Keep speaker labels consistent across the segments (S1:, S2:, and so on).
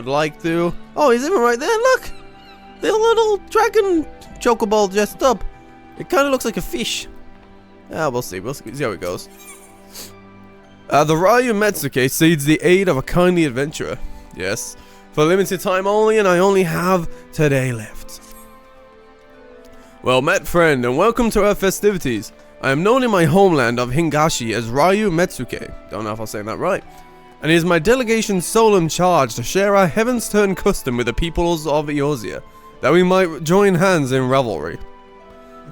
S1: would like to. Oh, he's even right there, look! The little dragon chocobo dressed up. It kind of looks like a fish. Ah, we'll see how it goes. The Ryu Metsuke seeks the aid of a kindly adventurer. Yes, for limited time only, and I only have today left. Well met, friend, and welcome to our festivities. I am known in my homeland of Hingashi as Ryu Metsuke. Don't know if I'm saying that right. And it is my delegation's solemn charge to share our Heavensturn custom with the peoples of Eorzea, that we might join hands in revelry.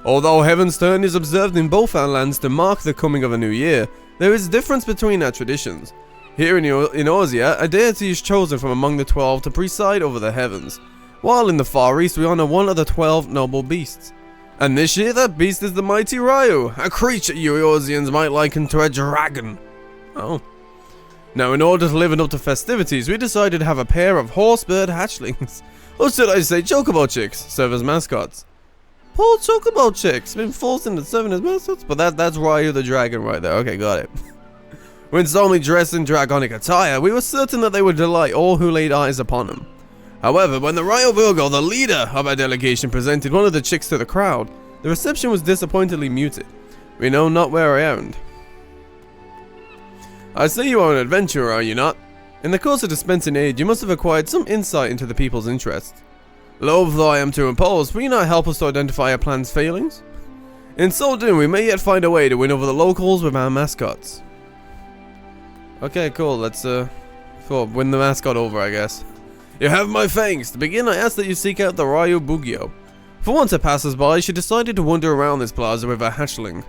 S1: Although Heavensturn is observed in both our lands to mark the coming of a new year, there is a difference between our traditions. Here in Eorzea, a deity is chosen from among the 12 to preside over the heavens, while in the Far East we honor one of the 12 noble beasts. And this year that beast is the mighty Ryu, a creature you Eorzeans might liken to a dragon. Oh. Now in order to live up to festivities, we decided to have a pair of horsebird hatchlings, or should I say chocobo chicks, serve as mascots. Poor chocobo chicks, been forced into serving as mascots, but that's Ryu the dragon right there, okay, got it. When solemnly dressed in draconic attire, we were certain that they would delight all who laid eyes upon them. However, when the Ryu Virgo, the leader of our delegation, presented one of the chicks to the crowd, the reception was disappointingly muted. We know not where I owned. I see you are an adventurer, are you not? In the course of dispensing aid, you must have acquired some insight into the people's interests. Loath though I am to impose, will you not help us to identify our plan's failings? In so doing, we may yet find a way to win over the locals with our mascots. Okay, cool, let's win the mascot over, I guess. You have my thanks. To begin, I ask that you seek out the Ryu Bugyo. For once a passers-by, she decided to wander around this plaza with her hatchling.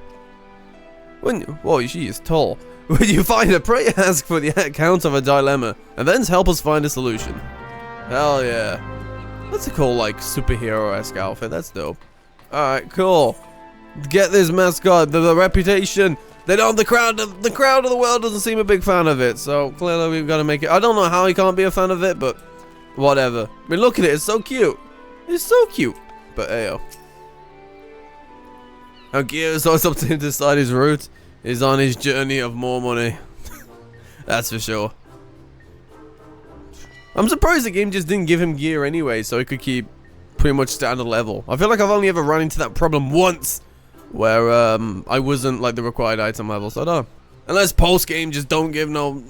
S1: Whoa, she is tall. When you find her, pray ask for the account of a dilemma, and then help us find a solution. Hell yeah. That's a cool, like, superhero-esque outfit. That's dope. Alright, cool. Get this mascot, the reputation. They don't, the crowd of the world doesn't seem a big fan of it, so clearly we've got to make it. I don't know how he can't be a fan of it, but whatever. I mean, look at it, it's so cute. It's so cute. But ayo. Now Gears always up to him to decide his route. Is on his journey of more money. That's for sure. I'm surprised the game just didn't give him gear anyway, so he could keep pretty much standard level. I feel like I've only ever run into that problem once, where I wasn't like the required item level, so I don't know. Unless post game just don't give no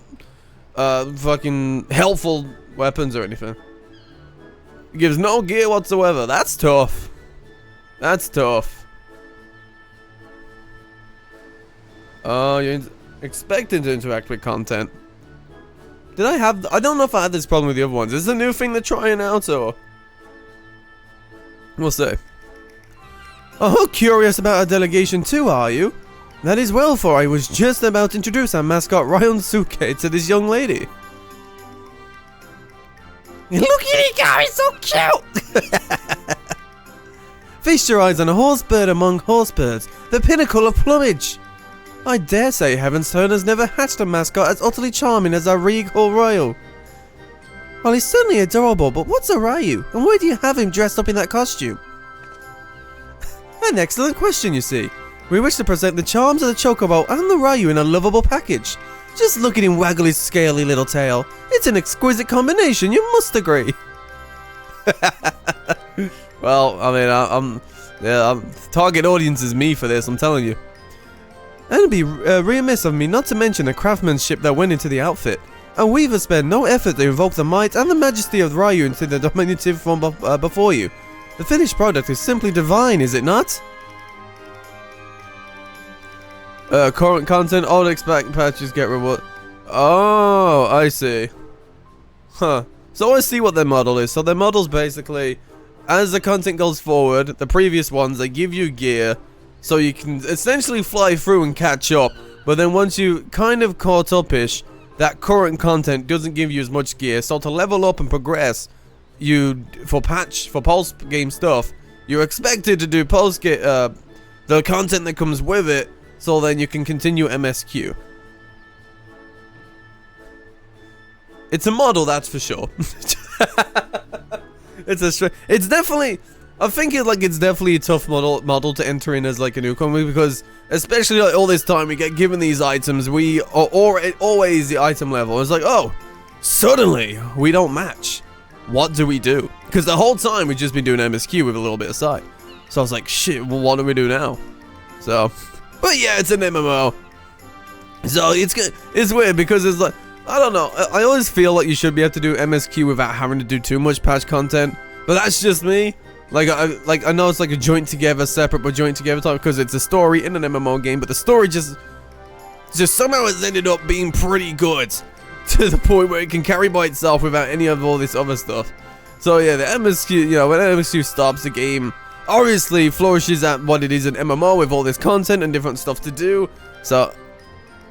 S1: fucking helpful weapons or anything. It gives no gear whatsoever. That's tough. That's tough. Oh, you're expecting to interact with content. Did I have... I don't know if I had this problem with the other ones. Is this a new thing they're trying out, or... We'll see. Oh, curious about our delegation too, are you? That is well, for I was just about to introduce our mascot Ryosuke to this young lady. Look at it go, it's so cute! Feast your eyes on a horsebird among horsebirds, the pinnacle of plumage. I dare say Heavensturn has never hatched a mascot as utterly charming as our regal Ryu. Well, he's certainly adorable, but what's a Ryu, and why do you have him dressed up in that costume? An excellent question, you see. We wish to present the charms of the Chocobo and the Ryu in a lovable package. Just look at him waggle his scaly little tail. It's an exquisite combination, you must agree. Well, I mean, I'm target audience is me for this, I'm telling you. And it'd be remiss of me not to mention the craftsmanship that went into the outfit. And we've spared no effort to invoke the might and the majesty of Ryu into the diminutive form before you. The finished product is simply divine, is it not? Current content, all expect patches get reward. Oh, I see. Huh. So I see what their model is. So their model's basically, as the content goes forward, the previous ones, they give you gear, so you can essentially fly through and catch up. But then once you kind of caught up-ish, that current content doesn't give you as much gear. So to level up and progress, for post-game stuff, you're expected to do the content that comes with it, so then you can continue MSQ. It's a model, that's for sure. It's definitely... I think it's definitely a tough model to enter in as like a newcomer, because especially like all this time we get given these items, we are always the item level. It's like, oh, suddenly we don't match. what do we do? Because the whole time we've just been doing MSQ with a little bit of sight. So I was like, shit, well, what do we do now? So, but yeah, it's an MMO. So it's good. It's weird because it's like, I don't know. I always feel like you should be able to do MSQ without having to do too much patch content. But that's just me. Like I know it's like a joint together, separate but joint together type because it's a story in an MMO game. But the story just somehow has ended up being pretty good to the point where it can carry by itself without any of all this other stuff. So yeah, the MSQ, you know, when MSQ stops, the game obviously flourishes at what it is an MMO with all this content and different stuff to do. So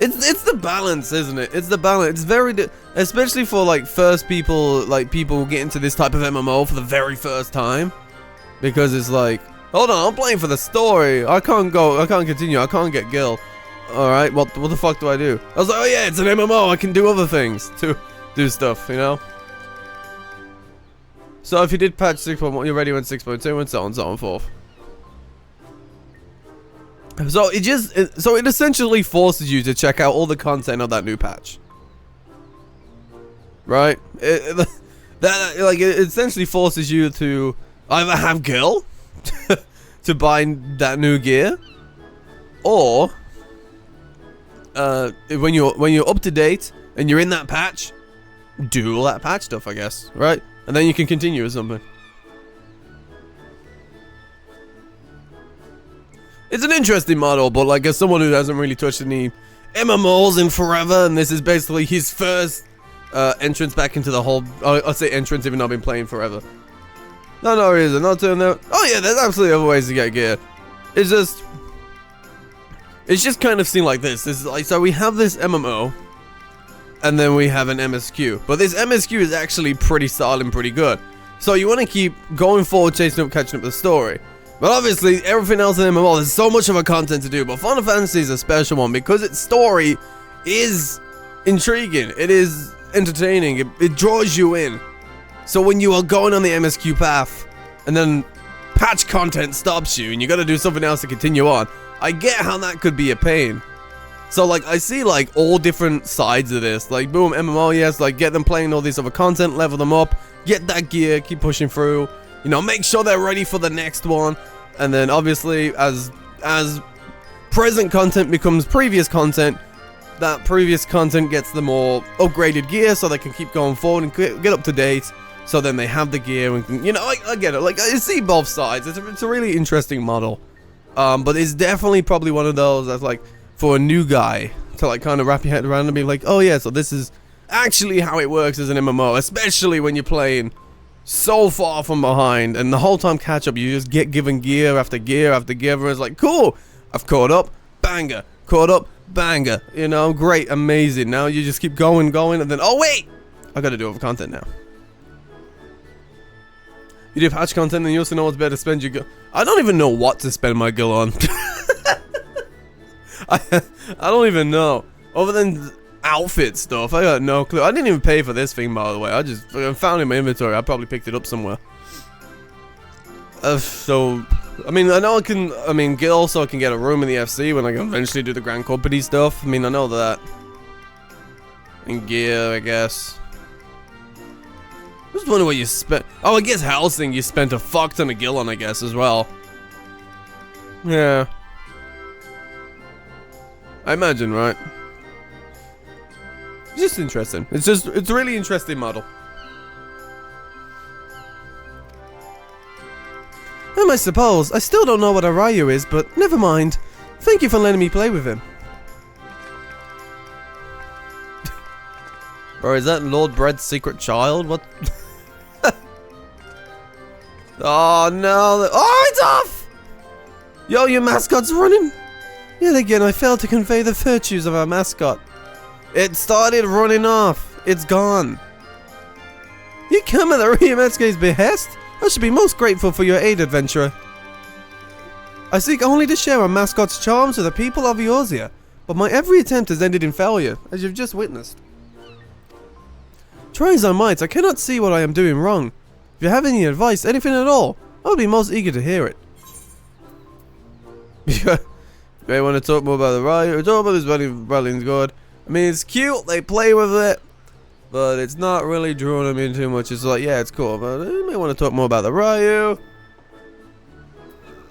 S1: it's the balance, isn't it? It's the balance. It's very, especially for like first people, like people who get into this type of MMO for the very first time, because it's like, hold on, I'm playing for the story. I can't continue. I can't get Gil. All right, what the fuck do I do? I was like, oh yeah, it's an MMO. I can do other things to do stuff, you know. So if you did patch 6.1, you're ready when 6.2 and so on and forth. So it essentially forces you to check out all the content of that new patch, right? It essentially forces you to either have Gil to buy that new gear, or when you're up to date and you're in that patch, do all that patch stuff, I guess, right? And then you can continue with something. It's an interesting model, but like as someone who hasn't really touched any MMOs in forever, and this is basically his first entrance back into the whole, I'd say entrance even though I've been playing forever. No reason, not doing that. Oh yeah, there's absolutely other ways to get gear. It's just kind of seen like this. This is like, so we have this MMO, and then we have an MSQ. But this MSQ is actually pretty solid and pretty good. So you want to keep going forward, chasing up, catching up with the story. But obviously, everything else in MMO, there's so much of a content to do. But Final Fantasy is a special one because its story is intriguing. It is entertaining. It draws you in. So when you are going on the MSQ path, and then patch content stops you, and you got to do something else to continue on, I get how that could be a pain. So like, I see like all different sides of this. Like, boom, MMO, yes, like get them playing all this other content, level them up, get that gear, keep pushing through. You know, make sure they're ready for the next one. And then obviously as present content becomes previous content, that previous content gets the more upgraded gear so they can keep going forward and get up to date. So then they have the gear and can, you know, I get it. Like, I see both sides. It's a really interesting model. But it's definitely probably one of those that's like for a new guy to like kind of wrap your head around and be like, oh yeah, so this is actually how it works as an MMO, especially when you're playing so far from behind, and the whole time catch up, you just get given gear after gear after gear, and it's like, cool, I've caught up, banger, caught up, banger, you know, great, amazing. Now you just keep going, and then, oh wait, I gotta do other content now. You do patch content, and you also know what's better to spend your gil. I don't even know what to spend my gil on. I don't even know, other than outfit stuff. I got no clue. I didn't even pay for this thing, by the way. I just found it in my inventory. I probably picked it up somewhere. So I mean, I know Gil also can get a room in the FC when I can eventually do the Grand Company stuff. I mean, I know that. And gear, I guess. I just wonder what you spent. Oh, I guess Helsing you spent a fuck ton of gil on, I guess, as well. Yeah. I imagine, right? It's just interesting. It's a really interesting model. I suppose. I still don't know what Urianger is, but never mind. Thank you for letting me play with him. Or is that Lord Bread's secret child? What? Oh no. Oh, it's off! Yo, your mascot's running. Yet again, I failed to convey the virtues of our mascot. It started running off. It's gone. You come at the Urianger's behest? I should be most grateful for your aid, adventurer. I seek only to share our mascot's charms with the people of Urianger, but my every attempt has ended in failure, as you've just witnessed. Try as I might, I cannot see what I am doing wrong. If you have any advice, anything at all, I would be most eager to hear it. You may want to talk more about the Urianger. Talk about this rallying's good. I mean, it's cute, they play with it. but it's not really drawing them in too much. It's like, yeah, it's cool, but you may want to talk more about the Ryu.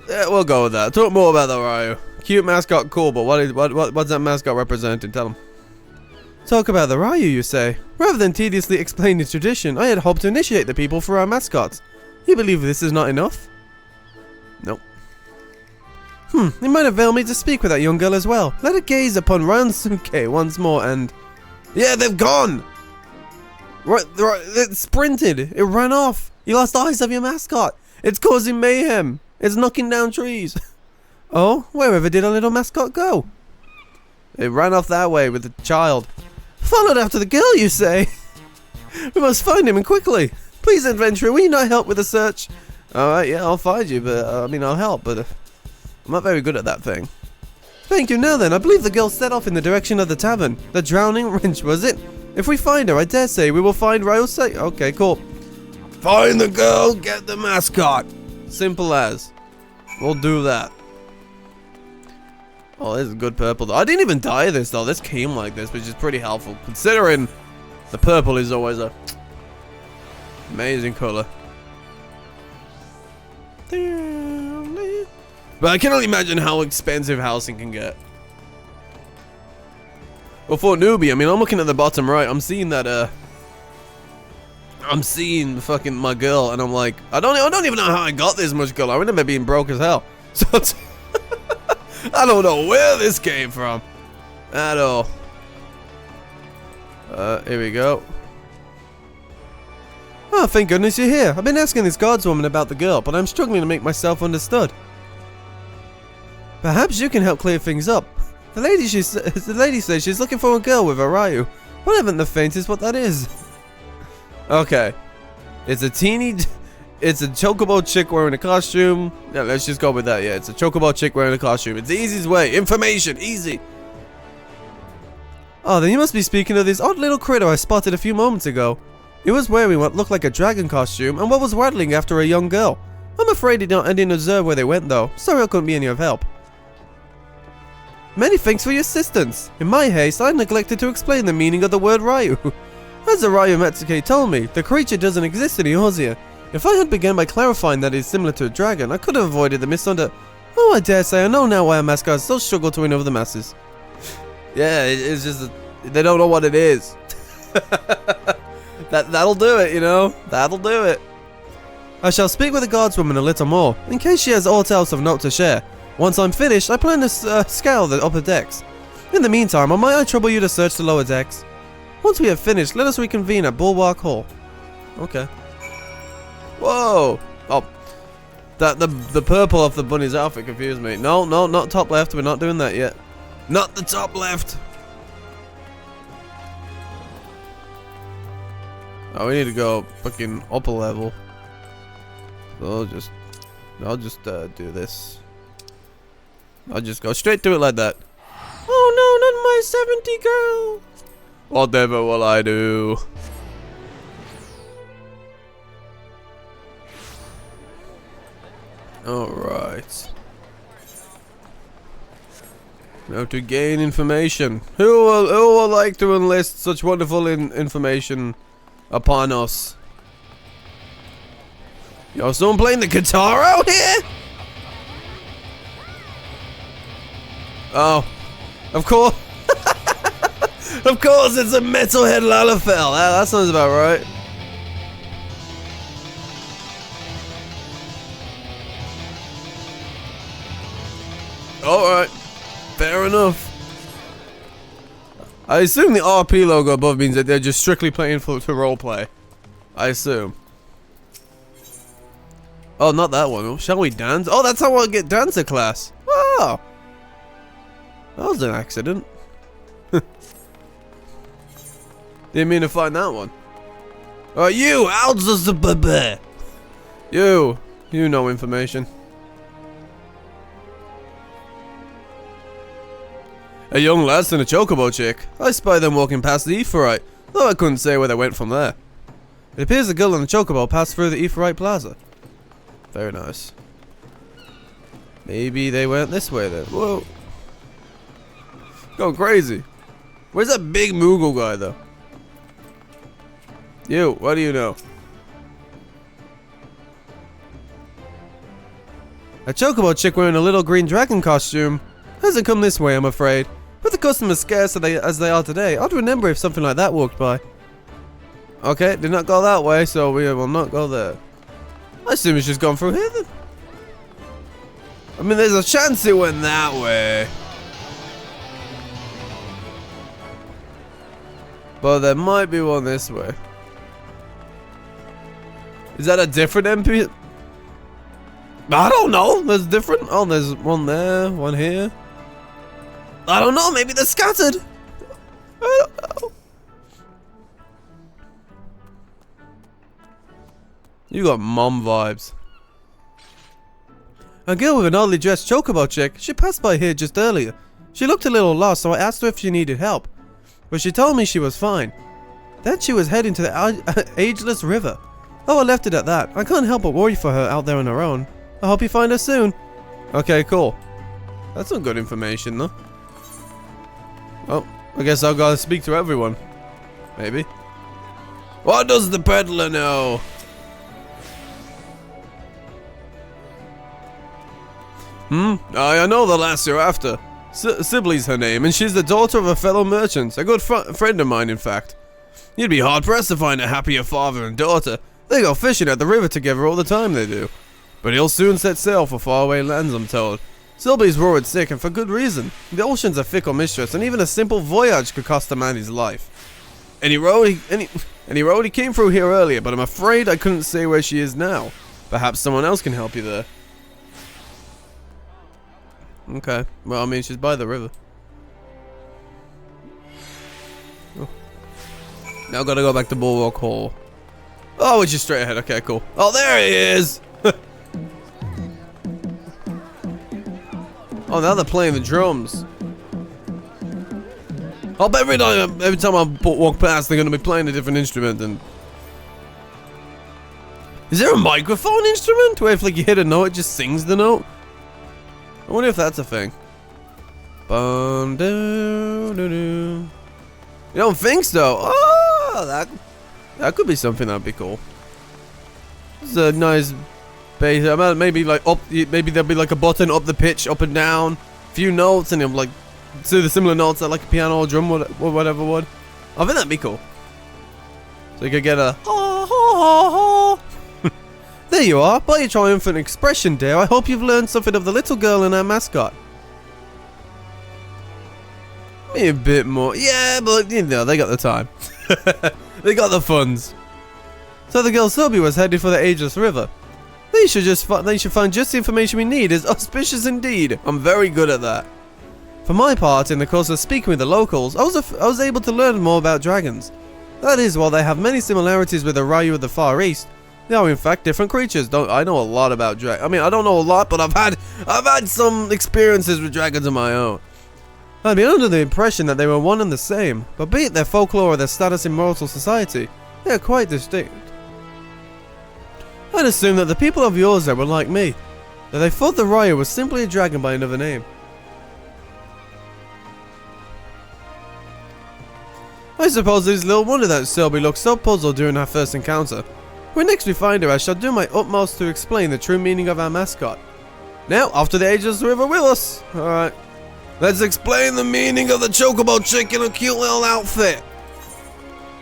S1: Yeah, we'll go with that. Talk more about the Ryu. Cute mascot, cool, but what's that mascot representing? Tell him. Talk about the Ryu, you say? Rather than tediously explain its tradition, I had hoped to initiate the people for our mascots. You believe this is not enough? Nope. It might avail me to speak with that young girl as well. Let her gaze upon Ransuke once more and... Yeah, they've gone! Right, it sprinted. It ran off. You lost eyes of your mascot. It's causing mayhem. It's knocking down trees. Oh, wherever did our little mascot go? It ran off that way with the child. Followed after the girl, you say? We must find him and quickly. Please, adventurer, will you not help with the search? Alright, yeah, I'll find you, but, I'll help, but I'm not very good at that thing. Thank you. Now then, I believe the girl set off in the direction of the tavern. The Drowning Wrench, was it? If we find her, I dare say we will find Ryosei. Okay, cool. Find the girl, get the mascot. Simple as. We'll do that. Oh, this is good purple though. I didn't even dye this though. This came like this, which is pretty helpful considering the purple is always a amazing color. But I can only imagine how expensive housing can get. Well, for a newbie, I mean, I'm looking at the bottom right. I'm seeing that, I'm seeing fucking my girl, and I'm like, I don't even know how I got this much girl. I remember being broke as hell. So it's I don't know where this came from at all. Here we go. Oh, thank goodness you're here. I've been asking this guardswoman about the girl, but I'm struggling to make myself understood. Perhaps you can help clear things up. The lady says she's looking for a girl with a Ryu. I haven't the faintest what that is. Okay. It's a chocobo chick wearing a costume. Yeah, let's just go with that. Yeah, it's a chocobo chick wearing a costume. It's the easiest way. Information. Easy. Oh, then you must be speaking of this odd little critter I spotted a few moments ago. It was wearing what looked like a dragon costume and what was waddling after a young girl. I'm afraid I didn't observe where they went though. Sorry I couldn't be any of help. Many thanks for your assistance. In my haste, I neglected to explain the meaning of the word Ryu. As the Ryu Matsuke told me, the creature doesn't exist in Eorzea. If I had begun by clarifying that it is similar to a dragon, I could have avoided the misunderstanding. Oh, I dare say I know now why our mascots still struggle to win over the masses. Yeah, it's just they don't know what it is. That'll do it, you know. That'll do it. I shall speak with the guardswoman a little more, in case she has aught else of note to share. Once I'm finished, I plan to scour the upper decks. In the meantime, might I trouble you to search the lower decks? Once we have finished, let us reconvene at Bulwark Hall. Okay. Whoa! Oh, the purple off the bunny's outfit confused me. No, not top left. We're not doing that yet. Not the top left. Oh, we need to go fucking up a level. So I'll just do this. I'll just go straight to it like that. Oh no, not my 70 girl. Whatever will I do? Alright. Now to gain information. Who will like to enlist such wonderful information upon us? Yo, someone playing the guitar out here? Oh, of course. Of course, it's a Metalhead Lalafell. That sounds about right. Alright, fair enough. I assume the RP logo above means that they're just strictly playing to roleplay. I assume. Oh, not that one. Shall we dance? Oh, that's how I get dancer class. Oh. That was an accident. Didn't mean to find that one. Oh, you! You know information. A young lass and a chocobo chick. I spy them walking past the Aephorite, though I couldn't say where they went from there. It appears the girl and the chocobo passed through the Aephorite Plaza. Very nice. Maybe they went this way then. Whoa. Going crazy. Where's that big Moogle guy though? You, what do you know? A chocobo chick wearing a little green dragon costume. Hasn't come this way, I'm afraid. With the customers scarce as they are today, I'd remember if something like that walked by. Okay, did not go that way, so we will not go there. I assume it's just gone through here then. I mean, there's a chance it went that way. But there might be one this way. Is that a different MP? I don't know. There's different. Oh, there's one there, one here. I don't know. Maybe they're scattered. I don't know. You got mom vibes. A girl with an oddly dressed chocobo chick. She passed by here just earlier. She looked a little lost, so I asked her if she needed help. But she told me she was fine. Then she was heading to the ageless river. Oh, I left it at that. I can't help but worry for her out there on her own. I hope you find her soon. Okay, cool. That's some good information, though. Oh, I guess I've got to speak to everyone. Maybe. What does the peddler know? I know the lass you're after. Sibley's her name, and she's the daughter of a fellow merchant. A good friend of mine, in fact. You'd be hard-pressed to find a happier father and daughter. They go fishing at the river together all the time, they do. But he'll soon set sail for faraway lands, I'm told. Silby's worried sick, and for good reason. The ocean's a fickle mistress, and even a simple voyage could cost a man his life. Any road he came through here earlier, but I'm afraid I couldn't say where she is now. Perhaps someone else can help you there. Okay. Well, I mean, she's by the river. Oh. Now gotta go back to Bulwark Hall. Oh, we're just straight ahead. Okay, cool. Oh, there he is! Oh, now they're playing the drums. I'll bet every time I walk past, they're gonna be playing a different instrument. And is there a microphone instrument where if like you hit a note, it just sings the note? I wonder if that's a thing. Bum, doo, doo, doo. You don't think so? Oh, that could be something that'd be cool. It's a nice bass. Maybe like up. Maybe there'll be like a button up the pitch, up and down, a few notes, and it'll like do the similar notes that like a piano or drum or whatever would. I think that'd be cool. So you could get a ha ha ha ha. There you are, by your triumphant expression, dear. I hope you've learned something of the little girl and her mascot. Maybe a bit more. Yeah, but you know, they got the time. They got the funds. So the girl Sobi was headed for the Ageless River. They should find just the information we need. Is auspicious indeed. I'm very good at that. For my part, in the course of speaking with the locals, I was able to learn more about dragons. That is, while they have many similarities with the Ryu of the Far East, they are in fact different creatures. I know a lot about dragons. I mean, I don't know a lot, but I've had some experiences with dragons of my own. I'd been under the impression that they were one and the same, but be it their folklore or their status in mortal society, they are quite distinct. I'd assume that the people of Urianger were like me, that they thought the Ryu was simply a dragon by another name. I suppose it is little wonder that Selby looked so puzzled during our first encounter. When next we find her, I shall do my utmost to explain the true meaning of our mascot. Now, off to the Ageless River with us! Alright. Let's explain the meaning of the chocobo chick in a cute little outfit!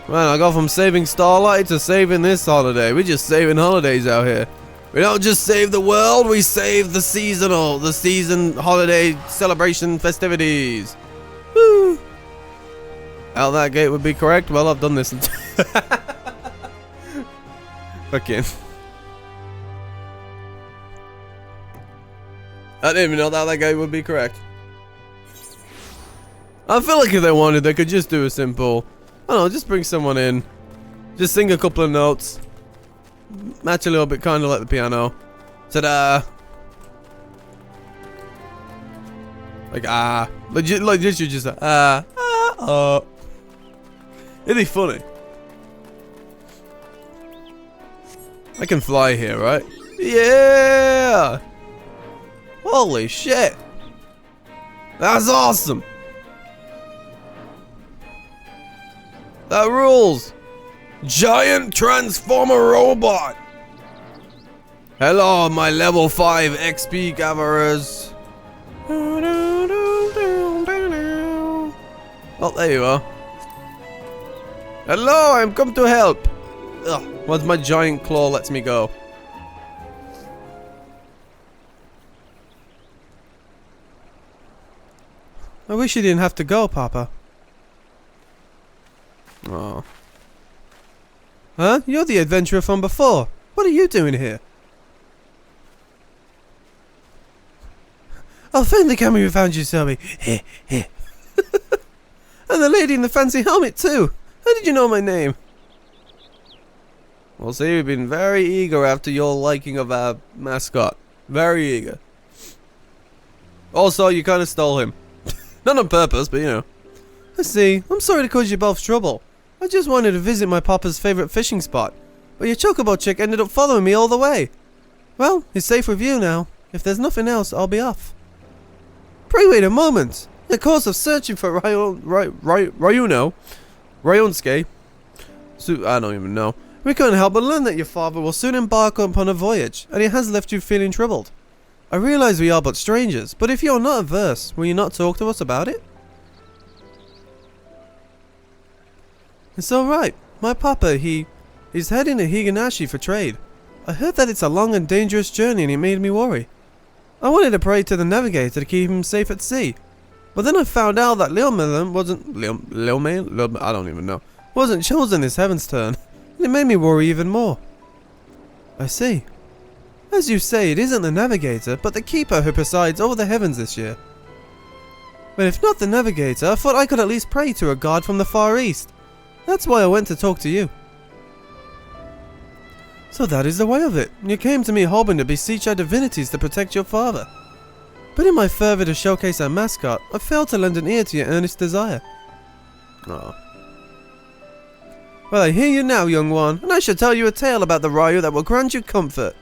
S1: Man, I go from saving Starlight to saving this holiday. We're just saving holidays out here. We don't just save the world, we save the season holiday celebration festivities. Woo! Out that gate would be correct. Well, I've done this. Fucking. I didn't even know that gate would be correct. I feel like if they wanted, they could just do a simple, I don't know, just bring someone in, just sing a couple of notes, match a little bit, kind of like the piano. Ta-da! Like like just it'd be funny. I can fly here, right? Yeah! Holy shit! That's awesome! That rules! Giant Transformer Robot! Hello, my level 5 XP gatherers. Oh, there you are. Hello, I'm come to help. Ugh, once my giant claw lets me go. I wish you didn't have to go, Papa. Oh. Huh? You're the adventurer from before. What are you doing here? Oh, finally we found you, Selby. And the lady in the fancy helmet, too. How did you know my name? Well, see, we've been very eager after your liking of our mascot. Very eager. Also, you kind of stole him. Not on purpose, but you know. I see. I'm sorry to cause you both trouble. I just wanted to visit my papa's favorite fishing spot. But your chocobo chick ended up following me all the way. Well, he's safe with you now. If there's nothing else, I'll be off. Pray wait a moment. In the course of searching for Ryunsuke, I don't even know. We couldn't help but learn that your father will soon embark upon a voyage, and he has left you feeling troubled. I realize we are but strangers, but if you are not averse, will you not talk to us about it? It's alright. My papa, he's heading to Higanashi for trade. I heard that it's a long and dangerous journey and it made me worry. I wanted to pray to the navigator to keep him safe at sea. But then I found out that Leomelin wasn't chosen this Heavensturn, and it made me worry even more. I see. As you say, it isn't the navigator, but the keeper who presides over the heavens this year. But if not the navigator, I thought I could at least pray to a god from the Far East. That's why I went to talk to you. So that is the way of it. You came to me hoping to beseech our divinities to protect your father. But in my fervour to showcase our mascot, I failed to lend an ear to your earnest desire. Oh. Well, I hear you now, young one, and I shall tell you a tale about the Ryu that will grant you comfort.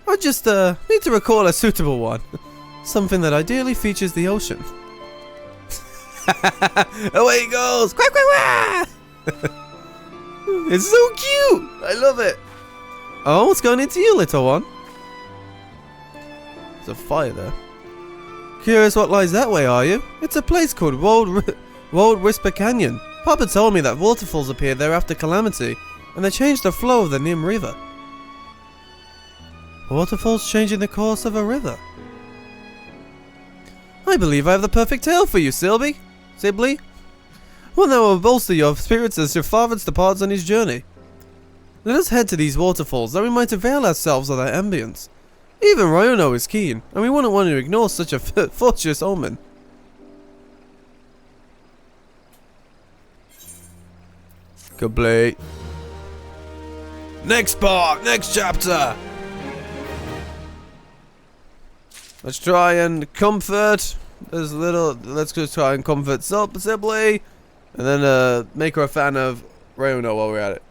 S1: I just, need to recall a suitable one. Something that ideally features the ocean. Away he goes! Quack, quack, quack! It's so cute! I love it! Oh, what's going into you, little one? There's a fire there. Curious what lies that way, are you? It's a place called Wold Whisper Canyon. Papa told me that waterfalls appeared there after Calamity, and they changed the flow of the Nim River. Waterfalls changing the course of a river? I believe I have the perfect tale for you, Sibley. One that will bolster your spirits as your father departs on his journey. Let us head to these waterfalls that we might avail ourselves of their ambience. Even Ryuno is keen, and we wouldn't want to ignore such a fortuitous omen. Complete. Next part, next chapter. Let's try and comfort. Let's just try and comfort Sibley, and then make her a fan of Ryuno while we're at it.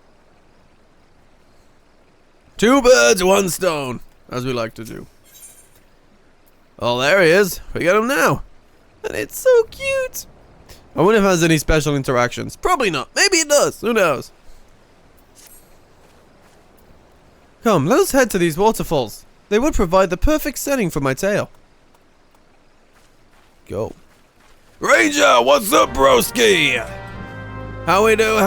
S1: Two birds, one stone, as we like to do. Oh, there he is. We get him now, and it's so cute. I wonder if it has any special interactions. Probably not. Maybe it does. Who knows? Come, let us head to these waterfalls. They would provide the perfect setting for my tale. Go. Ranger, what's up, broski? How we do?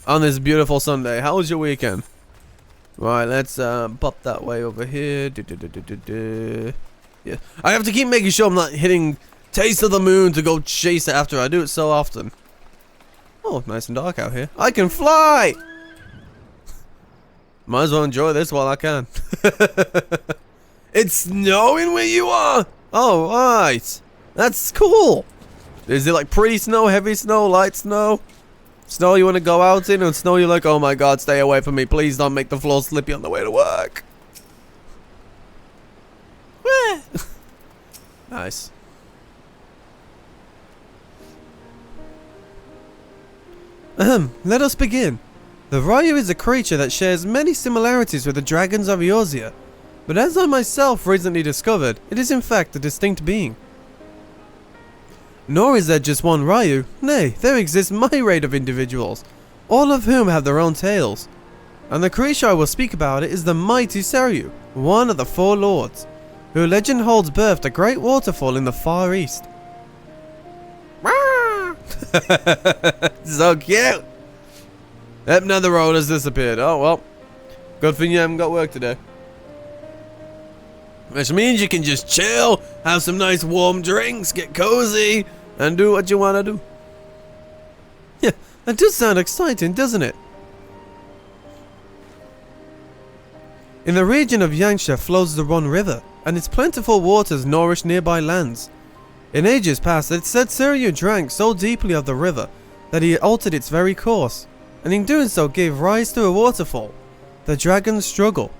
S1: On this beautiful Sunday. How was your weekend? Right, let's pop that way over here. Yeah, I have to keep making sure I'm not hitting Taste of the Moon to go chase it after. I do it so often. Oh, nice and dark out here. I can fly! Might as well enjoy this while I can. It's snowing where you are? Oh, right. That's cool. Is it like pre-snow, heavy snow, light snow? Snow you want to go out in, and snow you're like, oh my god, stay away from me. Please don't make the floor slippy on the way to work. Nice. Let us begin. The Ryu is a creature that shares many similarities with the dragons of Eorzea, but as I myself recently discovered, it is in fact a distinct being. Nor is there just one Ryu, nay, there exists a myriad of individuals, all of whom have their own tales. And the creature I will speak about it is the mighty Seiryu, one of the four lords, who legend holds birthed a great waterfall in the far east. So cute! Yep, another road has disappeared. Oh well. Good thing you haven't got work today. Which means you can just chill, have some nice warm drinks, get cozy, and do what you want to do. Yeah, that does sound exciting, doesn't it? In the region of Urianger flows the Ron River, and its plentiful waters nourish nearby lands. In ages past, it said Seiryu drank so deeply of the river that he altered its very course, and in doing so gave rise to a waterfall, the Dragon's Struggle.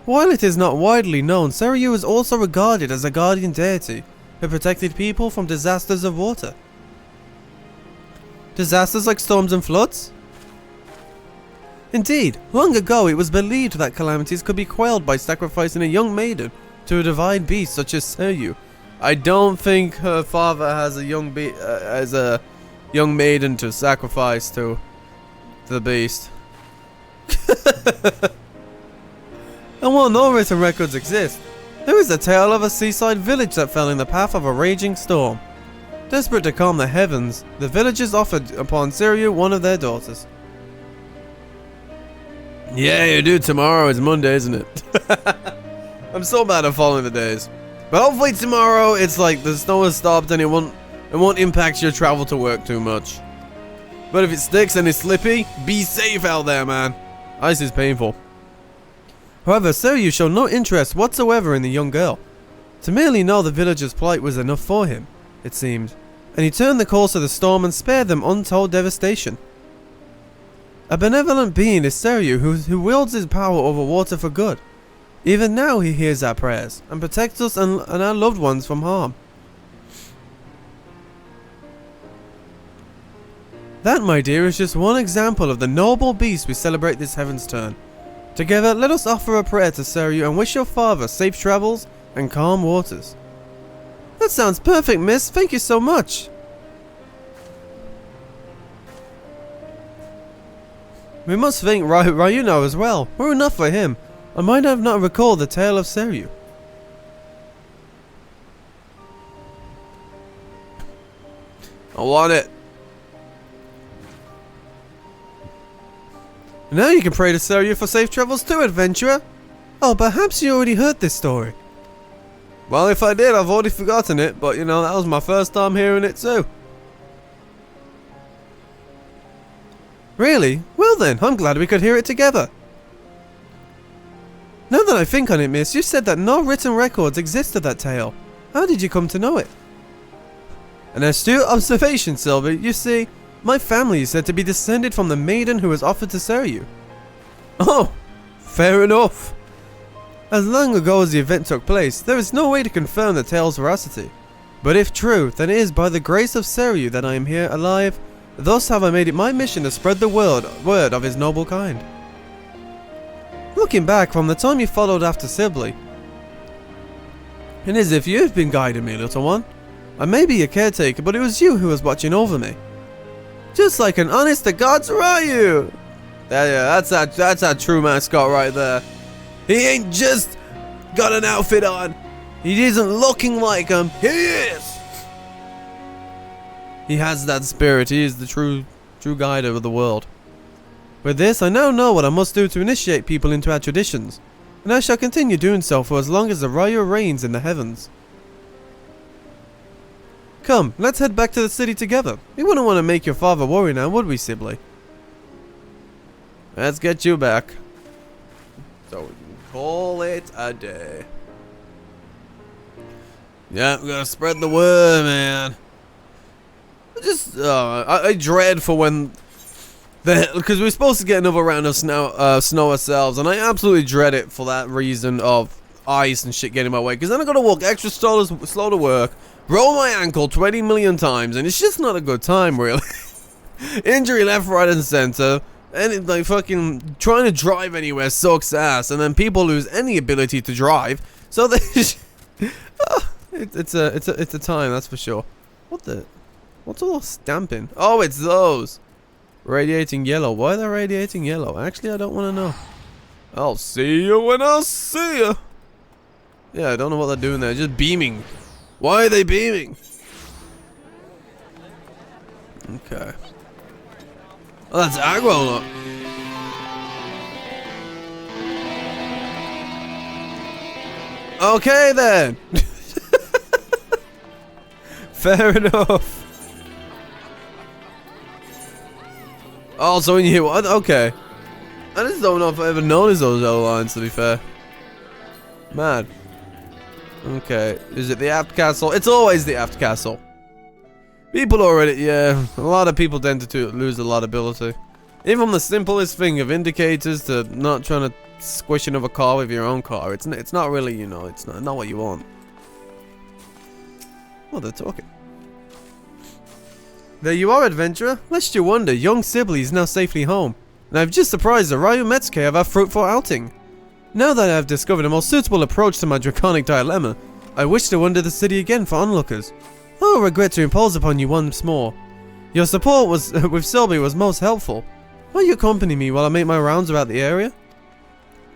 S1: While it is not widely known, Seiryu is also regarded as a guardian deity who protected people from disasters of water. Disasters like storms and floods? Indeed, long ago it was believed that calamities could be quelled by sacrificing a young maiden to a divine beast such as Seiryu. I don't think her father has a young maiden to sacrifice to the beast. And while no written records exist, there is a tale of a seaside village that fell in the path of a raging storm. Desperate to calm the heavens, the villagers offered upon Seiryu one of their daughters. Yeah, you do. Tomorrow is Monday, isn't it? I'm so bad at following the days. But hopefully tomorrow it's like the snow has stopped and it won't impact your travel to work too much. But if it sticks and it's slippy, be safe out there, man. Ice is painful. However, Seiryu showed no interest whatsoever in the young girl. To merely know the villagers' plight was enough for him, it seemed, and he turned the course of the storm and spared them untold devastation. A benevolent being is Seiryu who wields his power over water for good. Even now he hears our prayers and protects us and our loved ones from harm. That, my dear, is just one example of the noble beast we celebrate this Heavensturn. Together, let us offer a prayer to Seiryu and wish your father safe travels and calm waters. That sounds perfect, miss. Thank you so much. We must thank Ryuno as well. We're enough for him. I might have not recalled the tale of Seiryu. I want it. Now you can pray to Seiryu for safe travels too, adventurer. Oh, perhaps you already heard this story. Well, if I did, I've already forgotten it, but you know, that was my first time hearing it too. Really? Well then, I'm glad we could hear it together. Now that I think on it, miss, you said that no written records exist of that tale. How did you come to know it? An astute observation, Sylvie. You see, my family is said to be descended from the maiden who was offered to Seiryu. Oh, fair enough. As long ago as the event took place, there is no way to confirm the tale's veracity. But if true, then it is by the grace of Seiryu that I am here alive. Thus have I made it my mission to spread the word of his noble kind. Looking back from the time you followed after Sibley, it is as if you've been guiding me, little one. I may be your caretaker, but it was you who was watching over me. Just like an honest to God's Ryu. Yeah, that's our true mascot right there. He ain't just got an outfit on. He isn't looking like him. He is. He has that spirit. He is the true guide of the world. With this, I now know what I must do to initiate people into our traditions, and I shall continue doing so for as long as the Ryu reigns in the heavens. Come, let's head back to the city together. We wouldn't want to make your father worry now, would we, Sibley? Let's get you back. So we can call it a day. Yeah, we gotta spread the word, man. I dread for when because we're supposed to get another round of snow ourselves, and I absolutely dread it for that reason of ice and shit getting in my way. Because then I gotta walk extra slow to work, roll my ankle 20 million times, and it's just not a good time, really. Injury left, right, and center, and it, like fucking trying to drive anywhere sucks ass, and then people lose any ability to drive. So they, it's a time, that's for sure. What the? What's all stamping? Oh, it's those. Radiating yellow. Why are they radiating yellow? Actually, I don't want to know. I'll see you when I see you. Yeah, I don't know what they're doing there. Just beaming. Why are they beaming? Okay. Oh, that's aggro, look. Okay, then. Fair enough. Oh, so when you hit what? Okay. I just don't know if I've ever noticed those yellow lines, to be fair. Mad. Okay. Is it the aft castle? It's always the aft castle. People already, yeah. A lot of people tend to lose a lot of ability. Even from the simplest thing of indicators to not trying to squish another car with your own car. It's not really, you know, it's not what you want. Oh, they're talking. There you are, adventurer. Lest you wonder, young Sibley is now safely home. And I've just surprised the Ryu Metsuke of our fruitful outing. Now that I have discovered a more suitable approach to my draconic dilemma, I wish to wander the city again for onlookers. I will regret to impose upon you once more. Your support with Selby was most helpful. Will you accompany me while I make my rounds about the area?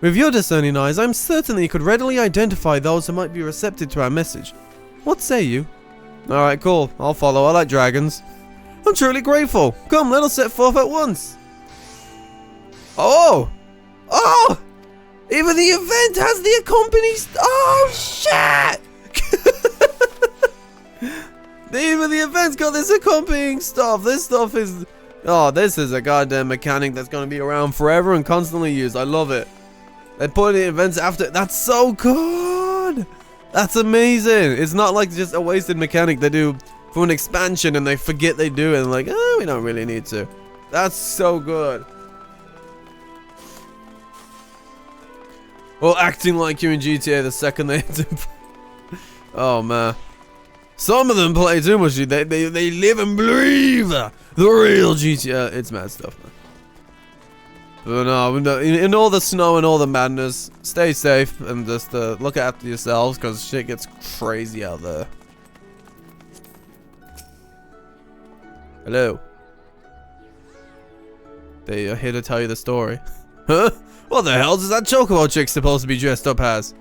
S1: With your discerning eyes, I am certain that you could readily identify those who might be receptive to our message. What say you? Alright, cool. I'll follow. I like dragons. I'm truly grateful. Come, let us set forth at once. Oh! Oh! Even the event has the accompanying... Oh, shit! Even the event's got this accompanying stuff. This stuff is... Oh, this is a goddamn mechanic that's going to be around forever and constantly used. I love it. They put the events after... That's so good! That's amazing. It's not like just a wasted mechanic they do for an expansion and they forget they do it and like, oh, we don't really need to. That's so good. Well, acting like you're in GTA the second they hit him. Oh, man. Some of them play too much. They live and breathe the real GTA. It's mad stuff, man. But no, in all the snow and all the madness, stay safe and just look after yourselves because shit gets crazy out there. Hello. They are here to tell you the story. Huh? What the hell is that chocobo chick supposed to be dressed up as?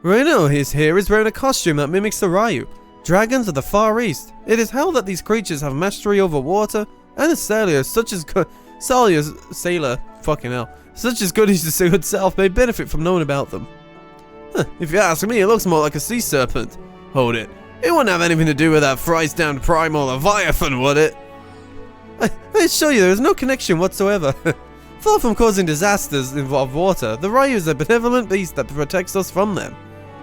S1: Reno, his hair is wearing a costume that mimics the Ryu. Dragons of the Far East. It is held that these creatures have mastery over water and a sailor such as fucking hell. Such as Goodies the Sea itself may benefit from knowing about them. Huh, if you ask me, it looks more like a sea serpent. Hold it. It wouldn't have anything to do with that fries-down primal Leviathan, would it? I assure you there is no connection whatsoever. Far from causing disasters involve water, the Ryu is a benevolent beast that protects us from them.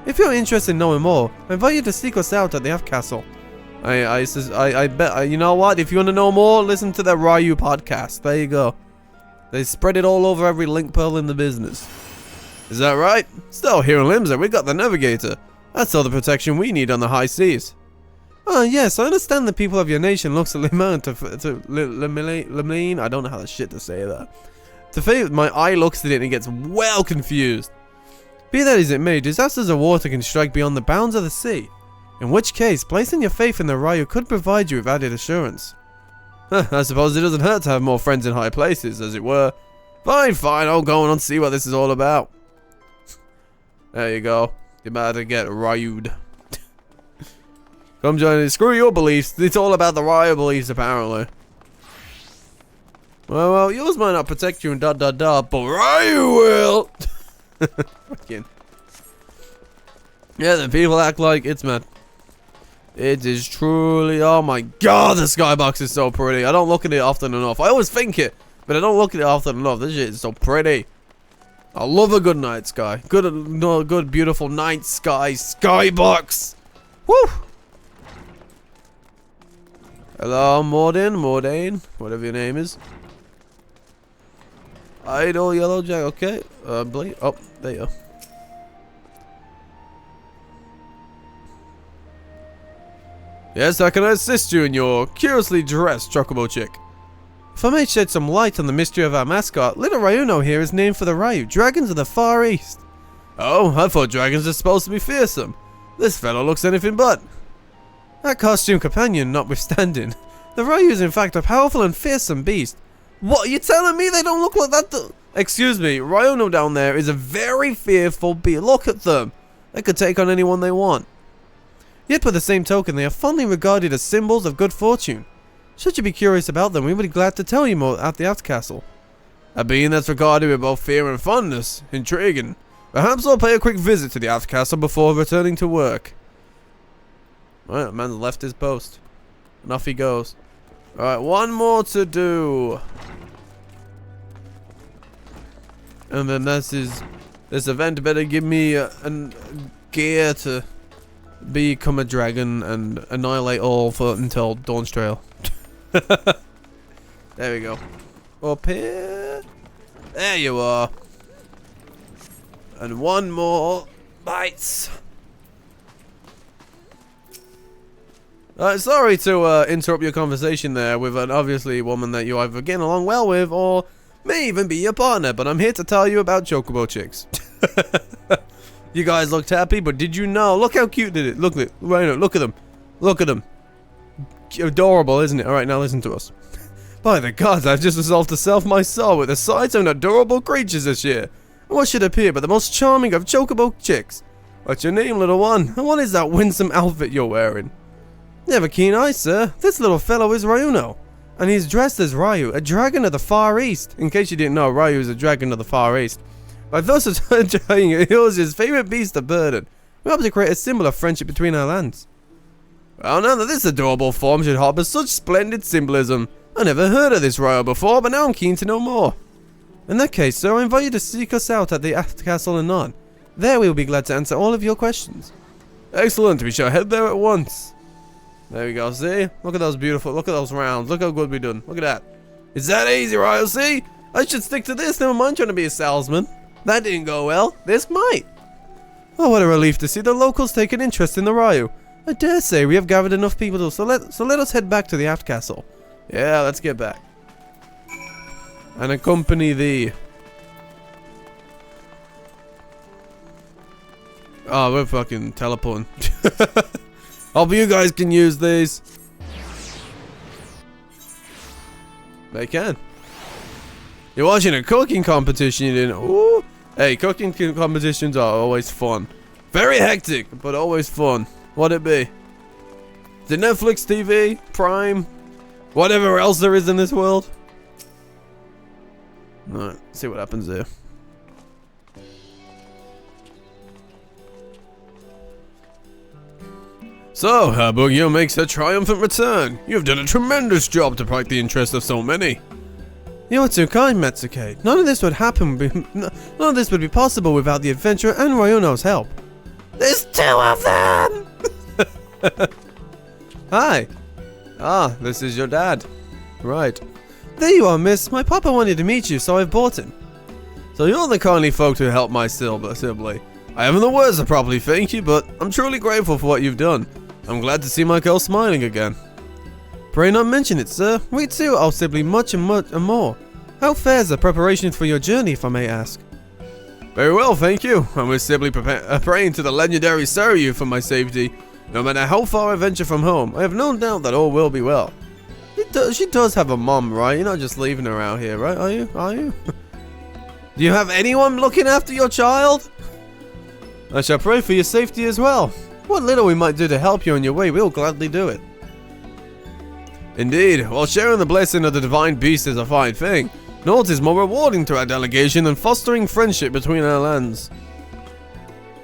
S1: If you're interested in knowing more, I invite you to seek us out at the F Castle. I bet, you know what, if you want to know more, listen to the Ryu podcast. There you go. They spread it all over every link pearl in the business. Is that right? Still, here in Limsa, we got the Navigator. That's all the protection we need on the high seas. Yes, I understand the people of your nation looks at Limon to Limine. I don't know how the shit to say that. My eye looks at it and gets well confused. Be that as it may, disasters of water can strike beyond the bounds of the sea. In which case, placing your faith in the Ryu could provide you with added assurance. I suppose it doesn't hurt to have more friends in high places, as it were. Fine, I'll go on and see what this is all about. There you go. You're about to get Ryu'd. Come join me. Screw your beliefs. It's all about the Ryu beliefs, apparently. Well, yours might not protect you and but Ryu will! Fucking. Yeah, the people act like it's mad. It is truly, oh my god, the skybox is so pretty. I don't look at it often enough. I always think it, but I don't look at it often enough. This shit is so pretty. I love a good night sky. Good, beautiful night sky skybox. Woo! Hello, Mordane, whatever your name is. Idle Yellow Jack, okay. Oh, there you go. Yes, how can I assist you in your curiously dressed chocobo chick? If I may shed some light on the mystery of our mascot, little Ryuno here is named for the Ryu, dragons of the Far East. Oh, I thought dragons are supposed to be fearsome. This fellow looks anything but. That costume companion notwithstanding, the Ryu is in fact a powerful and fearsome beast. What, are you telling me they don't look like that? Excuse me, Ryono down there is a very fearful beast. Look at them. They could take on anyone they want. Yet by the same token, they are fondly regarded as symbols of good fortune. Should you be curious about them, we would be glad to tell you more at the Aft Castle. A being that's regarded with both fear and fondness. Intriguing. Perhaps I'll pay a quick visit to the Aft Castle before returning to work. Alright, the man's left his post. And off he goes. Alright, one more to do. And then this event better give me a gear to become a dragon and annihilate all until Dawn's Trail. There we go. Up here. There you are. And one more bites. Sorry to interrupt your conversation there with an obviously woman that you either getting along well with or may even be your partner, but I'm here to tell you about Chocobo Chicks. You guys looked happy, but did you know? Look how cute did it. Look at it. Right, look at them. Look at them. Adorable, isn't it? Alright, now listen to us. By the gods, I've just resolved to self my soul with the sights of adorable creatures this year. And what should appear but the most charming of Chocobo Chicks? What's your name, little one? And what is that winsome outfit you're wearing? You have a keen eye, sir. This little fellow is Ryuno. And he's dressed as Ryu, a dragon of the Far East. In case you didn't know, Ryu is a dragon of the Far East. By thus enjoying it, he was his favourite beast of burden. We hope to create a symbol of friendship between our lands. Well, now that this adorable form should harbour such splendid symbolism. I never heard of this Ryu before, but now I'm keen to know more. In that case, sir, I invite you to seek us out at the Aft Castle anon. There we will be glad to answer all of your questions. Excellent, we shall head there at once. There we go, see? Look at those beautiful, look at those rounds, look how good we done. Look at that. It's that easy, Ryu, see? I should stick to this, never mind trying to be a salesman. That didn't go well, this might. Oh, what a relief to see the locals take an interest in the Ryu. I dare say we have gathered enough people, so let us head back to the Aft Castle. Yeah, let's get back. And accompany thee. Oh, we're fucking teleporting. Hope you guys can use these. They can. You're watching a cooking competition, you didn't. Ooh. Hey, cooking competitions are always fun. Very hectic, but always fun. What'd it be? Is it Netflix TV? Prime? Whatever else there is in this world? Alright, see what happens there. So, Habugyo makes a triumphant return. You have done a tremendous job to protect the interest of so many. You are too kind, Matsuke. None of this would happen. None of this would be possible without the adventurer and Ryuno's help. There's two of them. Hi. Ah, this is your dad. Right. There you are, miss. My papa wanted to meet you, so I've brought him. So you're the kindly folk who helped my sibling. I haven't the words to properly thank you, but I'm truly grateful for what you've done. I'm glad to see my girl smiling again. Pray not mention it, sir. We too are sibling much and more. How fares the preparations for your journey, if I may ask? Very well, thank you. I was simply praying to the legendary Saryu for my safety. No matter how far I venture from home, I have no doubt that all will be well. She does have a mom, right? You're not just leaving her out here, right? Are you? Do you have anyone looking after your child? I shall pray for your safety as well. What little we might do to help you on your way, we'll gladly do it. Indeed, while sharing the blessing of the divine beast is a fine thing, naught is more rewarding to our delegation than fostering friendship between our lands.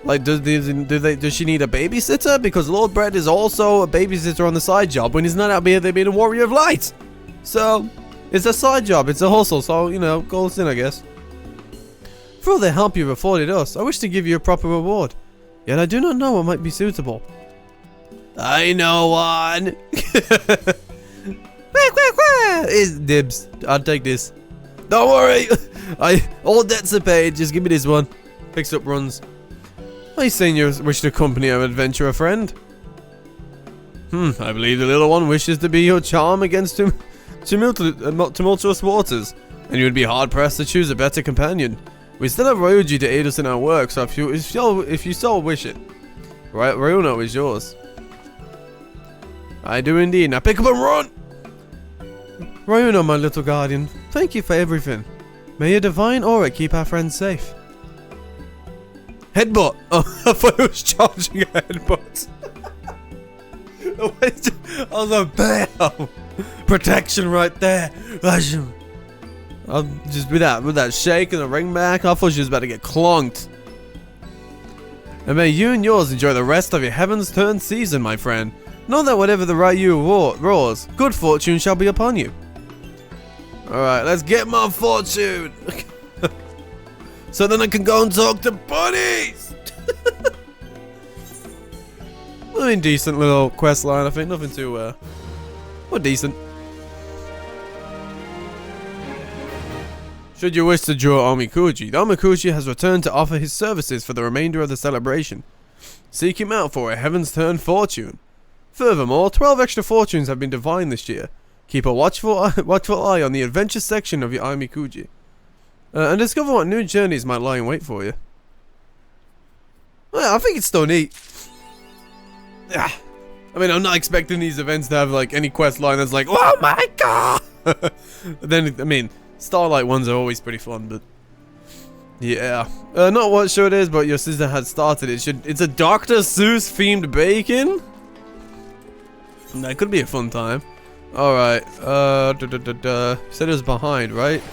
S1: Like, does she need a babysitter? Because Lord Brett is also a babysitter on the side job when he's not out there being a warrior of light. So, it's a side job, it's a hustle, so, you know, goes in, I guess. For all the help you've afforded us, I wish to give you a proper reward. Yet I do not know what might be suitable. I know one! It's dibs. I'll take this. Don't worry! All debts are paid, just give me this one. Picks up runs. Are you saying you wish to accompany our adventurer friend? I believe the little one wishes to be your charm against tumultuous waters, and you would be hard-pressed to choose a better companion. We still have Ryuji to aid us in our work, so if you so wish it. Right, Ryuno is yours. I do indeed. Now pick up and run! Ryuna, my little guardian, thank you for everything. May your divine aura keep our friends safe. Headbutt! Oh, I thought it was charging a headbutt. I was like, bam! Protection right there. I'll just with that shake and the ring back, I thought she was about to get clonked. And may you and yours enjoy the rest of your Heavensturn season, my friend. Know that whatever the Ryu roars, good fortune shall be upon you. Alright, let's get my fortune! So then I can go and talk to bunnies! I mean, decent little quest line, I think. Nothing too, well, decent. Should you wish to draw Omikuji, the Omikuji has returned to offer his services for the remainder of the celebration. Seek him out for a Heavensturn fortune. Furthermore, 12 extra fortunes have been divined this year. Keep a watchful eye on the adventure section of your Omikuji. And discover what new journeys might lie in wait for you. Well, I think it's still neat. Yeah. I mean, I'm not expecting these events to have, like, any quest line that's like, oh my god! Then, I mean, Starlight ones are always pretty fun, but yeah. Not what show it is, but your sister had started it. It's a Dr. Seuss themed bacon? That could be a fun time. Alright, you said it was behind, right?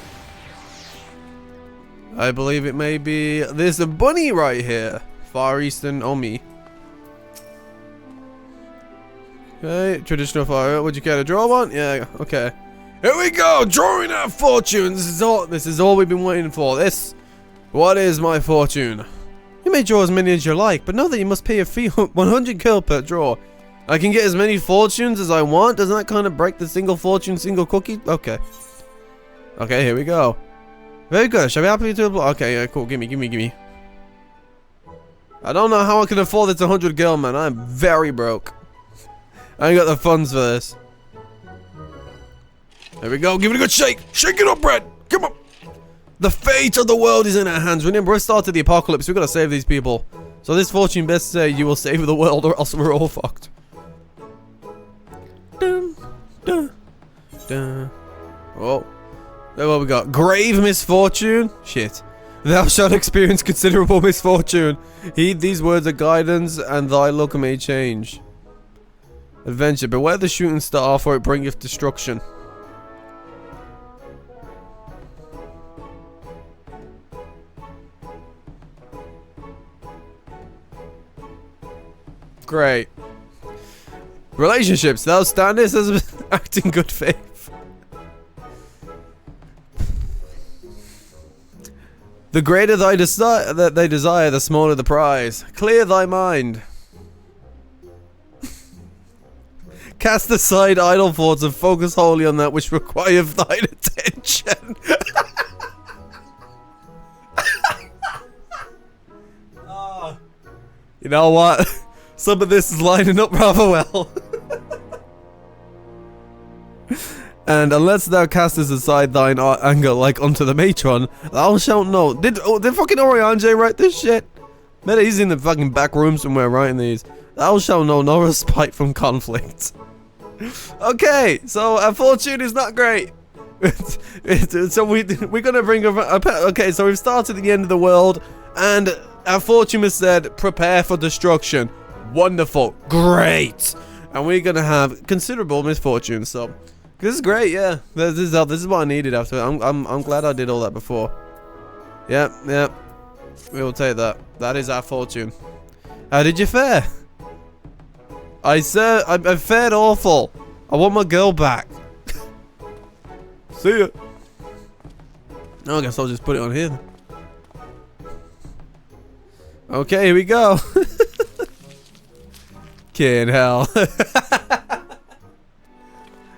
S1: I believe it may be, there's a bunny right here. Far Eastern Omi. Okay, traditional fire. Would you care to draw one? Yeah, okay. Here we go, drawing our fortune. This is all we've been waiting for. What is my fortune? You may draw as many as you like, but know that you must pay a fee 100 gil per draw. I can get as many fortunes as I want. Doesn't that kind of break the single fortune, single cookie? Okay. Okay, here we go. Very good. Shall we happily to apply? Okay, yeah, cool. Gimme. I don't know how I can afford this 100 gil, man. I'm very broke. I ain't got the funds for this. There we go. Give it a good shake. Shake it up, Brad. Come on. The fate of the world is in our hands. Remember, we started the apocalypse. We've got to save these people. So this fortune best say you will save the world or else we're all fucked. Dun, dun, dun. Oh. Then what we got? Grave misfortune? Shit. Thou shalt experience considerable misfortune. Heed these words of guidance, and thy luck may change. Adventure. Beware the shooting star, for it bringeth destruction. Great. Relationships. Thou standest as act in good faith. The greater thy that they desire, the smaller the prize. Clear thy mind. Cast aside idle thoughts and focus wholly on that which requires thine attention. Oh. You know what? Some of this is lining up rather well. And unless thou castest aside thine anger like unto the matron, thou shalt know. Did fucking Urianger write this shit? Maybe he's in the fucking back room somewhere writing these. Thou shalt know no respite from conflict. Okay, so our fortune is not great. So we're gonna bring okay, so we've started the end of the world, and our fortune has said, prepare for destruction. Wonderful, great, and we're gonna have considerable misfortune. So this is great, yeah. This is what I needed after. I'm glad I did all that before. Yep. We will take that. That is our fortune. How did you fare? I fared awful. I want my girl back. See ya. Oh, I guess I'll just put it on here. Okay, here we go. Can't hell.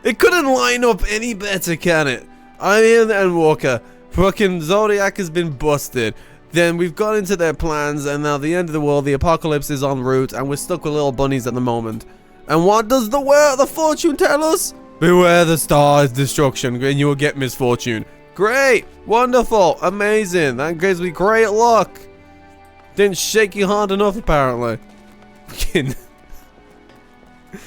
S1: It couldn't line up any better, can it? I'm in Endwalker. Fucking Zodiac has been busted. Then we've got into their plans, and now the end of the world, the apocalypse is en route, and we're stuck with little bunnies at the moment. And what does the fortune tell us? Beware the star's destruction, and you will get misfortune. Great, wonderful, amazing. That gives me great luck. Didn't shake you hard enough, apparently.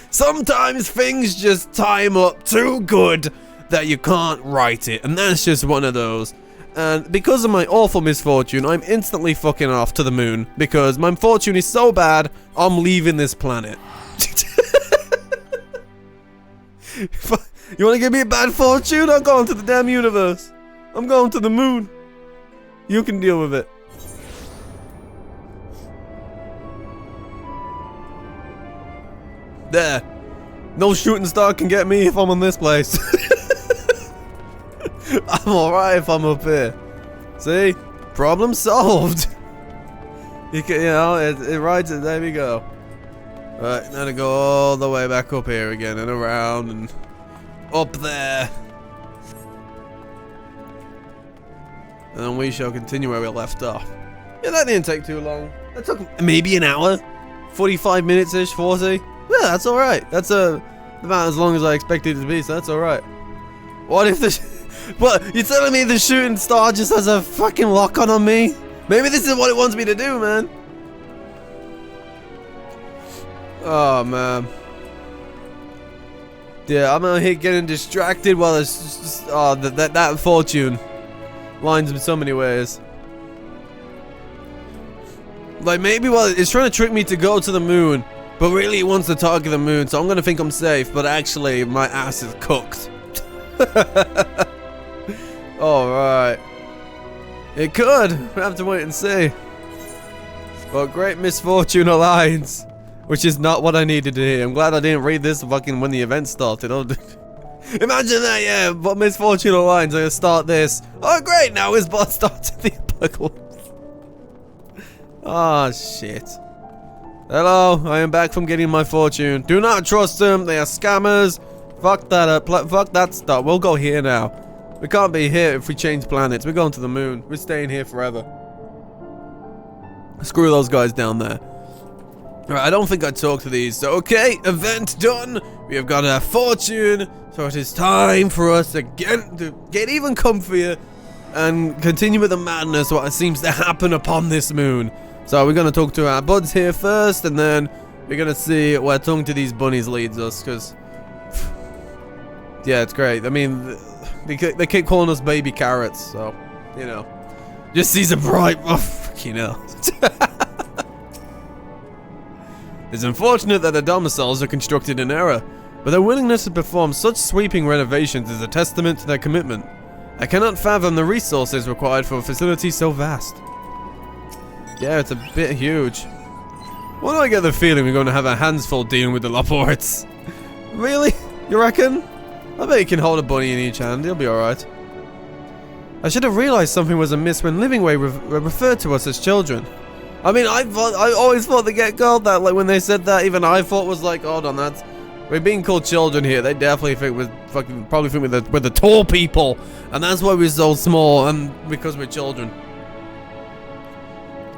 S1: Sometimes things just time up too good that you can't write it, and that's just one of those. And because of my awful misfortune, I'm instantly fucking off to the moon, because my fortune is so bad, I'm leaving this planet. You want to give me a bad fortune? I'm going to the damn universe. I'm going to the moon. You can deal with it. There. No shooting star can get me if I'm in this place. I'm alright if I'm up here. See? Problem solved. You know, it rides it. There we go. Right, now to go all the way back up here again and around and up there. And then we shall continue where we left off. Yeah, that didn't take too long. That took maybe an hour. 45 minutes-ish, 40. Yeah, that's alright. That's about as long as I expected it to be, so that's alright. What if the... What? You're telling me the shooting star just has a fucking lock-on on me? Maybe this is what it wants me to do, man. Oh, man. Yeah, I'm out here getting distracted while it's just... Oh, that fortune lines in so many ways. Like, maybe while it's trying to trick me to go to the moon, but really it wants to target the moon, so I'm gonna think I'm safe, but actually my ass is cooked. Alright. It could. We'll have to wait and see. Well, great misfortune aligns. Which is not what I needed to hear. I'm glad I didn't read this fucking when the event started. Imagine that, yeah. But misfortune aligns. I'm gonna start this. Oh, great. Now his bot starts the apocalypse. Oh, shit. Hello. I am back from getting my fortune. Do not trust them. They are scammers. Fuck that up. Fuck that stuff. We'll go here now. We can't be here if we change planets. We're going to the moon. We're staying here forever. Screw those guys down there. Alright, I don't think I talked to these. So, okay, event done. We have got our fortune. So it is time for us to get even comfier and continue with the madness what seems to happen upon this moon. So we're going to talk to our buds here first, and then we're going to see where talking to these bunnies leads us, because... Yeah, it's great. I mean... They keep calling us baby carrots, so, you know. Just sees a bright... Oh, fucking hell. It's unfortunate that the domiciles are constructed in error, but their willingness to perform such sweeping renovations is a testament to their commitment. I cannot fathom the resources required for a facility so vast. Yeah, it's a bit huge. Why do I get the feeling we're going to have our hands full dealing with the Loports? Really? You reckon? I bet you can hold a bunny in each hand, he'll be alright. I should have realized something was amiss when Livingway referred to us as children. I mean, I always thought the get-go that, like, when they said that, even I thought was like, hold on, we're being called children here. They definitely think probably think we're the tall people, and that's why we're so small, and because we're children.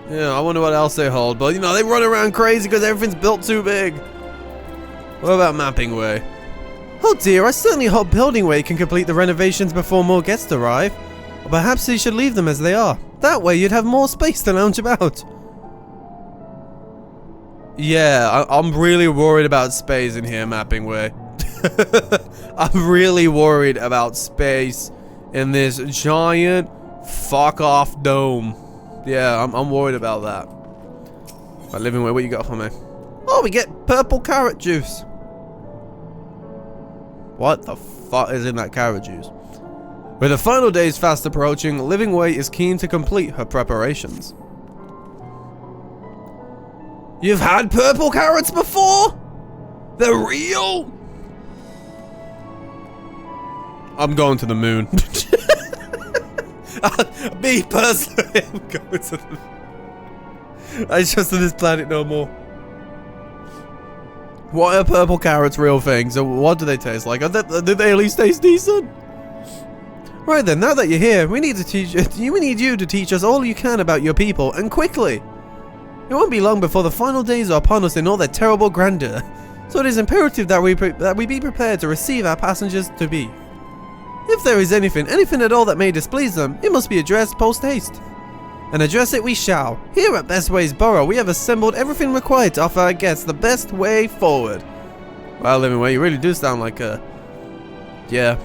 S1: Yeah, I wonder what else they hold, but, you know, they run around crazy because everything's built too big. What about Mapping Way? Oh dear, I certainly hope Building Way can complete the renovations before more guests arrive. Or perhaps you should leave them as they are. That way you'd have more space to lounge about. Yeah, I'm really worried about space in here, Mapping Way. I'm really worried about space in this giant fuck-off dome. Yeah, I'm worried about that. Right, Living Way, what you got for me? Oh, we get purple carrot juice. What the fuck is in that carrot juice? With the final days fast approaching, Living Way is keen to complete her preparations. You've had purple carrots before? They're real? I'm going to the moon. Me personally, I'm going to the moon. I trust in this planet no more. Why are purple carrots real things? So what do they taste like? Do they at least taste decent? Right then, now that you're here, we need you to teach us all you can about your people, and quickly. It won't be long before the final days are upon us in all their terrible grandeur, so it is imperative that we be prepared to receive our passengers to be. If there is anything at all that may displease them, it must be addressed post-haste. And address it we shall. Here at Best Ways Borough, we have assembled everything required to offer our guests the best way forward. Well, anyway, you really do sound like a... Yeah.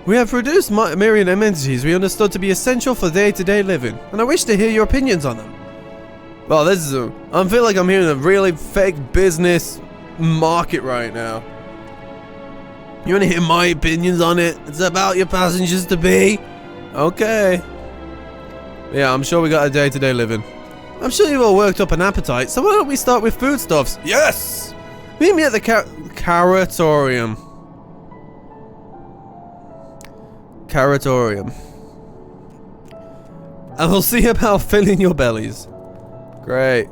S1: We have produced myriad amenities we understood to be essential for day-to-day living, and I wish to hear your opinions on them. Well, this is I feel like I'm hearing a really fake business market right now. You want to hear my opinions on it? It's about your passengers to be. Okay. Yeah, I'm sure we got a day-to-day living. I'm sure you've all worked up an appetite, so why don't we start with foodstuffs? Yes! Meet me at the Carrotorium. Carrotorium. And we'll see about filling your bellies. Great.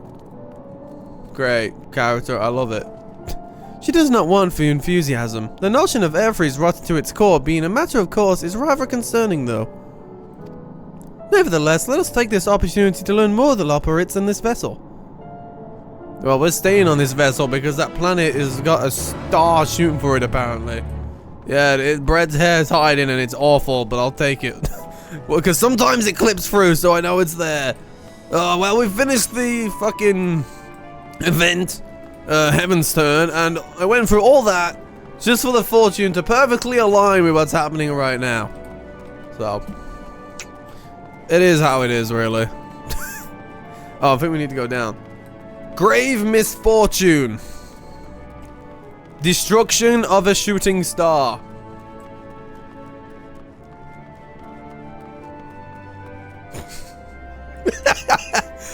S1: Great. Carrotorium. I love it. She does not want for enthusiasm. The notion of air freeze rotten to its core being a matter of course is rather concerning though. Nevertheless, let us take this opportunity to learn more of the operates in this vessel. Well, we're staying on this vessel because that planet has got a star shooting for it apparently. Yeah, Bread's hair is hiding and it's awful, but I'll take it. Well, because sometimes it clips through, so I know it's there. Oh, well, we finished the fucking event, Heavensturn, and I went through all that just for the fortune to perfectly align with what's happening right now. So... it is how it is, really. Oh, I think we need to go down. Grave misfortune. Destruction of a shooting star.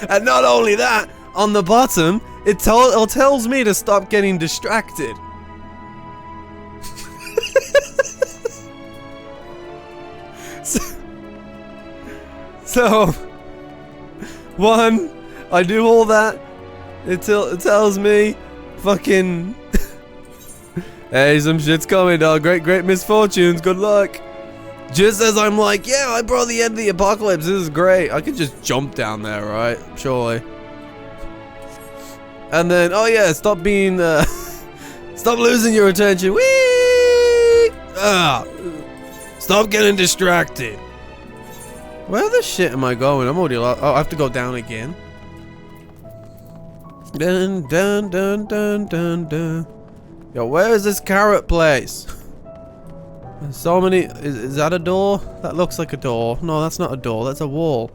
S1: And not only that, on the bottom, it tells me to stop getting distracted. So, one, I do all that. It tells me, fucking, hey, some shit's coming, dog. Great misfortunes. Good luck. Just as I'm like, yeah, I brought the end of the apocalypse. This is great. I could just jump down there, right? Surely. And then, oh yeah, stop being, stop losing your attention. Whee! Stop getting distracted. Where the shit am I going? I'm already lost. Oh, I have to go down again. Dun dun dun dun dun dun. Yo, where is this carrot place? There's so many. Is that a door? That looks like a door. No, that's not a door. That's a wall.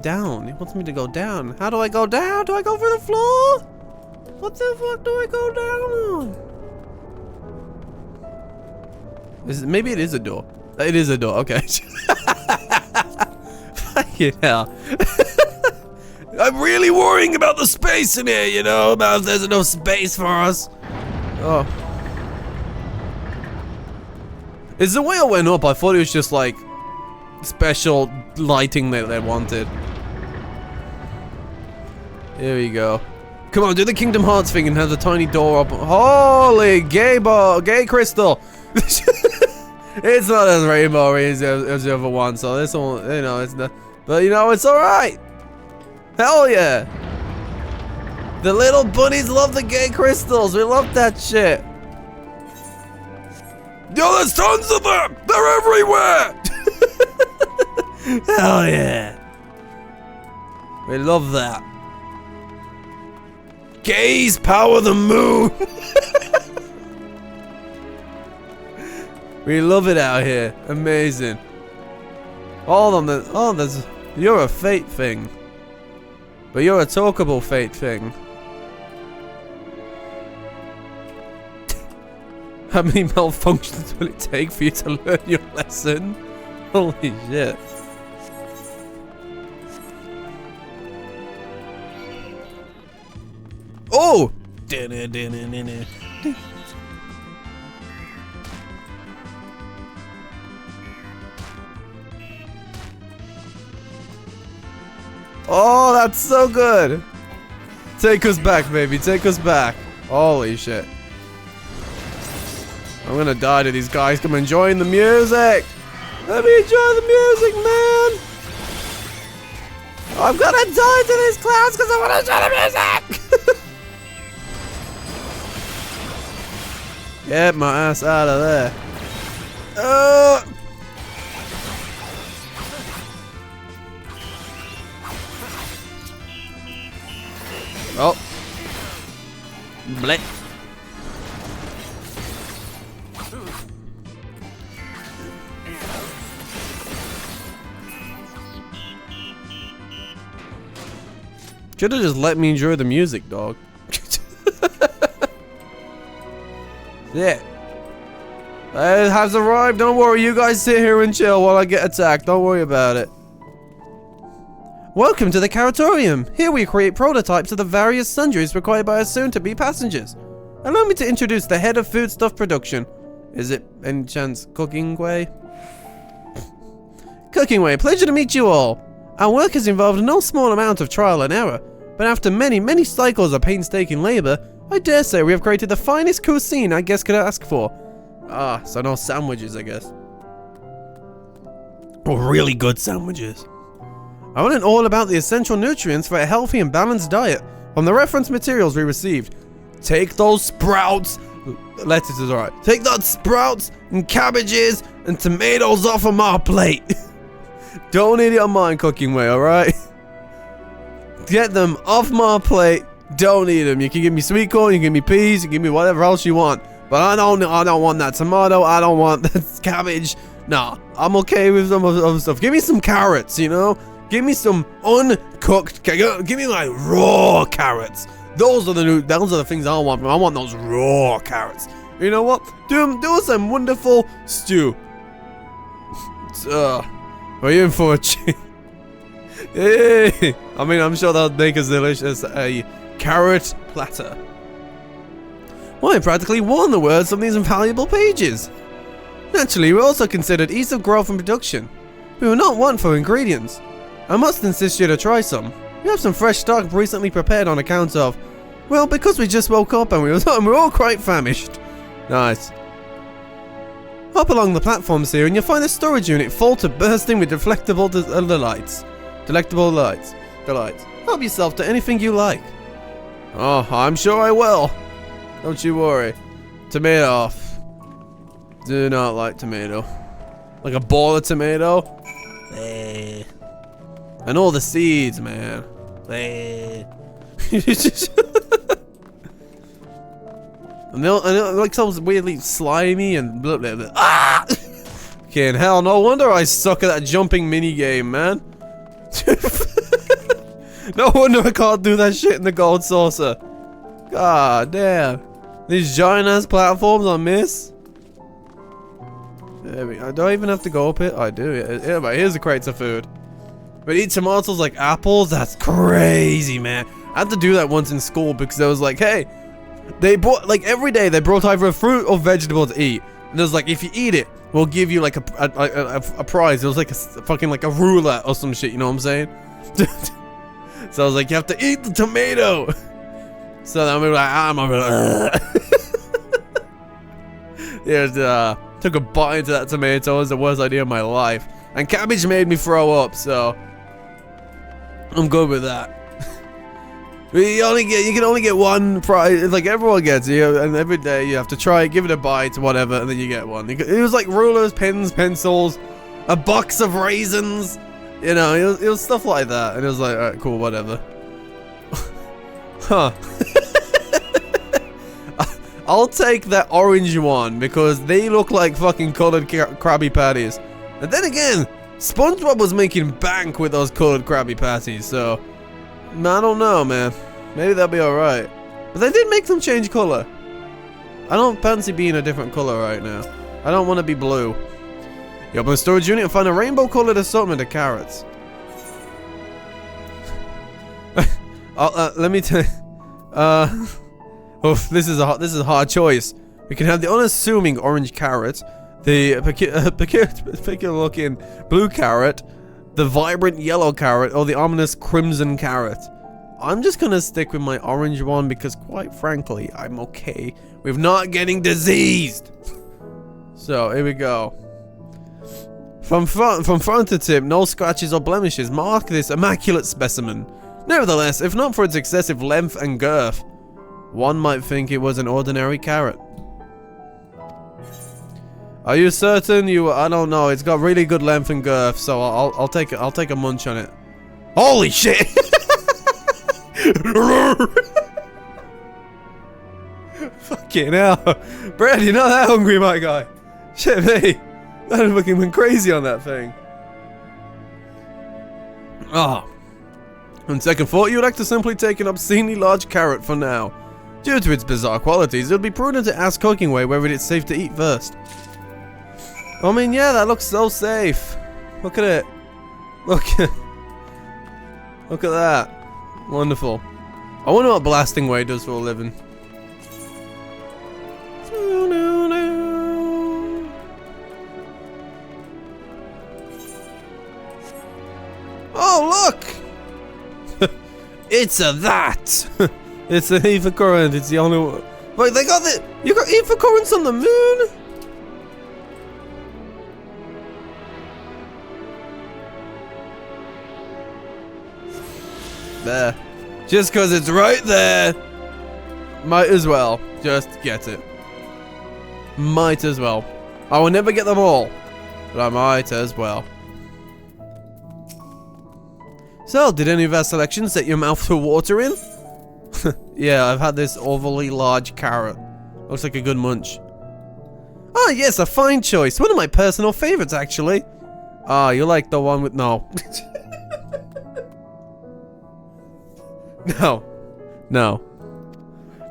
S1: Down. He wants me to go down. How do I go down? Do I go through the floor? What the fuck do I go down on? Maybe it is a door. It is a door. Okay. Fucking hell. I'm really worrying about the space in here, you know, about if there's enough space for us. Oh. Is the way I went up, I thought it was just like special lighting that they wanted. Here we go. Come on, do the Kingdom Hearts thing and have the tiny door up. Holy gay crystal. It's not as rainbow as the other one, so this one, you know, it's not. But you know, it's alright. Hell yeah. The little bunnies love the gay crystals. We love that shit. Yo, there's tons of them. They're everywhere. Hell yeah. We love that. Gays power the moon. We love it out here. Amazing. Hold on. Oh, you're a fate thing. But you're a talkable fate thing. How many malfunctions will it take for you to learn your lesson? Holy shit. Oh! Oh, that's so good. Take us back, baby. Take us back. Holy shit. I'm gonna die to these guys. Come enjoying the music. Let me enjoy the music, man. I'm gonna die to these clowns because I want to enjoy the music. Get my ass out of there. Oh. tablet. Should've just let me enjoy the music, dog. Yeah. It has arrived. Don't worry, you guys sit here and chill while I get attacked. Don't worry about it. Welcome to the Carrotorium. Here we create prototypes of the various sundries required by our soon-to-be passengers. Allow me to introduce the head of foodstuff production. Is it, any chance, Cooking Way? Cooking Way, pleasure to meet you all. Our work has involved no small amount of trial and error, but after many, many cycles of painstaking labor, I dare say we have created the finest cuisine I guess could ask for. Ah, so no sandwiches, I guess. Or really good sandwiches. I learned all about the essential nutrients for a healthy and balanced diet from the reference materials we received. Take those sprouts. Lettuce is alright. Take those sprouts and cabbages and tomatoes off of my plate. Don't eat it on my cooking way, alright? Get them off my plate. Don't eat them. You can give me sweet corn, you can give me peas, you can give me whatever else you want. But I don't want that tomato, I don't want that cabbage. Nah, I'm okay with some other stuff. Give me some carrots, you know? Give me some uncooked, give me like raw carrots. Those are the things I want. I want those raw carrots. You know what? Do some wonderful stew. Are you in for a cheat? Hey, I mean, I'm sure that'll make us delicious. A carrot platter. Well, I practically won the words from these invaluable pages. Naturally, we also considered ease of growth and production. We were not one for ingredients. I must insist you to try some. We have some fresh stock recently prepared on account of, well, because we just woke up and we're all quite famished. Nice. Hop along the platforms here and you'll find a storage unit full to bursting with delectable delights. Help yourself to anything you like. Oh, I'm sure I will. Don't you worry. Tomato off. Do not like tomato. Like a ball of tomato. And all the seeds, man. And they're like so weirdly slimy and blah, blah, blah. Ah! Okay, and hell, no wonder I suck at that jumping mini game, man. No wonder I can't do that shit in the gold saucer. God damn. These giant ass platforms I miss. There we go. Do I even have to go up it? I do. Yeah, but here's the crates of food. But eat tomatoes like apples? That's crazy, man. I had to do that once in school because I was like, hey, they brought, like, every day they brought either a fruit or vegetable to eat. And it was like, if you eat it, we'll give you like a prize. It was like a fucking like a roulette or some shit, you know what I'm saying? So I was like, you have to eat the tomato. So then we were like, I'm over yeah, took a bite into that tomato. It was the worst idea of my life. And cabbage made me throw up, so I'm good with that. You can only get one prize. It's like everyone gets it, and every day you have to try it, give it a bite, whatever, and then you get one. It was like rulers, pens, pencils, a box of raisins. You know, it was stuff like that, and it was like, alright, cool, whatever. Huh. I'll take that orange one because they look like fucking colored Krabby Patties. And then again, SpongeBob was making bank with those colored Krabby Patties, so I don't know, man. Maybe that'll be alright. But they did make them change color. I don't fancy being a different color right now. I don't want to be blue. You open a storage unit and find a rainbow colored assortment of carrots. Let me tell you. Oof, this is a hard choice. We can have the unassuming orange carrot, the peculiar looking blue carrot, the vibrant yellow carrot, or the ominous crimson carrot. I'm just gonna stick with my orange one because, quite frankly, I'm okay with not getting diseased. So here we go. From front to tip, no scratches or blemishes mark this immaculate specimen. Nevertheless, if not for its excessive length and girth, one might think it was an ordinary carrot. Are you certain you? I don't know. It's got really good length and girth, so I'll take it. I'll take a munch on it. Holy shit! Fucking hell. Brad, you're not that hungry, my guy. Shit, me. I fucking went crazy on that thing. Ah. On second thought, you would like to simply take an obscenely large carrot for now. Due to its bizarre qualities, it would be prudent to ask Cookingway whether it's safe to eat first. I mean, yeah, that looks so safe. Look at it. Look at that. Wonderful. I wonder what Blasting Way does for a living. Oh, look! It's a that! It's an ether current, it's the only one. Wait, they got the. You got ether currents on the moon? There. Just because it's right there. Might as well. Just get it. Might as well. I will never get them all. But I might as well. So, did any of our selections set your mouth to water in? Yeah, I've had this overly large carrot. Looks like a good munch. Ah, yes, a fine choice. One of my personal favorites, actually. Ah, you like the one with... No. No. No.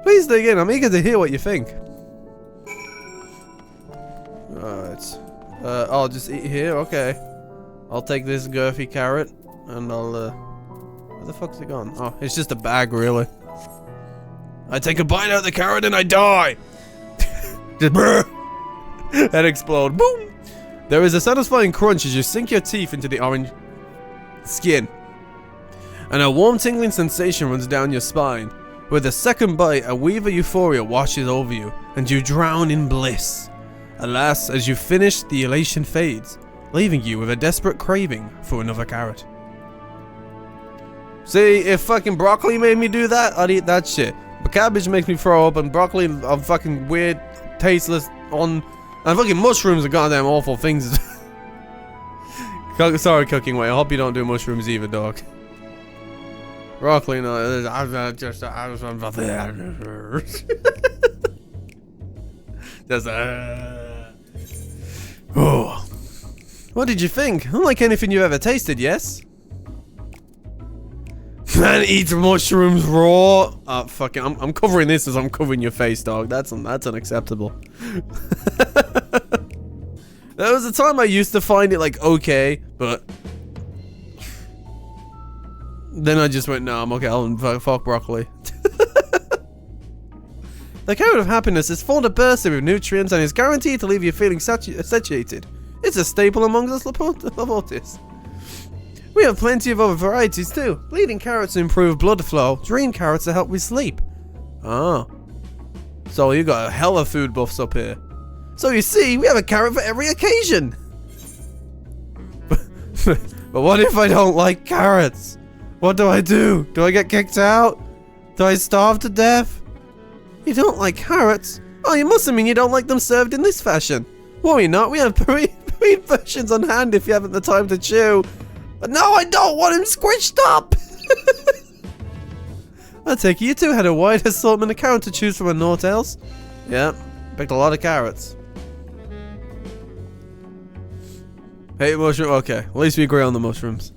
S1: Please dig in. I'm eager to hear what you think. Alright. I'll just eat here. Okay. I'll take this girthy carrot. And I'll, where the fuck's it gone? Oh, it's just a bag, really. I take a bite out of the carrot and I die! Just brrr! And explode. Boom! There is a satisfying crunch as you sink your teeth into the orange skin. And a warm tingling sensation runs down your spine. With a second bite, a weave of euphoria washes over you, and you drown in bliss. Alas, as you finish, the elation fades, leaving you with a desperate craving for another carrot. See, if fucking broccoli made me do that, I'd eat that shit. But cabbage makes me throw up, and broccoli are fucking weird, tasteless, and fucking mushrooms are goddamn awful things. Sorry, Cooking Way, I hope you don't do mushrooms either, dog. Broccoli, no, just, oh. What did you think? Unlike anything you've ever tasted, yes? Man eats mushrooms raw. Fucking, I'm covering this as I'm covering your face, dog. That's unacceptable. There was a time I used to find it like okay, but then I just went, no, I'm okay. I'll fuck broccoli. The carrot of happiness is full to bursting with nutrients and is guaranteed to leave you feeling satiated. It's a staple among us Leportis. We have plenty of other varieties too. Bleeding carrots improve blood flow. Dream carrots to help with sleep. Ah. So you got a hell of food buffs up here. So you see, we have a carrot for every occasion. But what if I don't like carrots? What do I do? Do I get kicked out? Do I starve to death? You don't like carrots? Oh, you must mean you don't like them served in this fashion. Worry not, we have three versions on hand if you haven't the time to chew. But no, I don't want him squished up! I take it you two had a wide assortment of carrots to choose from and naught else? Yeah, picked a lot of carrots. Hey, mushroom, okay, at least we agree on the mushrooms.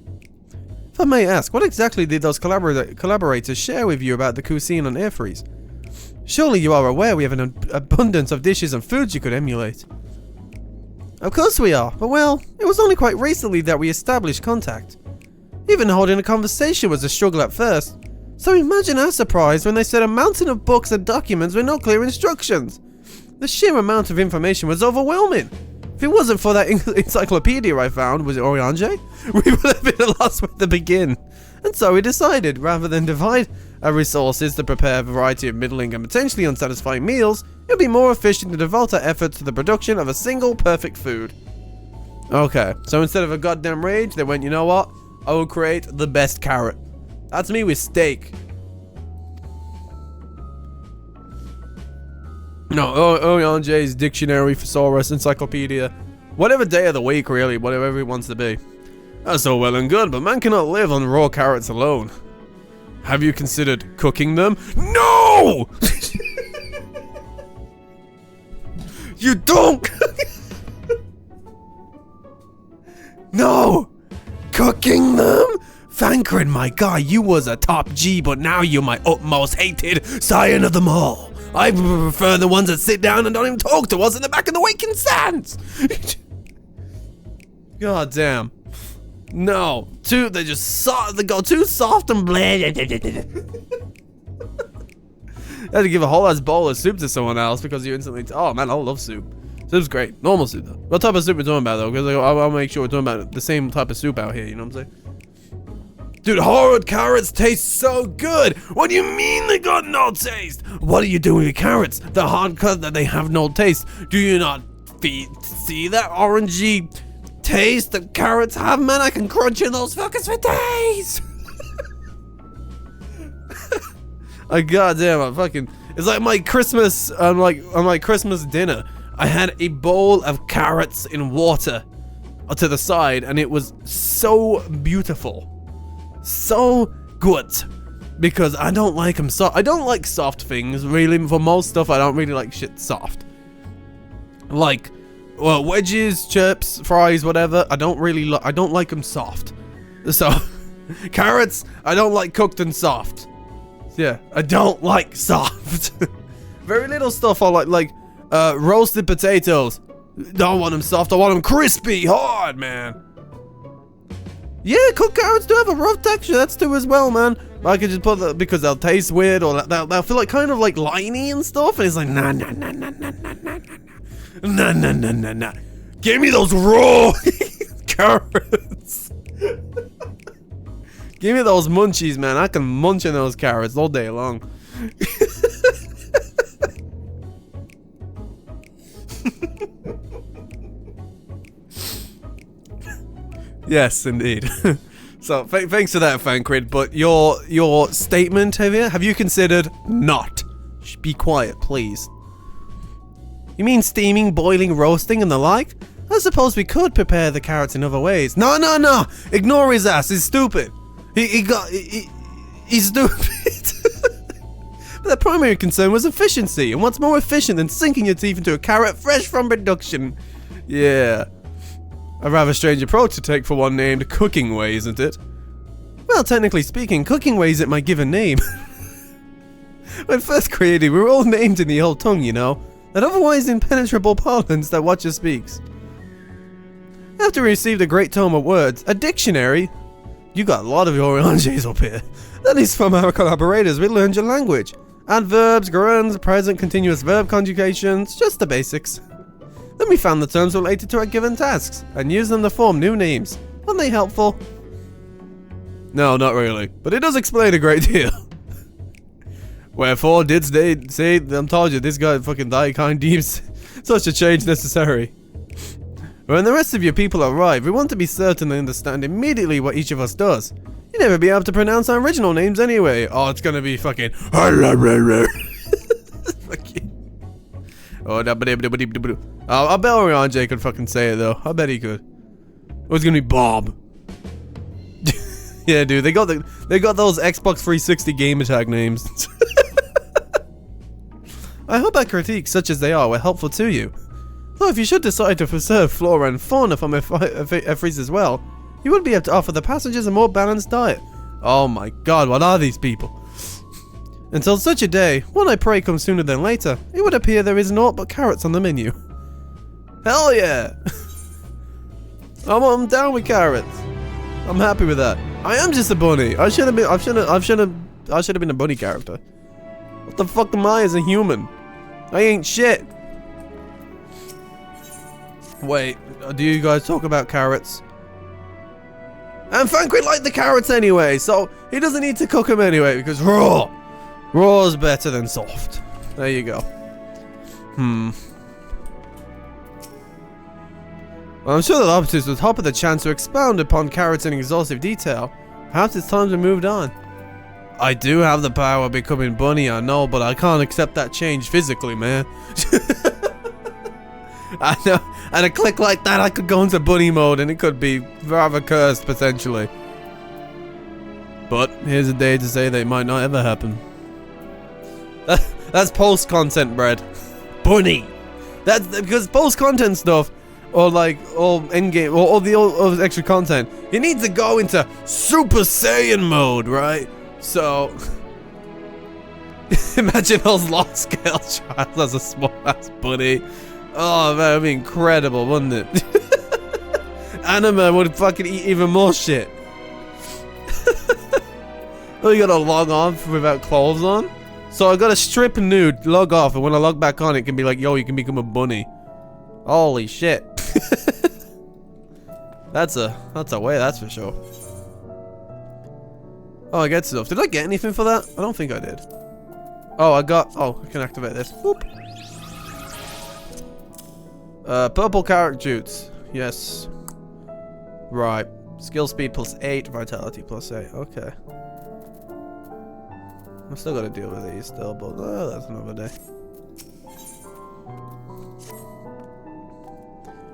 S1: If I may ask, what exactly did those collaborators share with you about the cuisine on Airfreeze? Surely you are aware we have an abundance of dishes and foods you could emulate. Of course we are, but well, it was only quite recently that we established contact. Even holding a conversation was a struggle at first, so imagine our surprise when they said a mountain of books and documents with no clear instructions. The sheer amount of information was overwhelming. If it wasn't for that encyclopedia I found, was it Urianger? We would have been lost where to begin. And so we decided, rather than divide our resources to prepare a variety of middling and potentially unsatisfying meals, it would be more efficient to devote our efforts to the production of a single perfect food. Okay, so instead of a goddamn rage, they went, you know what? I will create the best carrot. That's me with steak. No, Urianger's Dictionary, Thesaurus, Encyclopedia. Whatever day of the week, really, whatever it wants to be. That's all well and good, but man cannot live on raw carrots alone. Have you considered cooking them? No! You don't! No! Cooking them? Thancred, my guy, you was a top G, but now you're my utmost hated scion of them all. I prefer the ones that sit down and don't even talk to us in the back of the waking sands. God damn. No. They just they go too soft and bland. I had to give a whole ass bowl of soup to someone else because you instantly. Oh man, I love soup. Soup's great. Normal soup though. What type of soup we're talking about though? Because I'll make sure we're talking about the same type of soup out here. You know what I'm saying? Dude, hard carrots taste so good. What do you mean they got no taste? What are you doing with carrots? The hard cut that they have no taste. Do you not see that orangey taste that carrots have, man? I can crunch in those fuckers for days. Goddamn, I fucking. It's like my Christmas. On my Christmas dinner, I had a bowl of carrots in water to the side, and it was so beautiful. So good, because I don't like them soft. I don't like soft things really. For most stuff, I don't really like shit soft. Like, well, wedges, chips, fries, whatever. I don't like them soft. So, carrots, I don't like cooked and soft. Yeah, I don't like soft. Very little stuff I like roasted potatoes. Don't want them soft. I want them crispy, hard, man. Yeah, cooked carrots do have a rough texture. That's too as well, man. I could just put that because they'll taste weird or they'll feel like kind of like liney and stuff. And it's like nah. Give me those raw carrots. Give me those munchies, man. I can munch on those carrots all day long. Yes, indeed. So, thanks for that, Thancred. But your statement, have you considered not? Be quiet, please. You mean steaming, boiling, roasting, and the like? I suppose we could prepare the carrots in other ways. No. Ignore his ass. He's stupid. He's stupid. But the primary concern was efficiency. And what's more efficient than sinking your teeth into a carrot fresh from production? Yeah. A rather strange approach to take for one named Cooking Way, isn't it? Well, technically speaking, Cooking Way isn't my given name. When first created, we were all named in the old tongue, you know. That otherwise impenetrable parlance that Watcher speaks. After we received a great tome of words, a dictionary. You got a lot of Uriangers up here. That is from our collaborators, we learned your language. Adverbs, gerunds, present continuous verb conjugations, just the basics. Then we found the terms related to our given tasks, and used them to form new names. Aren't they helpful? No, not really, but it does explain a great deal. Wherefore didst they say, I'm told you, this guy fucking died kind deems such a change necessary. When the rest of your people arrive, we want to be certain they understand immediately what each of us does. You'll never be able to pronounce our original names anyway. Oh, it's gonna be fucking... Oh, I bet Urianger could fucking say it though. I bet he could. Oh, it's gonna be Bob. Yeah, dude, they got those Xbox 360 gamer tag names. I hope our critiques, such as they are, were helpful to you. Though if you should decide to preserve flora and fauna from F3s as well, you would be able to offer the passengers a more balanced diet. Oh my god, what are these people? Until such a day, one I pray comes sooner than later, it would appear there is naught but carrots on the menu. Hell yeah! I'm down with carrots. I'm happy with that. I am just a bunny. I should have been a bunny character. What the fuck am I as a human? I ain't shit. Wait, do you guys talk about carrots? And Thancred liked the carrots anyway, so he doesn't need to cook them anyway because raw. Raw is better than soft. There you go. Well, I'm sure that Optus was hoping the chance to expound upon carrots in exhaustive detail. Perhaps it's time to move on. I do have the power of becoming bunny, I know, but I can't accept that change physically, man. I know, at a click like that, I could go into bunny mode and it could be rather cursed, potentially. But here's a day to say that it might not ever happen. That's post-content, Bread. Bunny. That's because post-content stuff, or like, or endgame, or all the all extra content, you need to go into Super Saiyan mode, right? So, imagine those lost scale trials as a small-ass bunny. Oh man, that'd be incredible, wouldn't it? Anima would fucking eat even more shit. Oh, you gotta log on without clothes on? So I gotta strip nude, log off, and when I log back on, it can be like, yo, you can become a bunny. Holy shit. That's a way, that's for sure. Oh, I get stuff. Did I get anything for that? I don't think I did. Oh, I can activate this. Whoop. Purple carrot jutes. Yes. Right. Skill speed +8, vitality +8. Okay. I've still got to deal with these still, but that's another day.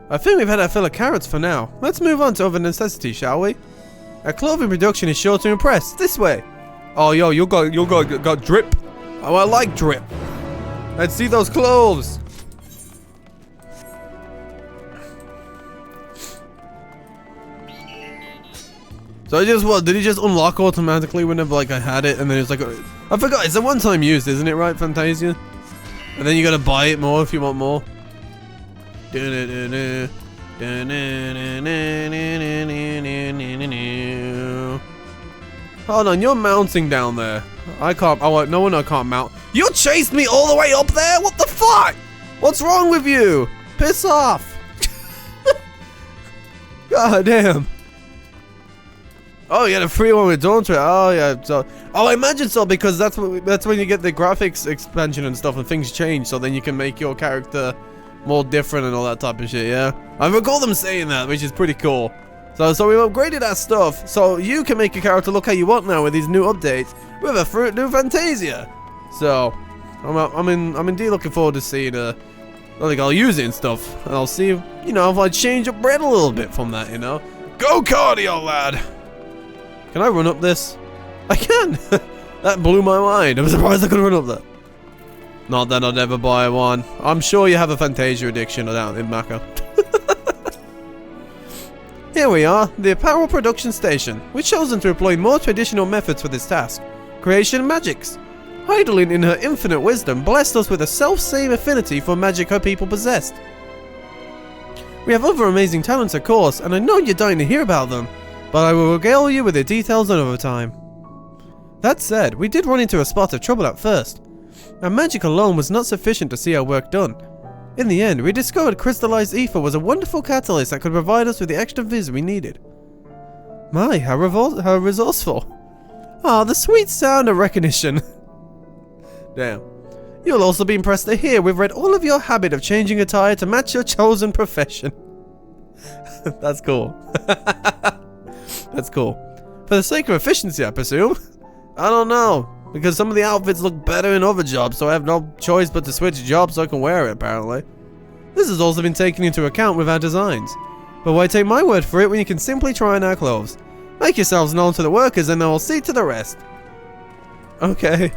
S1: I think we've had our fill of carrots for now. Let's move on to other necessities, shall we? Our clothing production is sure to impress. This way. Oh, yo, you got drip. Oh, I like drip. Let's see those clothes. So I just, what, did he just unlock automatically whenever, like, I had it, and then it's like, I forgot, it's a one-time use, isn't it, right, Fantasia? And then you gotta buy it more if you want more. Hold on, you're mounting down there. I can't, no, I can't mount. You chased me all the way up there? What the fuck? What's wrong with you? Piss off. God damn. Oh, you had a free one with Dawntree. Oh yeah. So, oh, I imagine so, because that's when you get the graphics expansion and stuff, and things change. So then you can make your character more different and all that type of shit. Yeah, I recall them saying that, which is pretty cool. So we've upgraded our stuff, so you can make your character look how you want now with these new updates with a new Fantasia. So I'm indeed looking forward to seeing I think I'll use it and stuff, and I'll see if, you know, if I change up bread a little bit from that, you know. Go cardio, lad. Can I run up this? I can! That blew my mind. I'm surprised I could run up that. Not that I'd ever buy one. I'm sure you have a Fantasia addiction down in Maka. Here we are, the apparel production station. We've chosen to employ more traditional methods for this task. Creation magics. Heidelin, in her infinite wisdom, blessed us with a self-same affinity for magic her people possessed. We have other amazing talents, of course, and I know you're dying to hear about them. But I will regale you with the details another time. That said, we did run into a spot of trouble at first. Our magic alone was not sufficient to see our work done. In the end, we discovered crystallized ether was a wonderful catalyst that could provide us with the extra viz we needed. My, how resourceful. Ah, the sweet sound of recognition. Damn. You'll also be impressed to hear we've read all of your habit of changing attire to match your chosen profession. That's cool. That's cool. For the sake of efficiency, I presume? I don't know, because some of the outfits look better in other jobs, so I have no choice but to switch jobs so I can wear it, apparently. This has also been taken into account with our designs. But why take my word for it when you can simply try on our clothes? Make yourselves known to the workers and they'll see to the rest. Okay.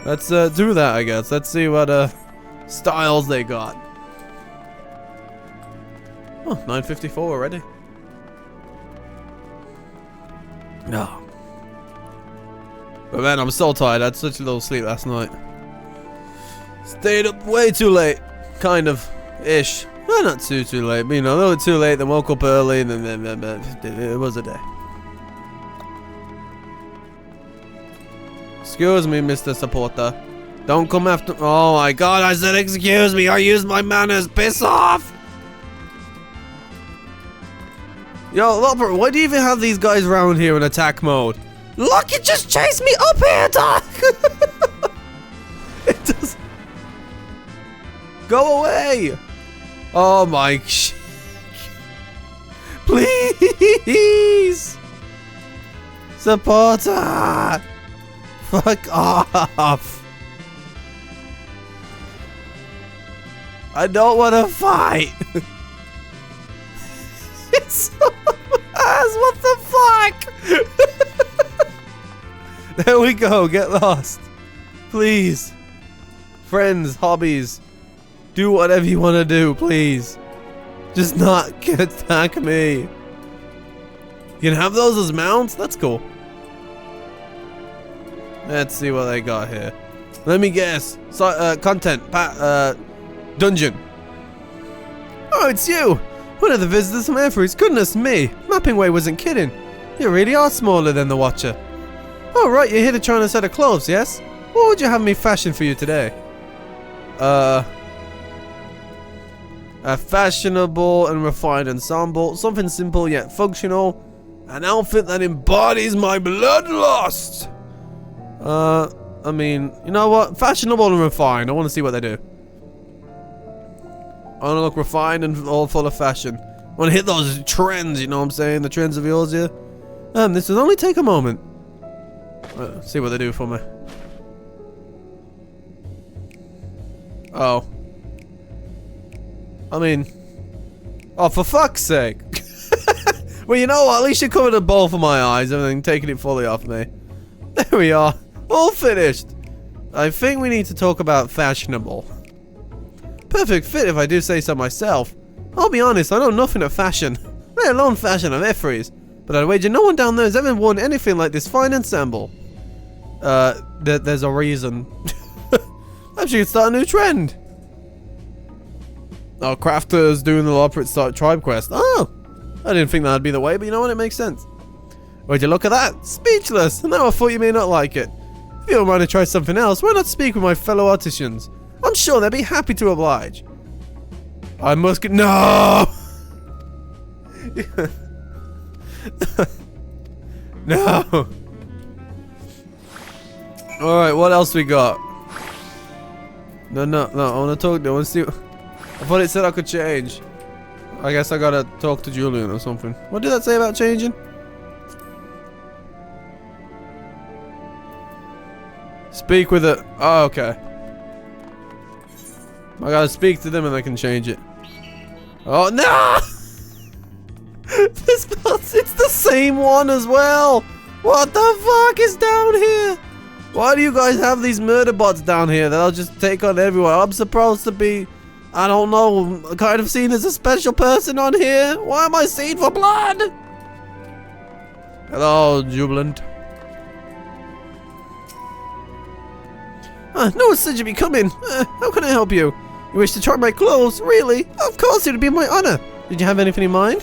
S1: Let's do that, I guess. Let's see what styles they got. Oh, 9:54 already. No. But man, I'm so tired. I had such a little sleep last night. Stayed up way too late. Kind of. Ish. Well, not too late. But, you know, a little too late. Then woke up early. And then it was a day. Excuse me, Mr. Supporter. Don't come after. Oh my god, I said excuse me. I used my manners. Piss off. Yo, Lopper, why do you even have these guys around here in attack mode? Look, it just chased me up here, Doc! It does. Go away! Oh my sh. Please! Supporter! Fuck off! I don't want to fight! It's so ass, what the fuck? There we go, get lost. Please. Friends, hobbies. Do whatever you want to do, please. Just not attack me. You can have those as mounts? That's cool. Let's see what they got here. Let me guess. So, content. Dungeon. Oh, it's you. One of the visitors from Everest. Goodness me. Mapping Way wasn't kidding. You really are smaller than the Watcher. Oh, right. You're here to try on a set of clothes, yes? What would you have me fashion for you today? A fashionable and refined ensemble. Something simple yet functional. An outfit that embodies my bloodlust. I mean, you know what? Fashionable and refined. I want to see what they do. I want to look refined and all full of fashion. I want to hit those trends, you know what I'm saying? The trends of yours here. This will only take a moment. See what they do for me. Oh. I mean. Oh, for fuck's sake. Well, you know what? At least you covered a bowl for my eyes and then taking it fully off me. There we are. All finished. I think we need to talk about fashionable. Perfect fit if I do say so myself. I'll be honest, I know nothing of fashion. Let alone fashion of Efrees. But I'd wager no one down there has ever worn anything like this fine ensemble. There's a reason. Perhaps you could start a new trend. Oh, crafters doing the elaborate start tribe quest. Oh, I didn't think that'd be the way, but you know what? It makes sense. Would you look at that? Speechless. Now I thought you may not like it. If you don't mind to try something else, why not speak with my fellow artisans? I'm sure they'd be happy to oblige. I must get— No! No! Alright, what else we got? No, I wanna talk to— I wanna see— I thought it said I could change. I guess I gotta talk to Julian or something. What did that say about changing? Speak with it. Oh, okay. I gotta speak to them and they can change it. Oh, no! It's the same one as well! What the fuck is down here? Why do you guys have these murder bots down here that'll just take on everyone? I'm supposed to be, I don't know, kind of seen as a special person on here? Why am I seen for blood? Hello, Jubilant. No one said you'd be coming. How can I help you? You wish to try my clothes? Really? Of course, it would be my honor. Did you have anything in mind?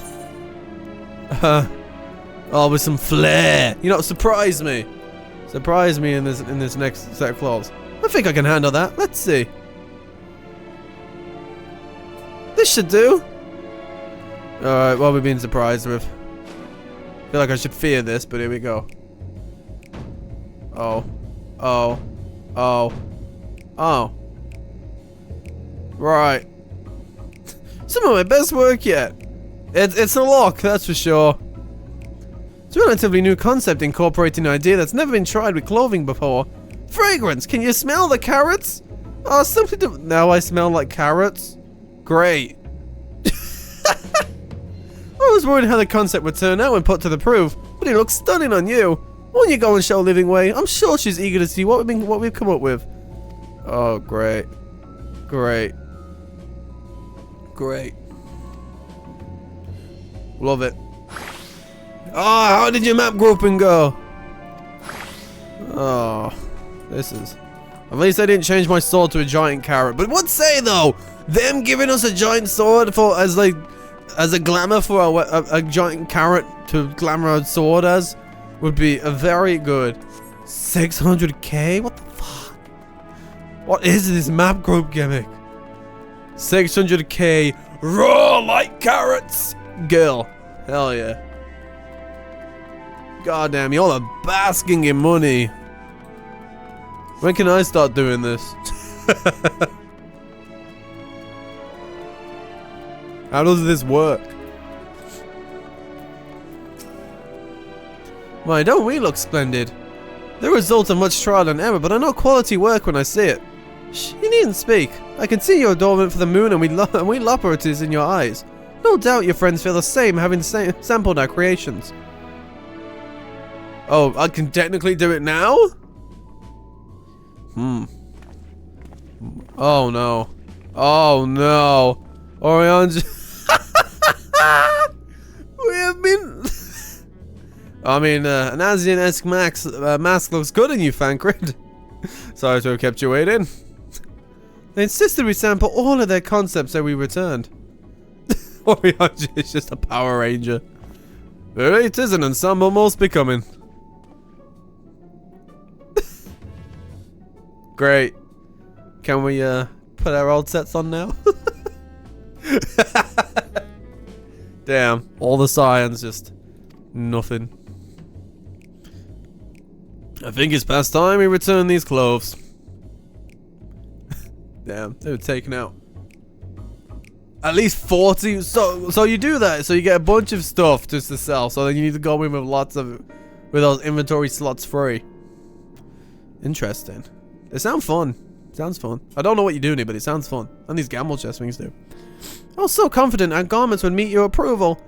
S1: Oh, with some flair. You know, surprise me. Surprise me in this next set of clothes. I think I can handle that. Let's see. This should do. Alright, what are we being surprised with? I feel like I should fear this, but here we go. Oh. Oh. Oh. Oh. Right. Some of my best work yet. It's a look, that's for sure. It's a relatively new concept incorporating an idea that's never been tried with clothing before. Fragrance, can you smell the carrots? Oh, something to— Now I smell like carrots? Great. I was worried how the concept would turn out when put to the proof, but it looks stunning on you. Won't you go and show Living Way? I'm sure she's eager to see what we've come up with. Oh, great. Great. Great. Love it. Oh, how did your map grouping go? Oh, this is— At least I didn't change my sword to a giant carrot. But what say though? Them giving us a giant sword for as a glamour for a giant carrot to glamour a sword as would be a very good 600k. What the fuck? What is this map group gimmick? 600k raw like carrots, girl. Hell yeah. God damn, y'all are basking in money. When can I start doing this? How does this work? Why, don't we look splendid? The result of much trial and error, but I know quality work when I see it. Shh, you needn't speak. I can see your adornment for the moon and we love it is in your eyes. No doubt your friends feel the same, having sampled our creations. Oh, I can technically do it now? Oh no. Oh no. Urianger. We have been... I mean, an Asian-esque mask looks good on you, Fancred. Sorry to have kept you waiting. They insisted we sample all of their concepts so we returned. Urianger is just a Power Ranger. It is an ensemble most becoming. Great. Can we put our old sets on now? Damn. All the science, just nothing. I think it's past time we return these clothes. Damn, they were taken out. At least 40. So you do that. So you get a bunch of stuff just to sell. So then you need to go in with with those inventory slots free. Interesting. They sound fun. Sounds fun. I don't know what you do, but it sounds fun. And these gamble chest wings do. I was so confident our garments would meet your approval.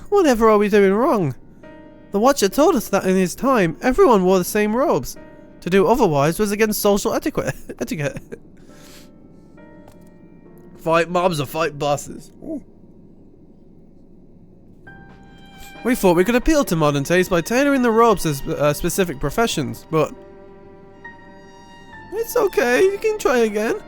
S1: Whatever are we doing wrong? The Watcher told us that in his time, everyone wore the same robes. To do otherwise was against social etiquette. Fight mobs or fight bosses. Ooh. We thought we could appeal to modern taste by tailoring the robes to specific professions, but... It's okay, you can try again.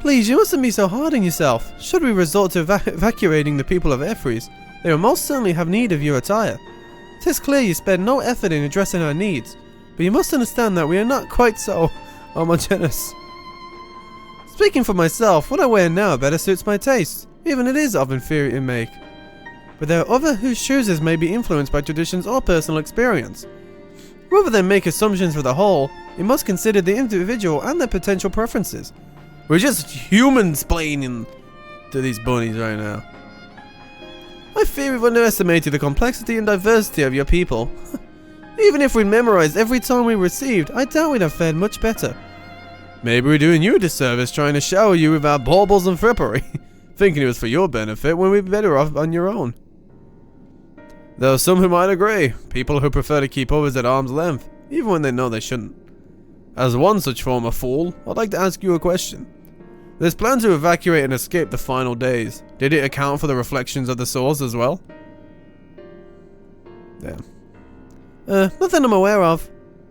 S1: Please, you mustn't be so hard on yourself. Should we resort to evacuating the people of Efrees, they will most certainly have need of your attire. It is clear you spend no effort in addressing our needs, but you must understand that we are not quite so homogeneous. Speaking for myself, what I wear now better suits my taste, even it is of inferior make. But there are others whose choices may be influenced by traditions or personal experience. Rather than make assumptions for the whole, you must consider the individual and their potential preferences. We're just humans-plaining to these bunnies right now. I fear we've underestimated the complexity and diversity of your people. Even if we memorized every time we received, I doubt we'd have fared much better. Maybe we're doing you a disservice trying to shower you with our baubles and frippery, thinking it was for your benefit when we'd be better off on your own. There are some who might agree, people who prefer to keep others at arm's length, even when they know they shouldn't. As one such former fool, I'd like to ask you a question. This plan to evacuate and escape the final days, did it account for the reflections of the source as well? Damn. Nothing I'm aware of.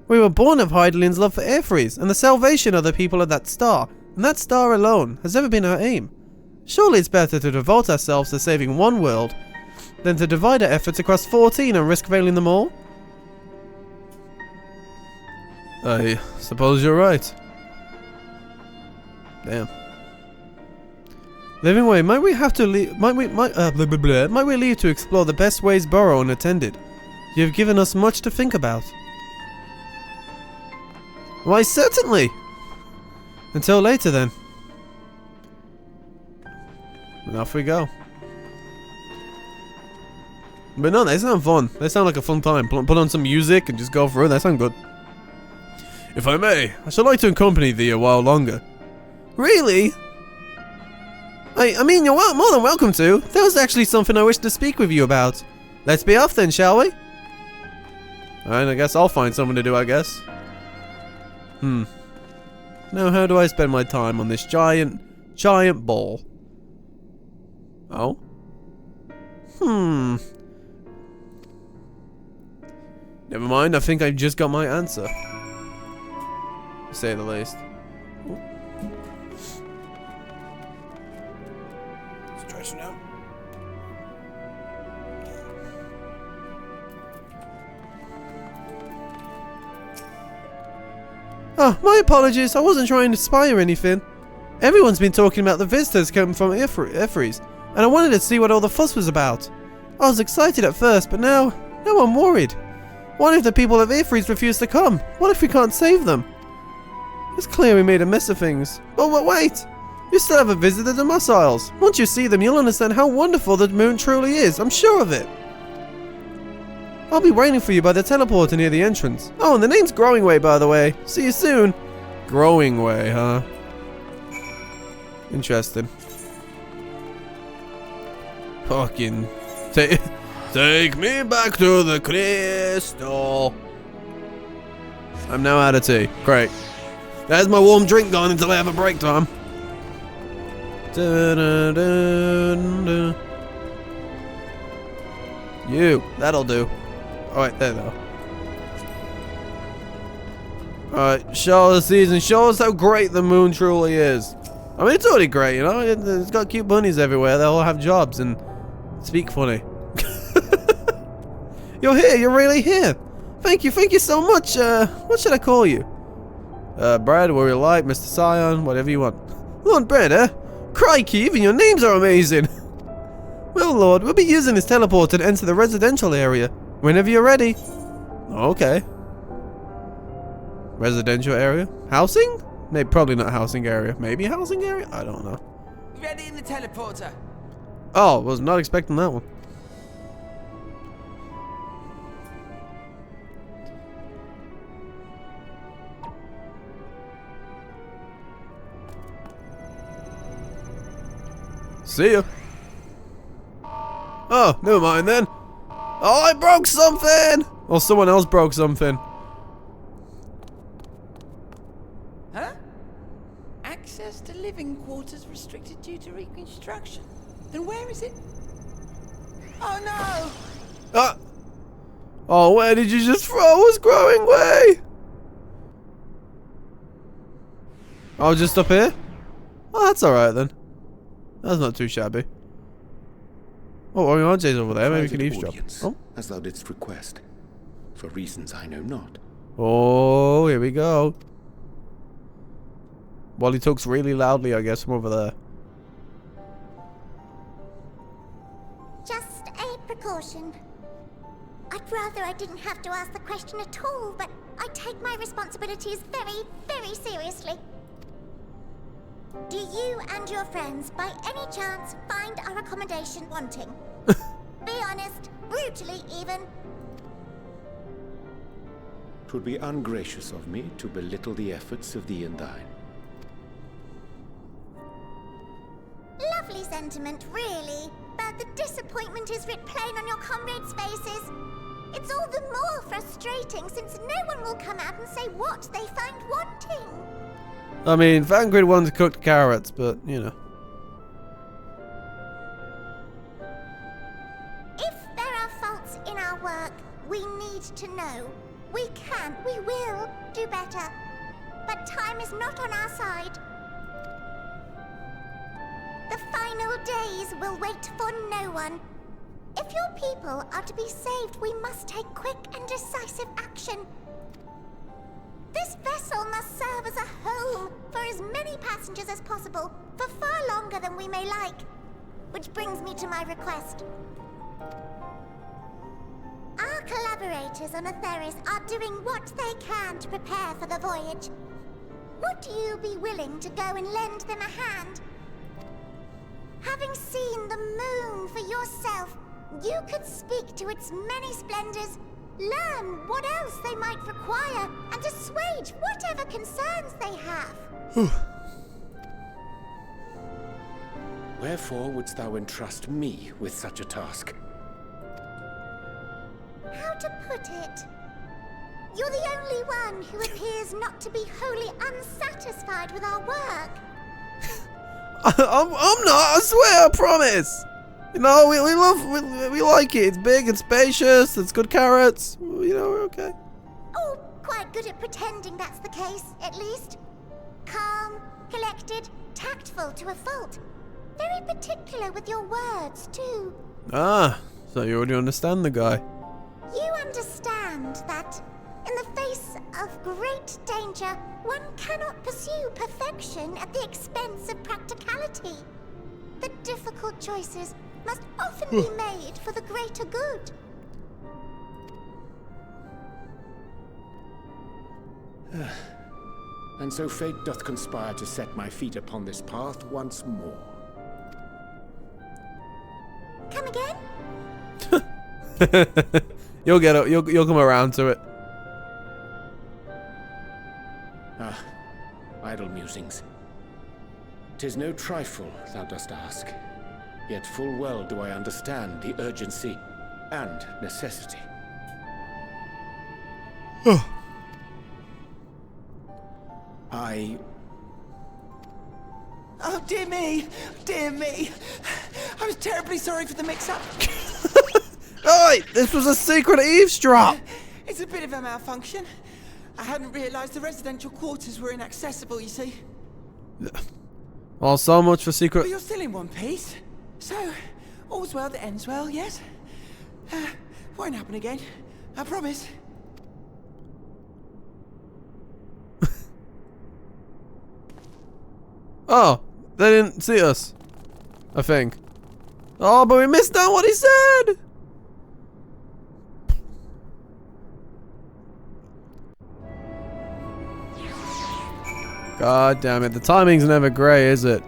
S1: We were born of Heideling's love for Airfreeze, and the salvation of the people of that star, and that star alone, has ever been our aim. Surely it's better to devote ourselves to saving one world, than to divide our efforts across 14 and risk failing them all. I suppose you're right. Damn. Living way, might we leave to explore the best ways Burrow unattended? You have given us much to think about. Why, certainly! Until later, then. And off we go. But no, they sound fun. They sound like a fun time. Put on some music and just go through. They sound good. If I may, I should like to accompany thee a while longer. Really? I mean, you're more than welcome to. There was actually something I wish to speak with you about. Let's be off then, shall we? Alright, I guess I'll find something to do, I guess. Now, how do I spend my time on this giant ball? Oh? Never mind, I think I've just got my answer. To say the least. Stretch it out. Oh, my apologies, I wasn't trying to spy or anything. Everyone's been talking about the visitors coming from Efrees, and I wanted to see what all the fuss was about. I was excited at first, but now I'm worried. What if the people of Efrees refuse to come? What if we can't save them? It's clear we made a mess of things. But wait! You still haven't visited the Moss Isles. Once you see them, you'll understand how wonderful the moon truly is. I'm sure of it. I'll be waiting for you by the teleporter near the entrance. Oh, and the name's Growing Way, by the way. See you soon. Growing Way, huh? Interesting. Fucking... Take me back to the crystal. I'm now out of tea. Great. There's my warm drink gone until I have a break time. Dun-dun-dun-dun. You, that'll do. Alright, there though. Alright, show us the season. Show us how great the moon truly is. I mean, it's already great, you know? It's got cute bunnies everywhere. They all have jobs and speak funny. You're here. You're really here. Thank you so much. What should I call you? Brad, whatever you like, Mr. Scion, whatever you want. Lord Brad, eh? Crikey, even your names are amazing. Well, Lord, we'll be using this teleporter to enter the residential area. Whenever you're ready. Okay. Residential area? Housing? Maybe, probably not housing area. Maybe housing area? I don't know.
S2: Ready in the teleporter.
S1: Oh, was not expecting that one. See ya. Oh, never mind then. Oh, I broke something! Or someone else broke something.
S2: Huh? Access to living quarters restricted due to reconstruction. Then where is it? Oh no!
S1: Oh, where did you just throw us, growing way? Oh, just up here? Oh, that's alright then. That's not too shabby. Oh, Urianger's over there. Maybe we can eavesdrop. Oh.
S3: As thou didst request, for reasons I know not.
S1: Oh, here we go. Wally talks really loudly, I guess, from over there.
S4: Just a precaution. I'd rather I didn't have to ask the question at all, but I take my responsibilities very, very seriously. Do you and your friends, by any chance, find our accommodation wanting? Be honest, brutally even.
S3: 'Twould be ungracious of me to belittle the efforts of thee and thine.
S4: Lovely sentiment, really. But the disappointment is writ plain on your comrades' faces. It's all the more frustrating since no one will come out and say what they find wanting.
S1: I mean, Vanguard wants cooked carrots, but, you know.
S4: If there are faults in our work, we need to know. We can, we will do better. But time is not on our side. The final days will wait for no one. If your people are to be saved, we must take quick and decisive action. This vessel must serve as a home for as many passengers as possible, for far longer than we may like. Which brings me to my request. Our collaborators on Atheris are doing what they can to prepare for the voyage. Would you be willing to go and lend them a hand? Having seen the moon for yourself, you could speak to its many splendors, learn what else they might require, and assuage whatever concerns they have.
S3: Wherefore wouldst thou entrust me with such a task?
S4: How to put it? You're the only one who appears not to be wholly unsatisfied with our work.
S1: I'm not, I swear, I promise. You know, we like it. It's big and spacious. It's good carrots. You know, we're okay.
S4: Oh, quite good at pretending that's the case, at least. Calm, collected, tactful to a fault. Very particular with your words, too.
S1: Ah, so you already understand the guy.
S4: You understand that, in the face of great danger, one cannot pursue perfection at the expense of practicality. The difficult choices must often be made for the greater good.
S3: And so fate doth conspire to set my feet upon this path once more.
S4: Come again?
S1: You'll get it. You'll come around to it.
S3: Ah, idle musings. 'Tis no trifle thou dost ask, yet full well do I understand the urgency and necessity.
S2: Oh, dear me. Dear me. I was terribly sorry for the mix-up.
S1: Oi! This was a secret eavesdrop!
S2: It's a bit of a malfunction. I hadn't realized the residential quarters were inaccessible, you see.
S1: Well, so much for secret.
S2: But you're still in one piece. So, all's well that ends well, yes? Won't happen again. I promise.
S1: Oh, they didn't see us. I think. Oh, but we missed out what he said! God damn it, the timing's never great, is it?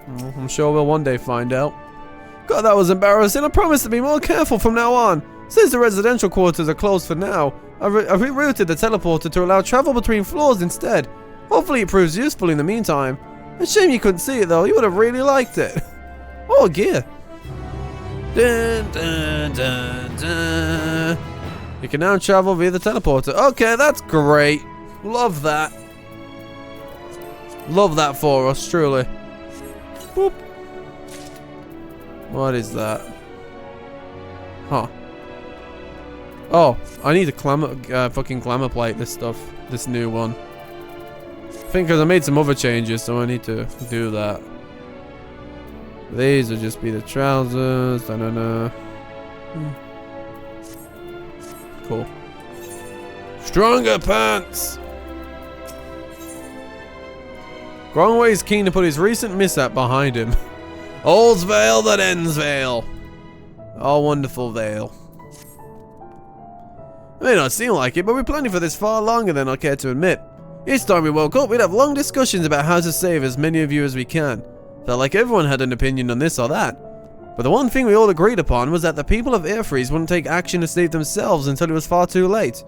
S1: Well, I'm sure we'll one day find out. God, that was embarrassing. I promise to be more careful from now on. Since the residential quarters are closed for now, I rerouted the teleporter to allow travel between floors instead. Hopefully it proves useful in the meantime. A shame you couldn't see it though, you would have really liked it. Oh, gear. Dun, dun, dun, dun. You can now travel via the teleporter. Okay, that's great. Love that. Love that for us, truly. Boop. What is that? Huh. Oh, I need to fucking glamour plate this stuff. This new one. I think because I made some other changes, so I need to do that. These will just be the trousers. I don't know. Cool. Stronger pants! Grongway is keen to put his recent mishap behind him. All's veil that ends veil. Oh, wonderful veil. It may not seem like it, but we're planning for this far longer than I care to admit. Each time we woke up, we'd have long discussions about how to save as many of you as we can. Felt like everyone had an opinion on this or that. But the one thing we all agreed upon was that the people of Airfreeze wouldn't take action to save themselves until it was far too late.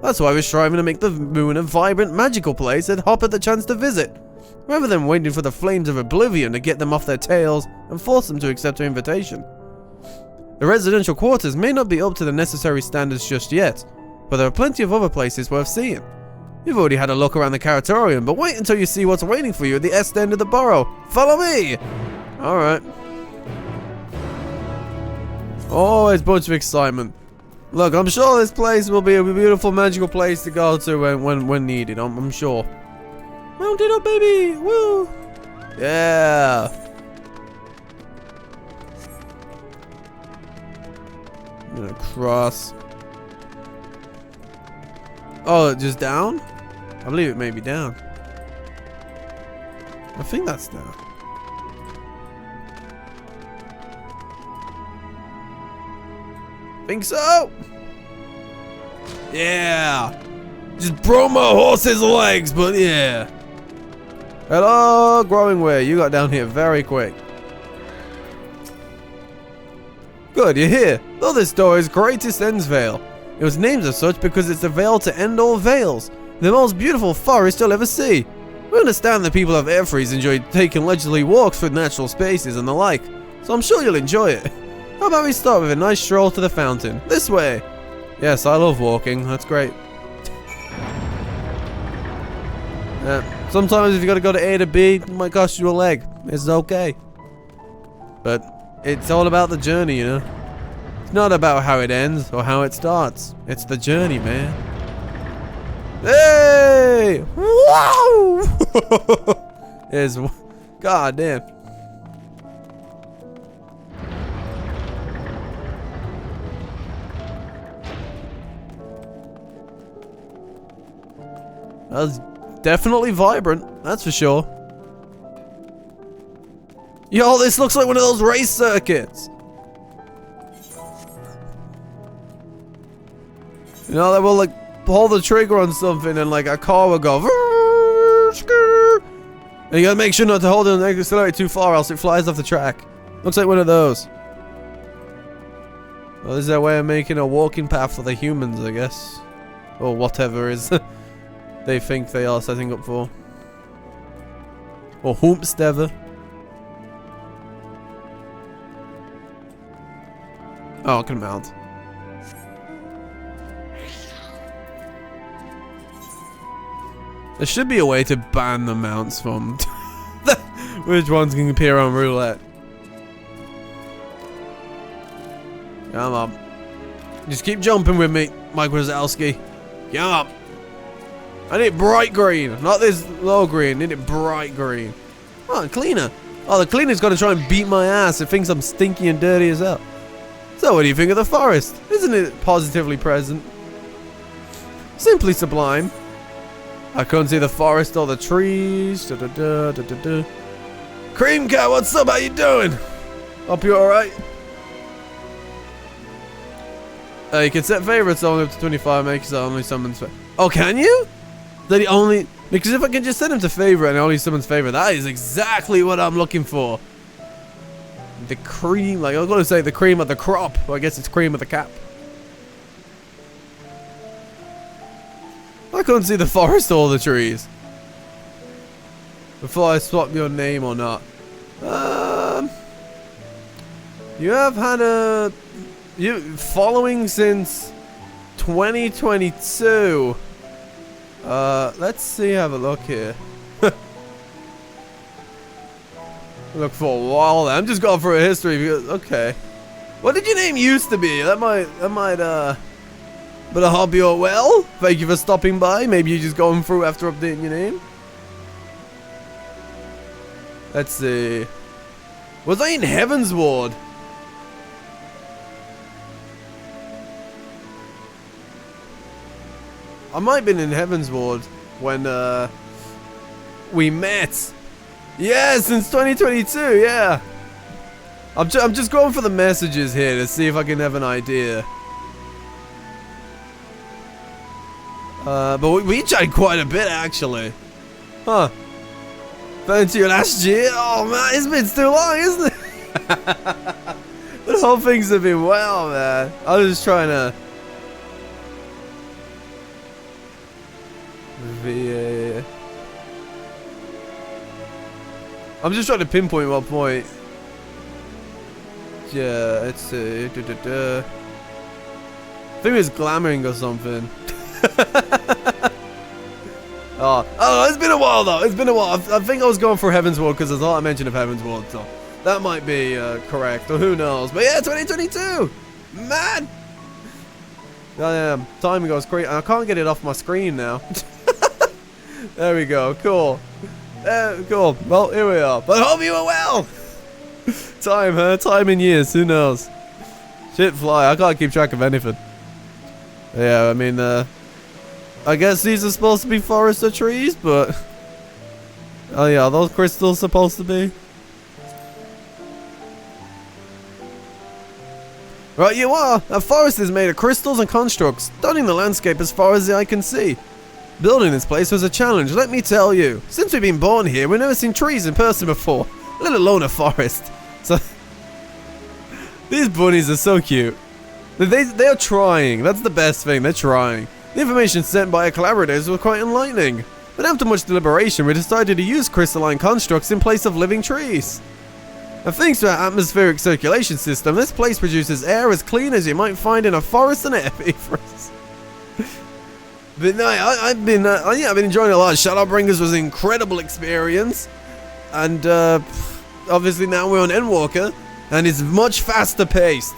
S1: That's why we're striving to make the moon a vibrant, magical place that Hop had the chance to visit, rather than waiting for the flames of oblivion to get them off their tails and force them to accept our invitation. The residential quarters may not be up to the necessary standards just yet, but there are plenty of other places worth seeing. You've already had a look around the Caratorium, but wait until you see what's waiting for you at the east end of the borough. Follow me! Alright. Always a bunch of excitement. Look, I'm sure this place will be a beautiful, magical place to go to when needed. I'm sure. Mount it up, baby! Woo! Yeah! I'm gonna cross. Oh, just down? I believe it may be down. I think that's down. Think so? Yeah! Just broke my horse's legs, but yeah. Hello, Growing Way. You got down here very quick. Good, you're here. Though this door is Greatest Ends Vale. It was named as such because it's the veil to end all veils, the most beautiful forest you'll ever see. We understand that people of Airfreeze enjoy taking leisurely walks through natural spaces and the like, so I'm sure you'll enjoy it. How about we start with a nice stroll to the fountain? This way! Yes, I love walking, that's great. Sometimes if you gotta go to A to B, it might cost you a leg. It's okay. But it's all about the journey, you know? It's not about how it ends or how it starts. It's the journey, man. Hey! Wow! God damn. That was definitely vibrant, that's for sure. Yo, this looks like one of those race circuits. You know, they will like pull the trigger on something and like a car will go. And you gotta make sure not to hold it and accelerate too far, else it flies off the track. Looks like one of those. Well, this is their way of making a walking path for the humans, I guess. Or whatever is they think they are setting up for. Or whomstever. Oh, I can mount. There should be a way to ban the mounts from which ones can appear on roulette. Come on. Just keep jumping with me, Mike Wazowski. Come on. I need bright green, not this low green. I need it bright green. Oh, cleaner. Oh, the cleaner's gonna try and beat my ass. It thinks I'm stinky and dirty as hell. So what do you think of the forest? Isn't it positively present? Simply sublime. I couldn't see the forest or the trees. Da, da, da, da, da, da. Cream Cat, what's up? How you doing? Hope you're alright. You can set favorites only up to 25, makes it only summons. Oh, can you? That he only, because if I can just set him to favorite and only summons favorite, that is exactly what I'm looking for. The cream, like I was going to say the cream of the crop. Well, I guess it's cream of the cap. I couldn't see the forest or the trees before I swap your name or not. You have had a following since 2022. Let's see, have a look here. Look for a while. I'm just going for a history because, okay. What did your name used to be? That might but I hope you're well. Thank you for stopping by. Maybe you're just going through after updating your name. Let's see. Was I in Heavensward? I might have been in Heavensward when we met. Yeah, since 2022, yeah. I'm just going for the messages here to see if I can have an idea. But we chatted quite a bit, actually. Huh. Thanks to you last year? Oh, man, it's been too long, isn't it? The whole things have been well, man. I was just trying to... VA. I'm just trying to pinpoint what point. Yeah, let's see. I think it was glamoring or something. Oh, it's been a while though. It's been a while. I think I was going for Heavensward because there's a lot of mention of Heavensward, so that might be correct, or who knows. But yeah, 2022, man. Damn, time goes crazy. I can't get it off my screen now. There we go. Cool. Cool. Well, here we are. But I hope you are well. Time, huh? Time in years. Who knows? Shit fly. I can't keep track of anything. Yeah, I mean, I guess these are supposed to be forest or trees, but... Oh yeah, are those crystals supposed to be? Right, you are! A forest is made of crystals and constructs, stunning the landscape as far as the eye can see. Building this place was a challenge, let me tell you. Since we've been born here, we've never seen trees in person before, let alone a forest. So... These bunnies are so cute. They are trying, that's the best thing, they're trying. The information sent by our collaborators was quite enlightening, but after much deliberation we decided to use crystalline constructs in place of living trees. And thanks to our atmospheric circulation system, this place produces air as clean as you might find in a forest and air forest. But no, I've been enjoying a lot. Shadowbringers was an incredible experience, and obviously now we're on Endwalker, and it's much faster paced.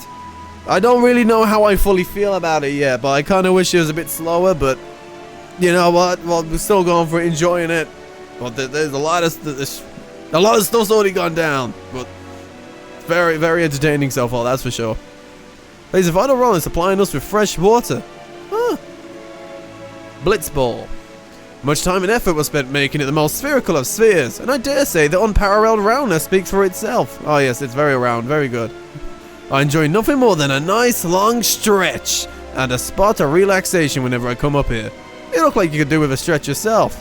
S1: I don't really know how I fully feel about it yet, but I kind of wish it was a bit slower, but you know what? Well, we're still going for enjoying it. But there's a lot of stuff's already gone down, but very, very entertaining so far, that's for sure. Plays a vital role in supplying us with fresh water. Huh. Blitzball. Much time and effort was spent making it the most spherical of spheres, and I dare say the unparalleled roundness speaks for itself. Oh yes, it's very round, very good. I enjoy nothing more than a nice long stretch and a spot of relaxation whenever I come up here. You look like you could do with a stretch yourself.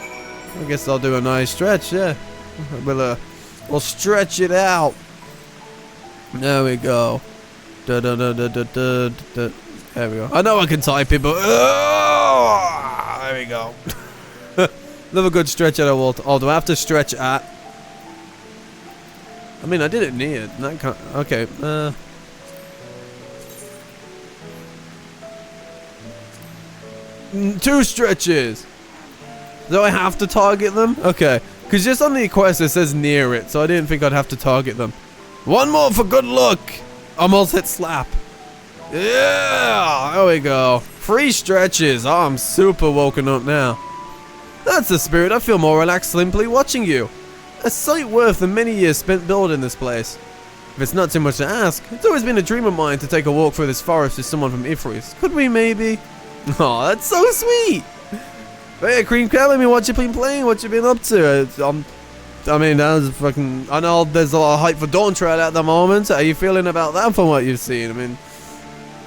S1: I guess I'll do a nice stretch, yeah. We'll stretch it out. There we go. There we go. I know I can type it, but there we go. Love a good stretch at a wall. Oh, do I have to stretch at? I mean, I did it near. Okay. 2 stretches. Do I have to target them? Okay. Because just on the quest it says near it, so I didn't think I'd have to target them. One more for good luck. Almost hit slap. Yeah, there we go. 3 stretches. Oh, I'm super woken up now. That's the spirit. I feel more relaxed simply watching you. A sight worth the many years spent building this place. If it's not too much to ask, it's always been a dream of mine to take a walk through this forest with someone from Ifris. Could we maybe? Oh, that's so sweet. Hey, Cream, tell me what you've been playing, what you've been up to. I mean, that was fucking... I know there's a lot of hype for Dawn Trail at the moment. How are you feeling about that from what you've seen? I mean,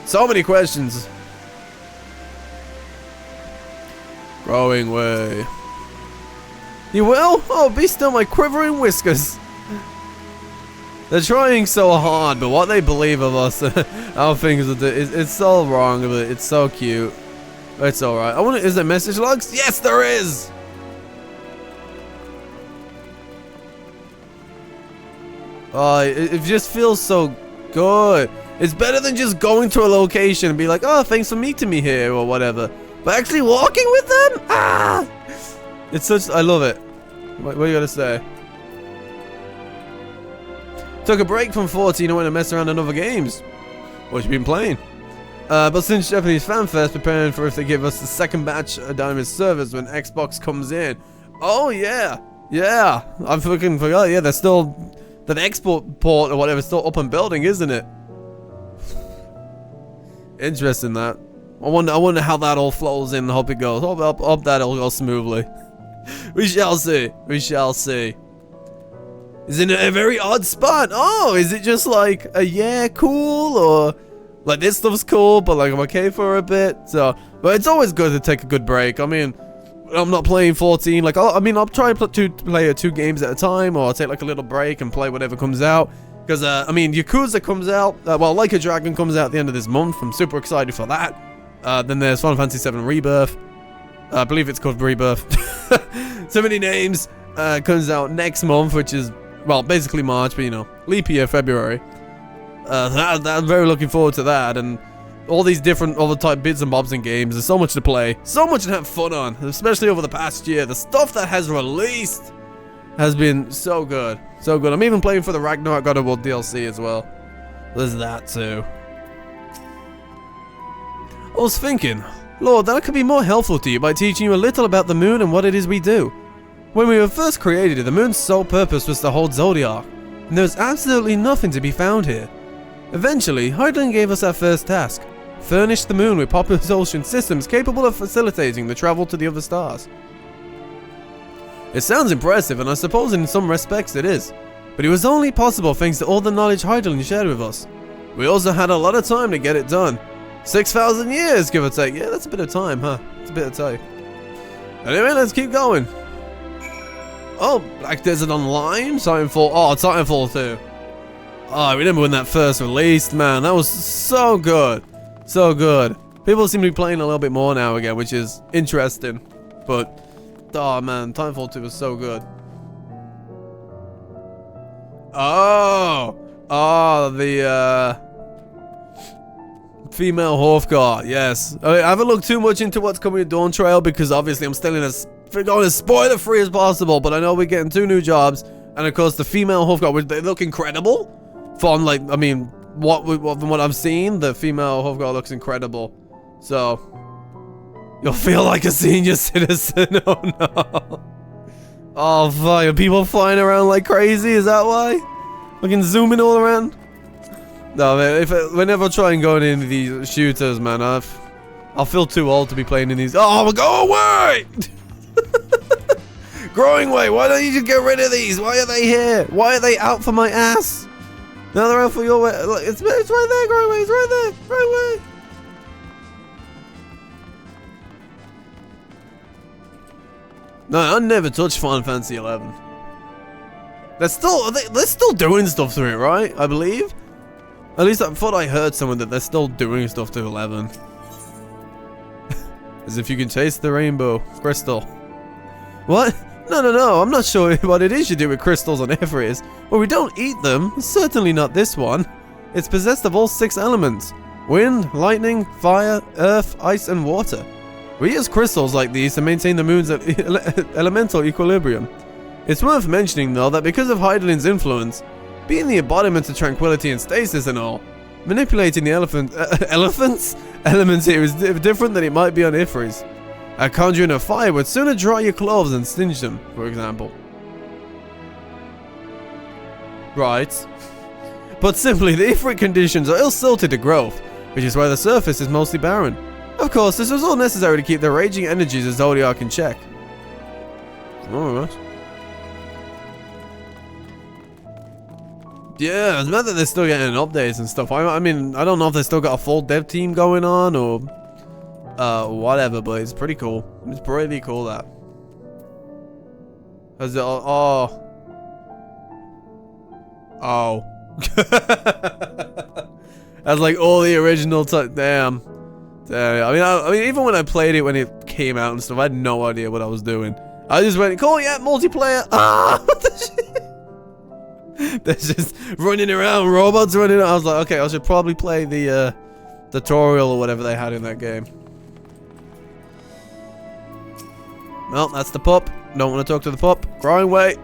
S1: so many questions. Growing way. You will? Oh, be still my quivering whiskers. They're trying so hard, but what they believe of us, our things are it's so wrong, but it's so cute. It's alright. I wonder, is there message logs? Yes, there is! Oh, it just feels so good. It's better than just going to a location and be like, oh, thanks for meeting me here, or whatever. But actually walking with them? Ah! It's such... I love it. What do you gotta say? Took a break from 14 and went to mess around on other games. What you been playing? But since Japanese Fan Fest, preparing for if they give us the second batch of Diamond servers when Xbox comes in. Oh yeah, yeah. I fucking forgot. Yeah, they're still that export port or whatever still up and building, isn't it? Interesting that. I wonder how that all flows in. Hope it goes. Hope that'll go smoothly. We shall see. We shall see. Is it a very odd spot? Oh, is it just like a yeah, cool, or like this stuff's cool, but like I'm okay for a bit? So, but it's always good to take a good break. I mean, I'm not playing 14. Like, I'll try and play 2 games at a time, or I'll take like a little break and play whatever comes out. Because I mean, Yakuza comes out. Well, Like a Dragon comes out at the end of this month. I'm super excited for that. Then there's Final Fantasy VII Rebirth. I believe it's called Rebirth. So many names. Comes out next month, which is, well, basically March, but you know, leap year, February. I'm very looking forward to that, and all these different other type bits and bobs and games. There's so much to play, so much to have fun on, especially over the past year. The stuff that has released has been so good, so good. I'm even playing for the Ragnarok God of War DLC as well. There's that too. I was thinking, Lord, that I could be more helpful to you by teaching you a little about the moon and what it is we do. When we were first created, the moon's sole purpose was to hold Zodiac, and there was absolutely nothing to be found here. Eventually, Heidling gave us our first task: furnish the moon with propulsion systems capable of facilitating the travel to the other stars. It sounds impressive, and I suppose in some respects it is, but it was only possible thanks to all the knowledge Heidling shared with us. We also had a lot of time to get it done. 6,000 years, give or take. Yeah, that's a bit of time, huh? It's a bit of time. Anyway, let's keep going. Oh, Black Desert Online? Titanfall. Oh, Titanfall 2. Oh, I remember when that first released, man. That was so good. So good. People seem to be playing a little bit more now again, which is interesting. But, oh man, Titanfall 2 was so good. Oh! Oh, the, female Hrothgar, yes. I haven't looked too much into what's coming to Dawn Trail because obviously I'm still going as spoiler free as possible, but I know we're getting 2 new jobs, and of course the female Hrothgar, they look incredible. From like, I mean, from what I've seen, the female Hrothgar looks incredible. So you'll feel like a senior citizen. Oh no. Oh fuck, are people flying around like crazy? Is that why? Fucking zooming all around? No man, whenever I try and go into these shooters, man, I'll feel too old to be playing in these. Oh, go away! Growing way, why don't you just get rid of these? Why are they here? Why are they out for my ass? Now they're out for your way. Look, it's right there, Growing way, it's right there, right way. No, I never touched Final Fantasy 11. They're still doing stuff to it, right? I believe. At least I thought I heard someone that they're still doing stuff to 11. As if you can taste the rainbow crystal. What? No, I'm not sure what it is you do with crystals on Everest. Well, we don't eat them, certainly not this one. It's possessed of all 6 elements: wind, lightning, fire, earth, ice, and water. We use crystals like these to maintain the moon's elemental equilibrium. It's worth mentioning though that because of Hydaelyn's influence, being the embodiment of tranquility and stasis and all, manipulating the elements here is different than it might be on Ifris. A conjuring of fire would sooner dry your clothes than singe them, for example. Right. But simply, the Ifrit conditions are ill-suited to growth, which is why the surface is mostly barren. Of course, this was all necessary to keep the raging energies of Zodiac in check. Alright. Yeah, it's mad that they're still getting updates and stuff. I mean, I don't know if they still got a full dev team going on or whatever, but it's pretty cool. It's pretty cool that. Has it all, oh. That's like all the original damn. I mean, even when I played it when it came out and stuff, I had no idea what I was doing. I just went, cool, yeah, multiplayer. Ah, what the shit? They're just running around, robots running around. I was like, okay, I should probably play the tutorial or whatever they had in that game. Well, that's the pup. Don't want to talk to the pup. Growing weight.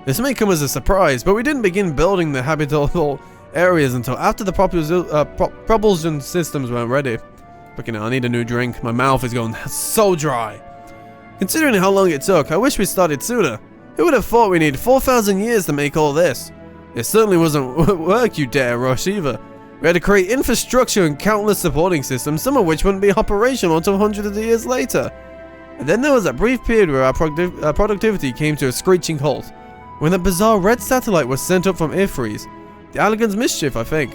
S1: This may come as a surprise, but we didn't begin building the habitable areas until after the propulsion systems weren't ready. Fucking hell, I need a new drink. My mouth is going so dry. Considering how long it took, I wish we started sooner. Who would have thought we needed 4,000 years to make all this? It certainly wasn't work you dare rush either. We had to create infrastructure and countless supporting systems, some of which wouldn't be operational until hundreds of years later. And then there was a brief period where our productivity came to a screeching halt, when a bizarre red satellite was sent up from Ifris. The Allagan's mischief, I think.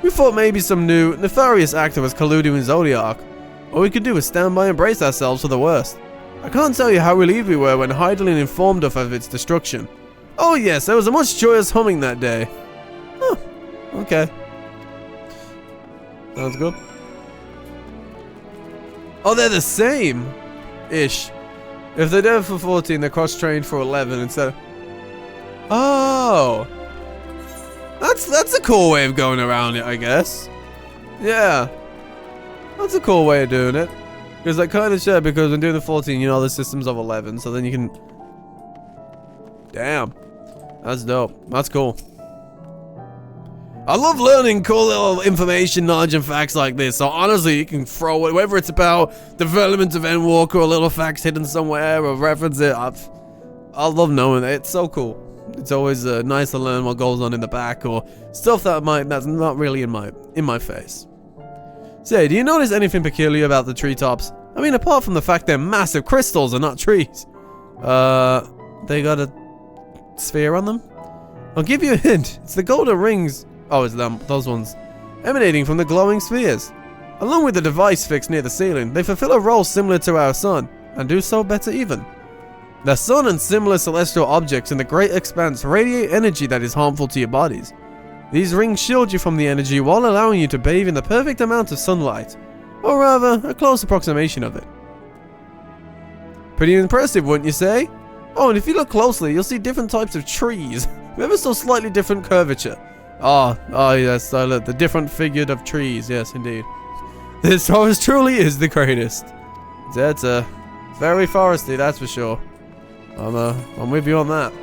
S1: We thought maybe some new, nefarious actor was colluding with Zodiac. All we could do was stand by and brace ourselves for the worst. I can't tell you how relieved we were when Hydaelyn informed us of its destruction. Oh yes, there was a much joyous humming that day. Huh, okay. Sounds good. Oh, they're the same! Ish. If they're dead for 14, they're cross-trained for 11 instead of... Oh! That's a cool way of going around it, I guess. Yeah. That's a cool way of doing it. Because I kind of share, because when doing the 14, you know, the system's of 11, so then you can... Damn. That's dope. That's cool. I love learning cool little information, knowledge, and facts like this. So honestly, you can throw it, whether it's about development of Endwalker or little facts hidden somewhere or reference it. I love knowing it. It's so cool. It's always nice to learn what goes on in the back or stuff that's not really in my face. Say, do you notice anything peculiar about the treetops? I mean, apart from the fact they're massive crystals and not trees. They got a sphere on them? I'll give you a hint. It's the golden rings. Oh, it's them, those ones. Emanating from the glowing spheres. Along with the device fixed near the ceiling, they fulfill a role similar to our sun, and do so better even. The sun and similar celestial objects in the great expanse radiate energy that is harmful to your bodies. These rings shield you from the energy while allowing you to bathe in the perfect amount of sunlight, or rather, a close approximation of it. Pretty impressive, wouldn't you say? Oh, and if you look closely, you'll see different types of trees, with ever so slightly different curvature. Oh yes, the different figured of trees, yes indeed. This forest truly is the greatest. It's very foresty, that's for sure. I'm with you on that.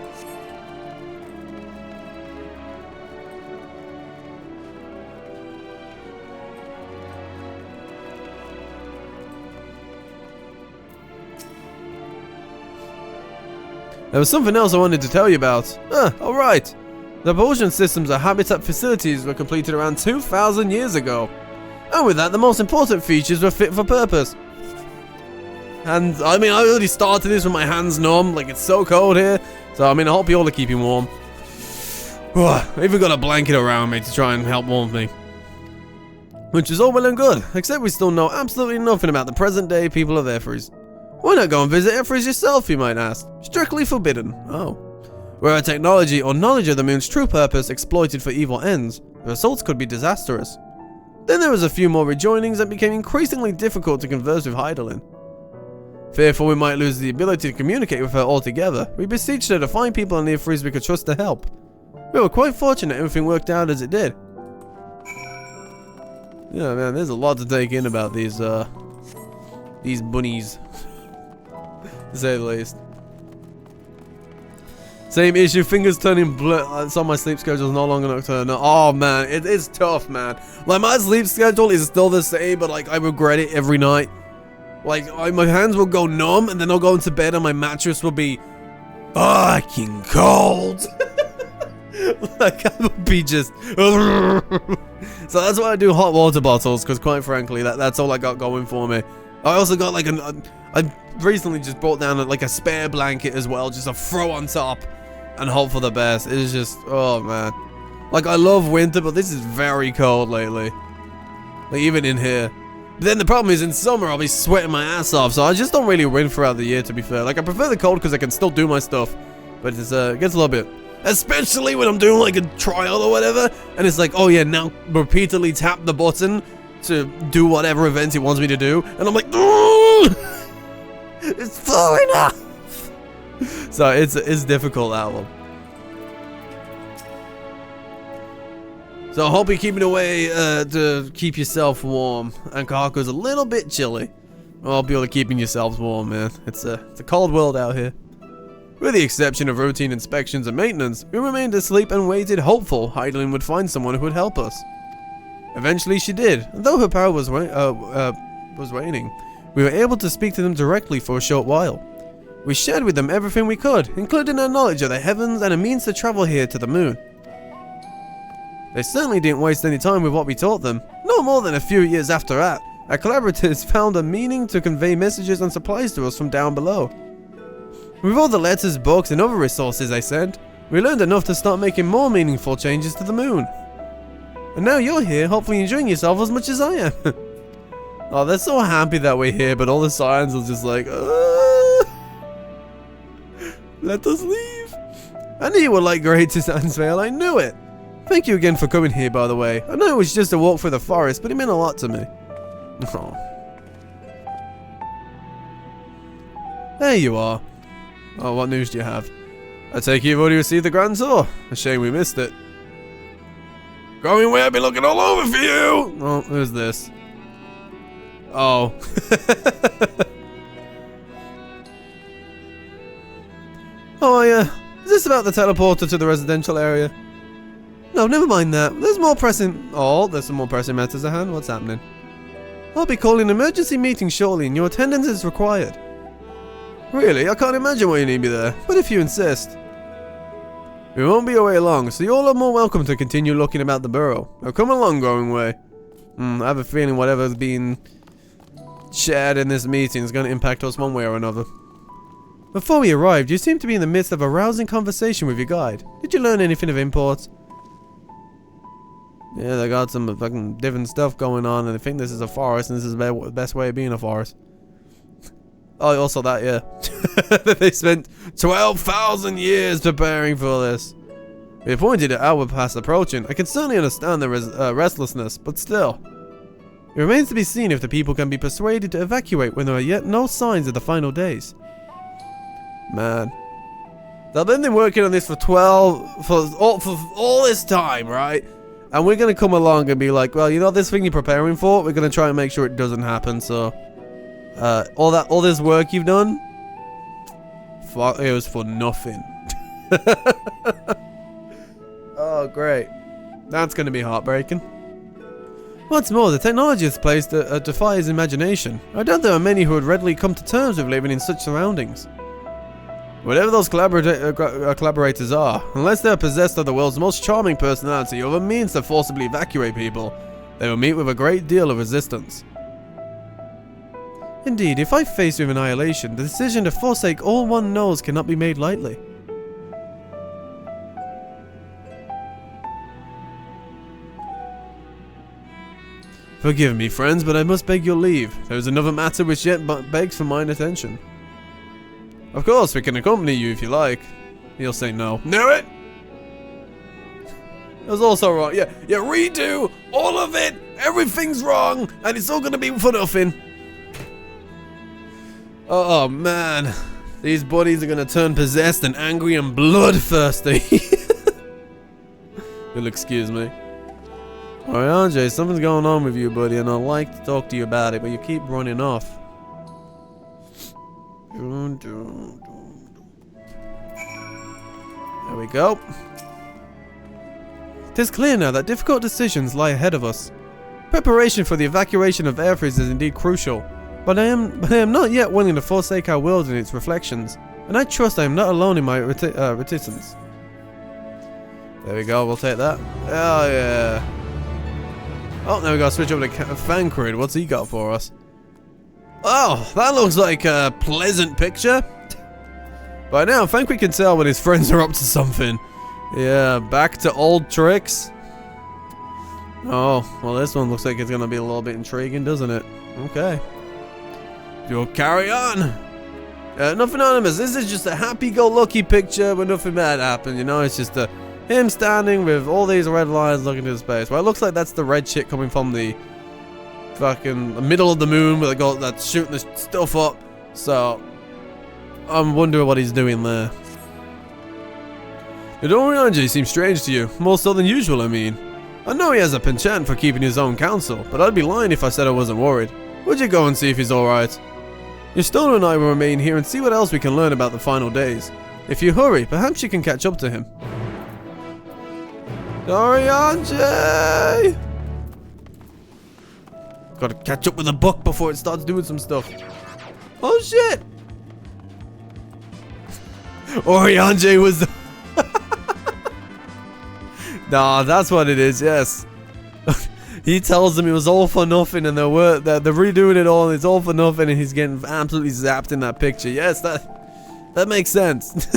S1: There was something else I wanted to tell you about. Alright. The propulsion systems and habitat facilities were completed around 2,000 years ago. And with that, the most important features were fit for purpose. And, I mean, I already started this with my hands numb, like it's so cold here. So, I mean, I hope you all are keeping warm. I even got a blanket around me to try and help warm me. Which is all well and good, except we still know absolutely nothing about the present day people of Ifris. Why not go and visit Ifris yourself, you might ask? Strictly forbidden. Oh. Were our technology or knowledge of the moon's true purpose exploited for evil ends, the results could be disastrous. Then there was a few more rejoinings that became increasingly difficult to converse with Hydaelyn. Fearful we might lose the ability to communicate with her altogether, we beseeched her to find people on the Ifris we could trust to help. We were quite fortunate everything worked out as it did. Yeah, man, there's a lot to take in about these these bunnies, to say the least. Same issue, fingers turning blue. It's on my sleep schedule is no longer nocturnal. Oh man, it's tough, man. Like my sleep schedule is still the same, but like I regret it every night. Like my hands will go numb, and then I'll go into bed, and my mattress will be fucking cold. Like I would be just. So that's why I do hot water bottles, because quite frankly, that's all I got going for me. I also got like I recently just brought down like a spare blanket as well, just to throw on top and hope for the best. It's just, oh man. Like I love winter, but this is very cold lately. Like even in here. But then the problem is in summer I'll be sweating my ass off, so I just don't really win throughout the year, to be fair. Like I prefer the cold because I can still do my stuff, but it's it gets a little bit, especially when I'm doing like a trial or whatever, and it's like, oh yeah, now repeatedly tap the button to do whatever event it wants me to do, and I'm like, it's falling off. So it's difficult, that one. So I hope you're keeping away to keep yourself warm. And Kahaku's a little bit chilly. I hope you're keeping yourselves warm, man. It's a cold world out here. With the exception of routine inspections and maintenance, we remained asleep and waited, hopeful Heidelin would find someone who would help us. Eventually she did, and though her power was waning, we were able to speak to them directly for a short while. We shared with them everything we could, including our knowledge of the heavens and a means to travel here to the moon. They certainly didn't waste any time with what we taught them. No more than a few years after that, our collaborators found a meaning to convey messages and supplies to us from down below. With all the letters, books, and other resources I sent, we learned enough to start making more meaningful changes to the moon. And now you're here, hopefully enjoying yourself as much as I am. Oh, they're so happy that we're here, but all the signs are just like, let us leave. I knew you would like Greater Sandsvale, I knew it. Thank you again for coming here, by the way. I know it was just a walk through the forest, but it meant a lot to me. Oh. There you are. Oh, what news do you have? I take it you've already received the Grand Tour. A shame we missed it. Going where? I've been looking all over for you! Oh, who's this? Oh. Oh, yeah. Is this about the teleporter to the residential area? No, never mind that. There's more pressing... Oh, there's some more pressing matters at hand. What's happening? I'll be calling an emergency meeting shortly and your attendance is required. Really? I can't imagine why you need me there. But if you insist. We won't be away long, so you all are more welcome to continue looking about the borough. Now come along, Growing Way. I have a feeling whatever's being shared in this meeting is going to impact us one way or another. Before we arrived, you seemed to be in the midst of a rousing conversation with your guide. Did you learn anything of import? Yeah, they got some fucking different stuff going on, and I think this is a forest, and this is the best way of being a forest. Oh, also that, yeah. They spent 12,000 years preparing for this. We pointed at our past approaching. I can certainly understand the restlessness, but still. It remains to be seen if the people can be persuaded to evacuate when there are yet no signs of the final days. Man. They've been working on this for all this time, right? And we're going to come along and be like, well, you know this thing you're preparing for? We're going to try and make sure it doesn't happen, so... all this work you've done? It was for nothing. Oh, great. That's going to be heartbreaking. What's more, the technology of this place defies imagination. I doubt there are many who would readily come to terms with living in such surroundings. Whatever those collaborators are, unless they are possessed of the world's most charming personality or a means to forcibly evacuate people, they will meet with a great deal of resistance. Indeed, if I face with annihilation, the decision to forsake all one knows cannot be made lightly. Forgive me, friends, but I must beg your leave. There is another matter which yet begs for mine attention. Of course, we can accompany you if you like. He'll say no. Knew it! It was also wrong. Yeah, redo all of it. Everything's wrong, and it's all gonna be for nothing. Oh man, these bodies are gonna turn possessed and angry and bloodthirsty. You'll excuse me. Alright, RJ, something's going on with you, buddy, and I'd like to talk to you about it, but you keep running off. There we go. It is clear now that difficult decisions lie ahead of us. Preparation for the evacuation of Airfreeze is indeed crucial, but I am not yet willing to forsake our world and its reflections, and I trust I am not alone in my reticence. There we go, we'll take that. Oh yeah. Oh, now we gotta switch over to Fancred. What's he got for us? Oh, that looks like a pleasant picture. By now, Fancred can tell when his friends are up to something. Yeah, back to old tricks. Oh, well this one looks like it's gonna be a little bit intriguing, doesn't it? Okay. You'll carry on. Nothing anonymous. This is just a happy-go-lucky picture where nothing bad happened, you know? It's just him standing with all these red lines looking into space. Well, it looks like that's the red shit coming from the fucking middle of the moon where they got that's shooting this stuff up. So, I'm wondering what he's doing there. The Urianger seems strange to you. More so than usual, I mean. I know he has a penchant for keeping his own counsel, but I'd be lying if I said I wasn't worried. Would you go and see if he's alright? Your stoner and I will remain here and see what else we can learn about the final days. If you hurry, perhaps you can catch up to him. Urianger! Gotta catch up with the book before it starts doing some stuff. Oh shit! Urianger was the Nah, that's what it is, yes. He tells them it was all for nothing and they're redoing it all and it's all for nothing and he's getting absolutely zapped in that picture. Yes, that makes sense.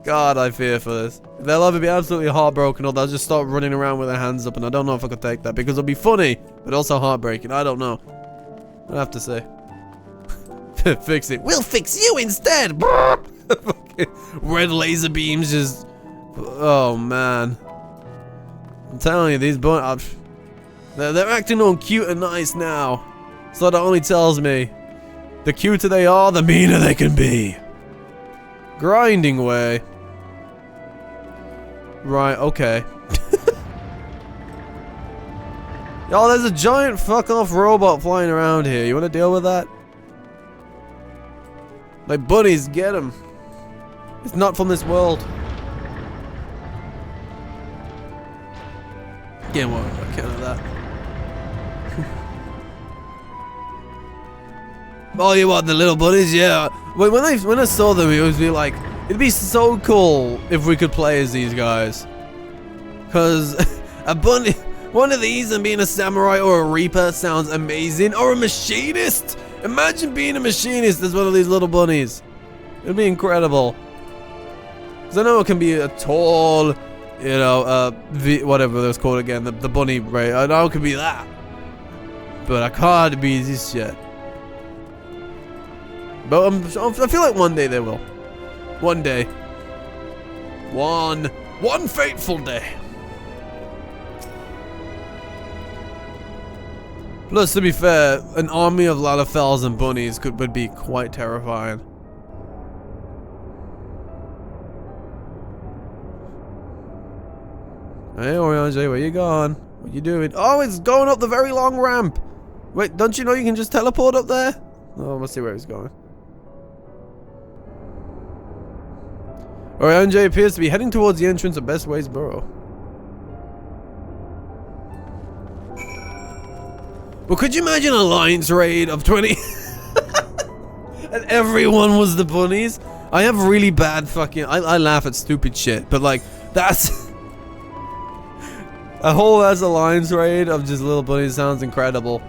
S1: God, I fear for this. They'll either be absolutely heartbroken or they'll just start running around with their hands up and I don't know if I could take that because it'll be funny, but also heartbreaking. I don't know. I have to say. Fix it. We'll fix you instead! Red laser beams just... Oh, man. I'm telling you, these bunnies... They're acting all cute and nice now. So that only tells me the cuter they are, the meaner they can be. Grinding way. Right, okay. Yo, there's a giant fuck-off robot flying around here. You want to deal with that? Like, bunnies, get him. It's not from this world. Yeah, well, I can't have that. Oh, you want the little bunnies? Yeah. When I saw them, it was like, it'd be so cool if we could play as these guys. Cause a bunny, one of these and being a samurai or a reaper sounds amazing. Or a machinist. Imagine being a machinist as one of these little bunnies. It'd be incredible. Cause I know it can be a tall, you know, whatever it was called again, the bunny, right? I know it could be that. But I can't be this shit. But I feel like one day they will. One day. One fateful day. Plus, to be fair, an army of Lalafels and bunnies would be quite terrifying. Hey, Urianger, where you going? What you doing? Oh, it's going up the very long ramp. Wait, don't you know you can just teleport up there? Oh, let's see where he's going. Urianger appears to be heading towards the entrance of Best Ways Burrow. Well, could you imagine an alliance raid of 20? And everyone was the bunnies? I have really bad fucking... I laugh at stupid shit, but like, that's... A whole ass alliance raid of just little bunnies sounds incredible.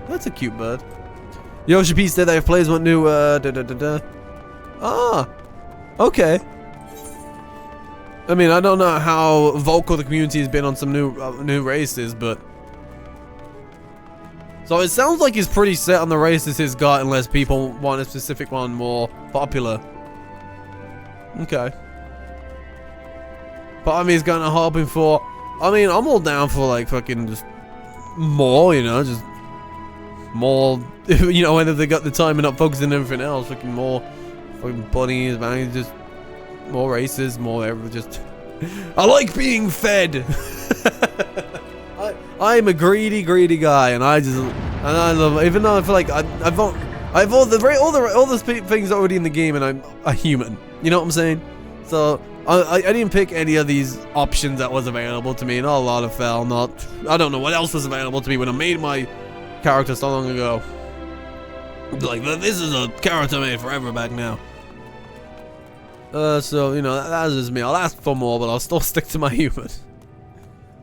S1: That's a cute bird. Yoshi P said that if players want new, Ah! Okay. I mean, I don't know how vocal the community has been on some new races, but... So it sounds like he's pretty set on the races he's got unless people want a specific one more popular. Okay. Part of me is kind of hoping for... I mean, I'm all down for like fucking just more, you know, just more, you know, whether they got the time and not focusing on everything else, fucking more fucking bunnies, man, just more races, more everything, just... I like being fed! I'm a greedy guy, and I love, even though I feel like I've all the things already in the game, and I'm a human. You know what I'm saying? So I didn't pick any of these options that was available to me, and a lot of fell. I don't know what else was available to me when I made my character so long ago. Like, this is a character made forever back now. So, you know, that's just me. I'll ask for more, but I'll still stick to my human.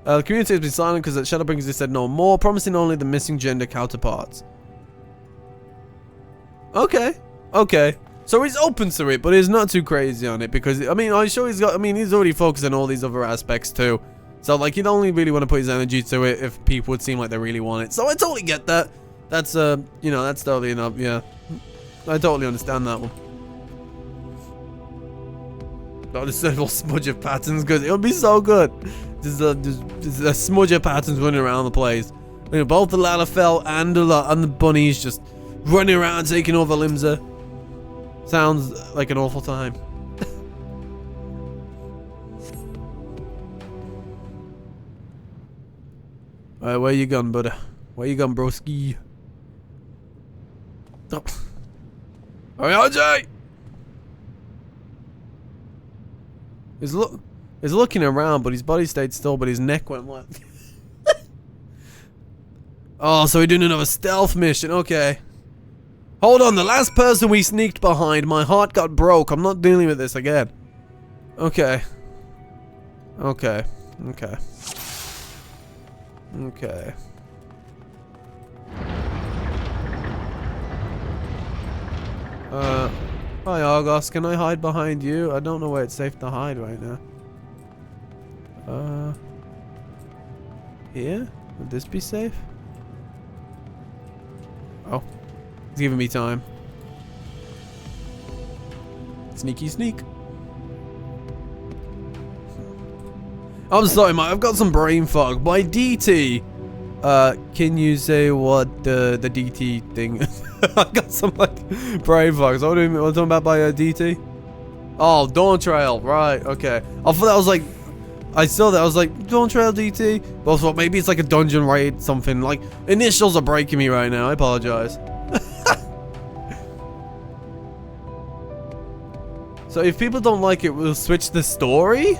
S1: The community has been silent because Shadowbringers they said no more, promising only the missing gender counterparts. Okay. Okay. So he's open to it, but he's not too crazy on it because, I mean, I'm sure he's already focused on all these other aspects too. So, like, he'd only really want to put his energy to it if people would seem like they really want it. So I totally get that. That's, you know, that's totally enough, yeah. I totally understand that one. Not a simple smudge of patterns, because it would be so good. Just a smudge of patterns running around the place. You know, both the Lalafell and the bunnies just running around taking over Limsa. Sounds like an awful time. Alright, where you gone, buddy? Where you gone, broski? Oh. Alright, RJ! He's looking around, but his body stayed still, but his neck went left. Oh, so we're doing another stealth mission, okay. Hold on, the last person we sneaked behind, my heart got broke. I'm not dealing with this again. Okay. Okay. Okay. Okay. Hi Argos, can I hide behind you? I don't know where it's safe to hide right now. Here? Would this be safe? Oh. It's giving me time. Sneaky sneak. I'm sorry, Mike. I've got some brain fog. By DT, can you say what the DT thing? I got some like brain fog. So what are you talking about by DT? Oh, Dawn Trail. Right. Okay. I thought that was like. I saw that. I was like Dawn Trail DT. But I thought maybe it's like a dungeon raid something. Like initials are breaking me right now. I apologize. So if people don't like it, we'll switch the story?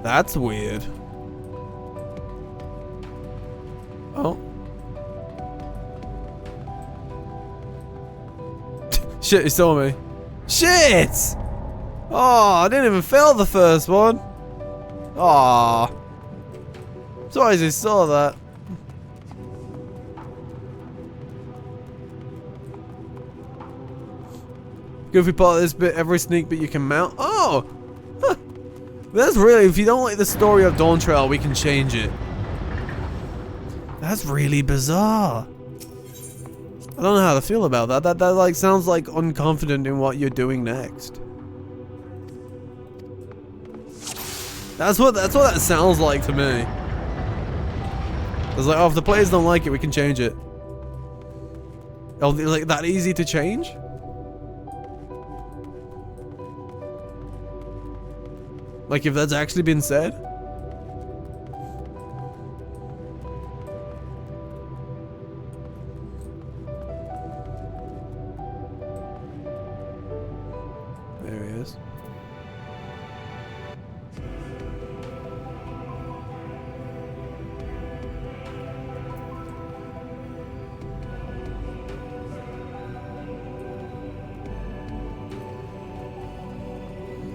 S1: That's weird. Oh. Shit, he saw me. Shit! Oh, I didn't even fail the first one. Aw. Sorry he saw that. Goofy part of this bit, every sneak bit you can mount. Oh! Huh. That's really, if you don't like the story of Dawn Trail, we can change it. That's really bizarre. I don't know how to feel about that. That like sounds like unconfident in what you're doing next. That's what that sounds like to me. It's like, oh, if the players don't like it, we can change it. Oh, like that easy to change? Like if that's actually been said? There he is.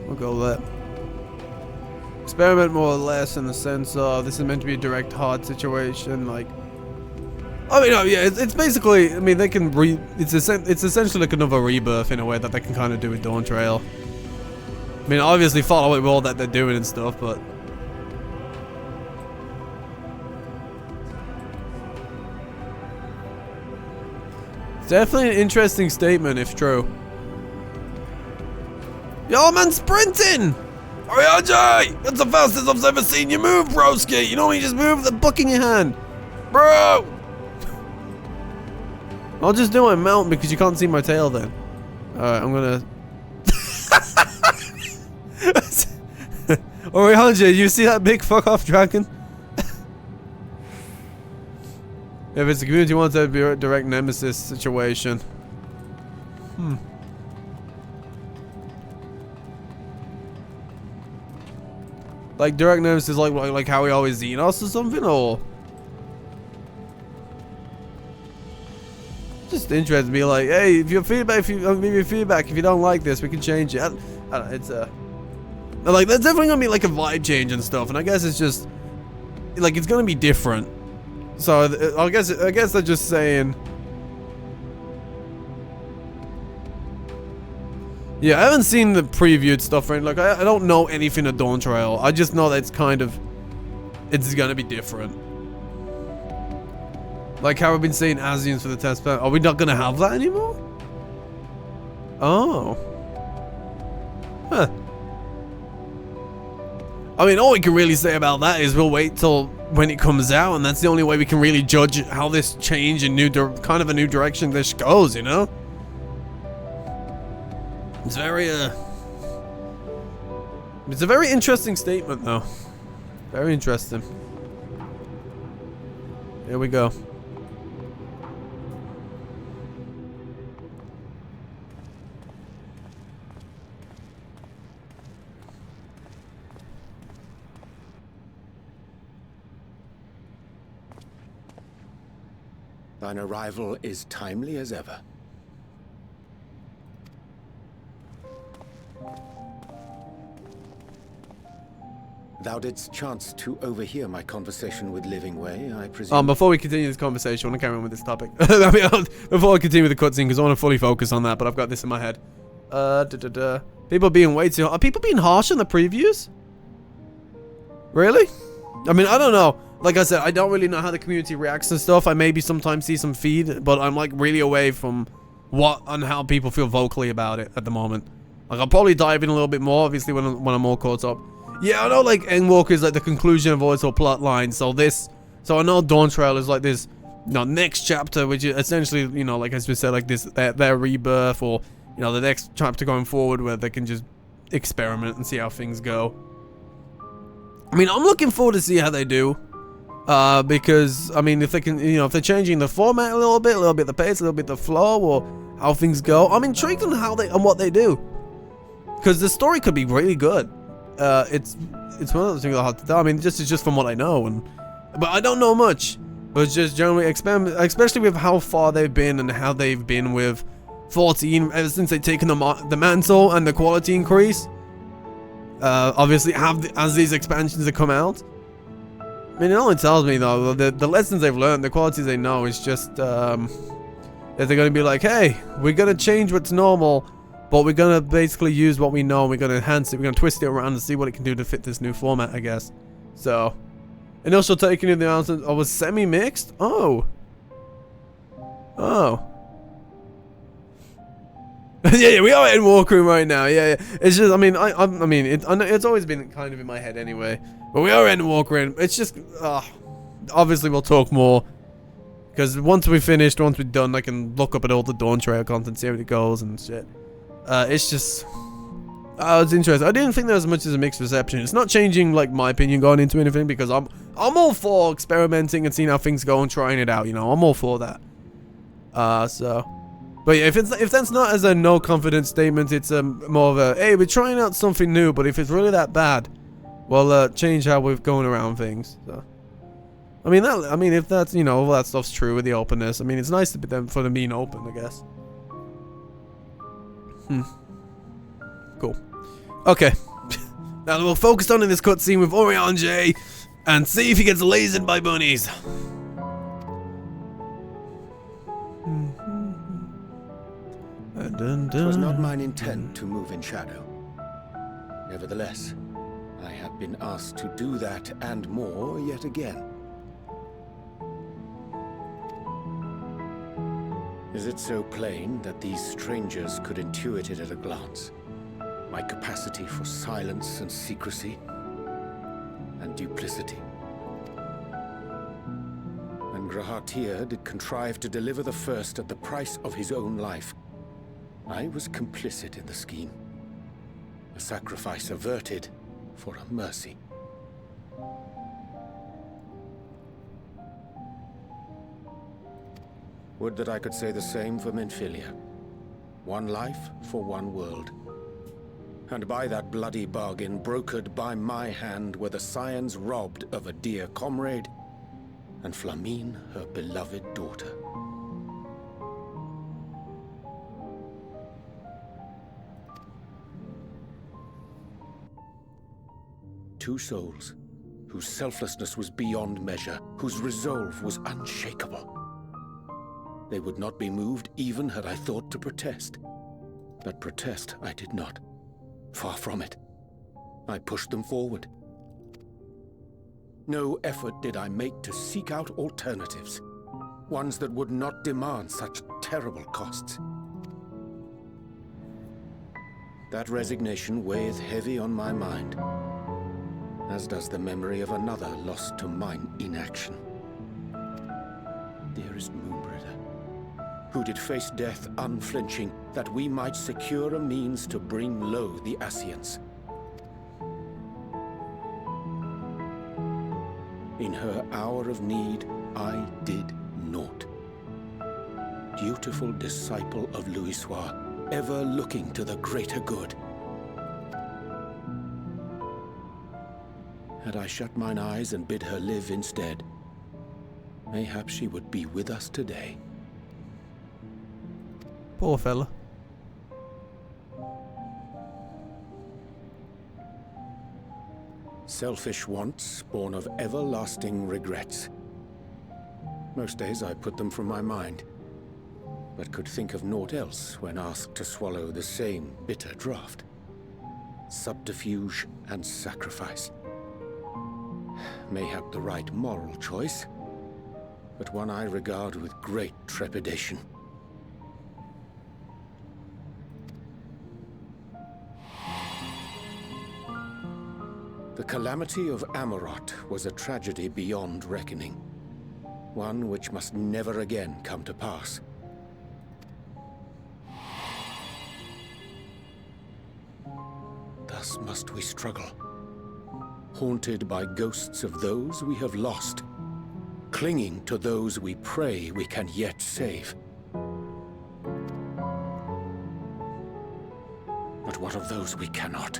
S1: We'll go with that. Experiment more or less in the sense of this is meant to be a direct hard situation, like I mean, no, yeah, it's basically, I mean, they can it's essentially like another rebirth in a way that they can kind of do with Dawn Trail. I mean, obviously follow it with all that they're doing and stuff, but it's definitely an interesting statement if true. Yo, man, sprinting! Urianger! That's the fastest I've ever seen you move, broski! You know when you just move the book in your hand? Bro! I'll just do my mount because you can't see my tail then. Alright, I'm gonna... Urianger, you see that big fuck off dragon? If it's a community wants to be a direct nemesis situation. Like direct nemesis, like how he always seen us or something, or just interested to be like, hey, if your feedback, if you give me feedback, if you don't like this, we can change it. I don't know, it's like there's definitely gonna be like a vibe change and stuff, and I guess it's just like it's gonna be different. So I guess they're just saying. Yeah, I haven't seen the previewed stuff, right? Like, I don't know anything of Dawn Trail. I just know that it's gonna be different. Like how I've been saying Asians for the test plan. Are we not gonna have that anymore? Oh. Huh. I mean, all we can really say about that is we'll wait till when it comes out, and that's the only way we can really judge how this change and kind of a new direction this goes, you know? It's very, it's a very interesting statement, though. Very interesting. Here we go.
S3: Thine arrival is timely as ever. Thou didst chance to overhear my conversation with Living Way, I presume.
S1: Before we continue this conversation, I want to carry on with this topic. I mean, before I continue with the cutscene, because I want to fully focus on that, but I've got this in my head. People being way too... Are people being harsh in the previews? Really? I mean, I don't know. Like I said, I don't really know how the community reacts and stuff. I maybe sometimes see some feed, but I'm like really away from what and how people feel vocally about it at the moment. Like, I'll probably dive in a little bit more, obviously, when I'm more caught up. Yeah, I know, like, Endwalker is, like, the conclusion of all plot lines, so I know Dawn Trail is, like, this, you know, next chapter, which is essentially, you know, like, as we said, like, this, their rebirth, or, you know, the next chapter going forward, where they can just experiment and see how things go. I mean, I'm looking forward to see how they do, because, I mean, if they can, you know, if they're changing the format a little bit the pace, a little bit the flow, or how things go, I'm intrigued on what they do, because the story could be really good. It's one of those things I have to tell. I mean, it's just from what I know, but I don't know much. But it's just generally especially with how far they've been and how they've been with 14 ever since they've taken the mantle and the quality increase. Obviously, as these expansions have come out. I mean, it only tells me though the lessons they've learned, the qualities they know is just that they're going to be like, hey, we're going to change what's normal. But we're going to basically use what we know, and we're going to enhance it, we're going to twist it around and see what it can do to fit this new format, I guess. So, initial taking in the announcement, was semi-mixed? Oh. yeah, we are in Endwalker right now, yeah. It's just, I mean, it's always been kind of in my head anyway. But we are in Endwalker, and it's just, obviously we'll talk more. Because once we're done, I can look up at all the Dawn Trail content, see how it goes and shit. It's just, it's interesting. I didn't think there was as much as a mixed reception. It's not changing, like, my opinion going into anything, because I'm all for experimenting and seeing how things go and trying it out, you know. I'm all for that. But yeah, if that's not as a no confidence statement, it's more of a, hey, we're trying out something new, but if it's really that bad, well, change how we're going around things. So, I mean, if that's, you know, all that stuff's true with the openness, I mean, it's nice to be for them being open, I guess. Cool. Okay. Now we'll focus on in this cutscene with Urianger and see if he gets lasered by bunnies.
S3: It was not mine intent to move in shadow. Nevertheless, I have been asked to do that and more yet again. Is it so plain that these strangers could intuit it at a glance? My capacity for silence and secrecy and duplicity. And Grahatir did contrive to deliver the first at the price of his own life. I was complicit in the scheme. A sacrifice averted for a mercy. Would that I could say the same for Menphilia. One life for one world. And by that bloody bargain brokered by my hand were the scions robbed of a dear comrade, and Flamine her beloved daughter. Two souls, whose selflessness was beyond measure, whose resolve was unshakable. They would not be moved even had I thought to protest. But protest I did not. Far from it. I pushed them forward. No effort did I make to seek out alternatives, ones that would not demand such terrible costs. That resignation weigheth heavy on my mind, as does the memory of another lost to mine inaction. Dearest Moonbringer, who did face death unflinching, that we might secure a means to bring low the Ascians. In her hour of need, I did naught. Dutiful disciple of Louisoix, ever looking to the greater good. Had I shut mine eyes and bid her live instead, mayhap she would be with us today.
S1: Poor fella.
S3: Selfish wants born of everlasting regrets. Most days I put them from my mind, but could think of naught else when asked to swallow the same bitter draught. Subterfuge and sacrifice. Mayhap the right moral choice, but one I regard with great trepidation. The calamity of Amarot was a tragedy beyond reckoning, one which must never again come to pass. Thus must we struggle, haunted by ghosts of those we have lost, clinging to those we pray we can yet save. But what of those we cannot?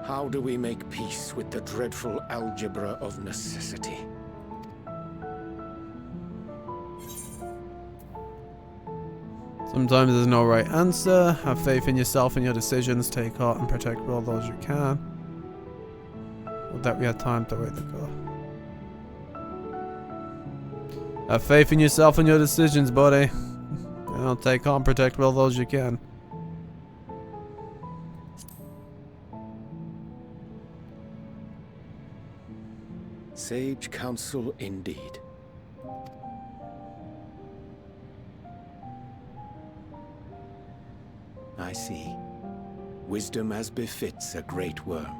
S3: How do we make peace with the dreadful algebra of necessity?
S1: Sometimes there's no right answer. Have faith in yourself and your decisions. Take heart and protect all those you can. Would that we had time to wait the call? Have faith in yourself and your decisions, buddy. And take heart and protect all those you can.
S3: Sage counsel indeed. I see. Wisdom as befits a great worm.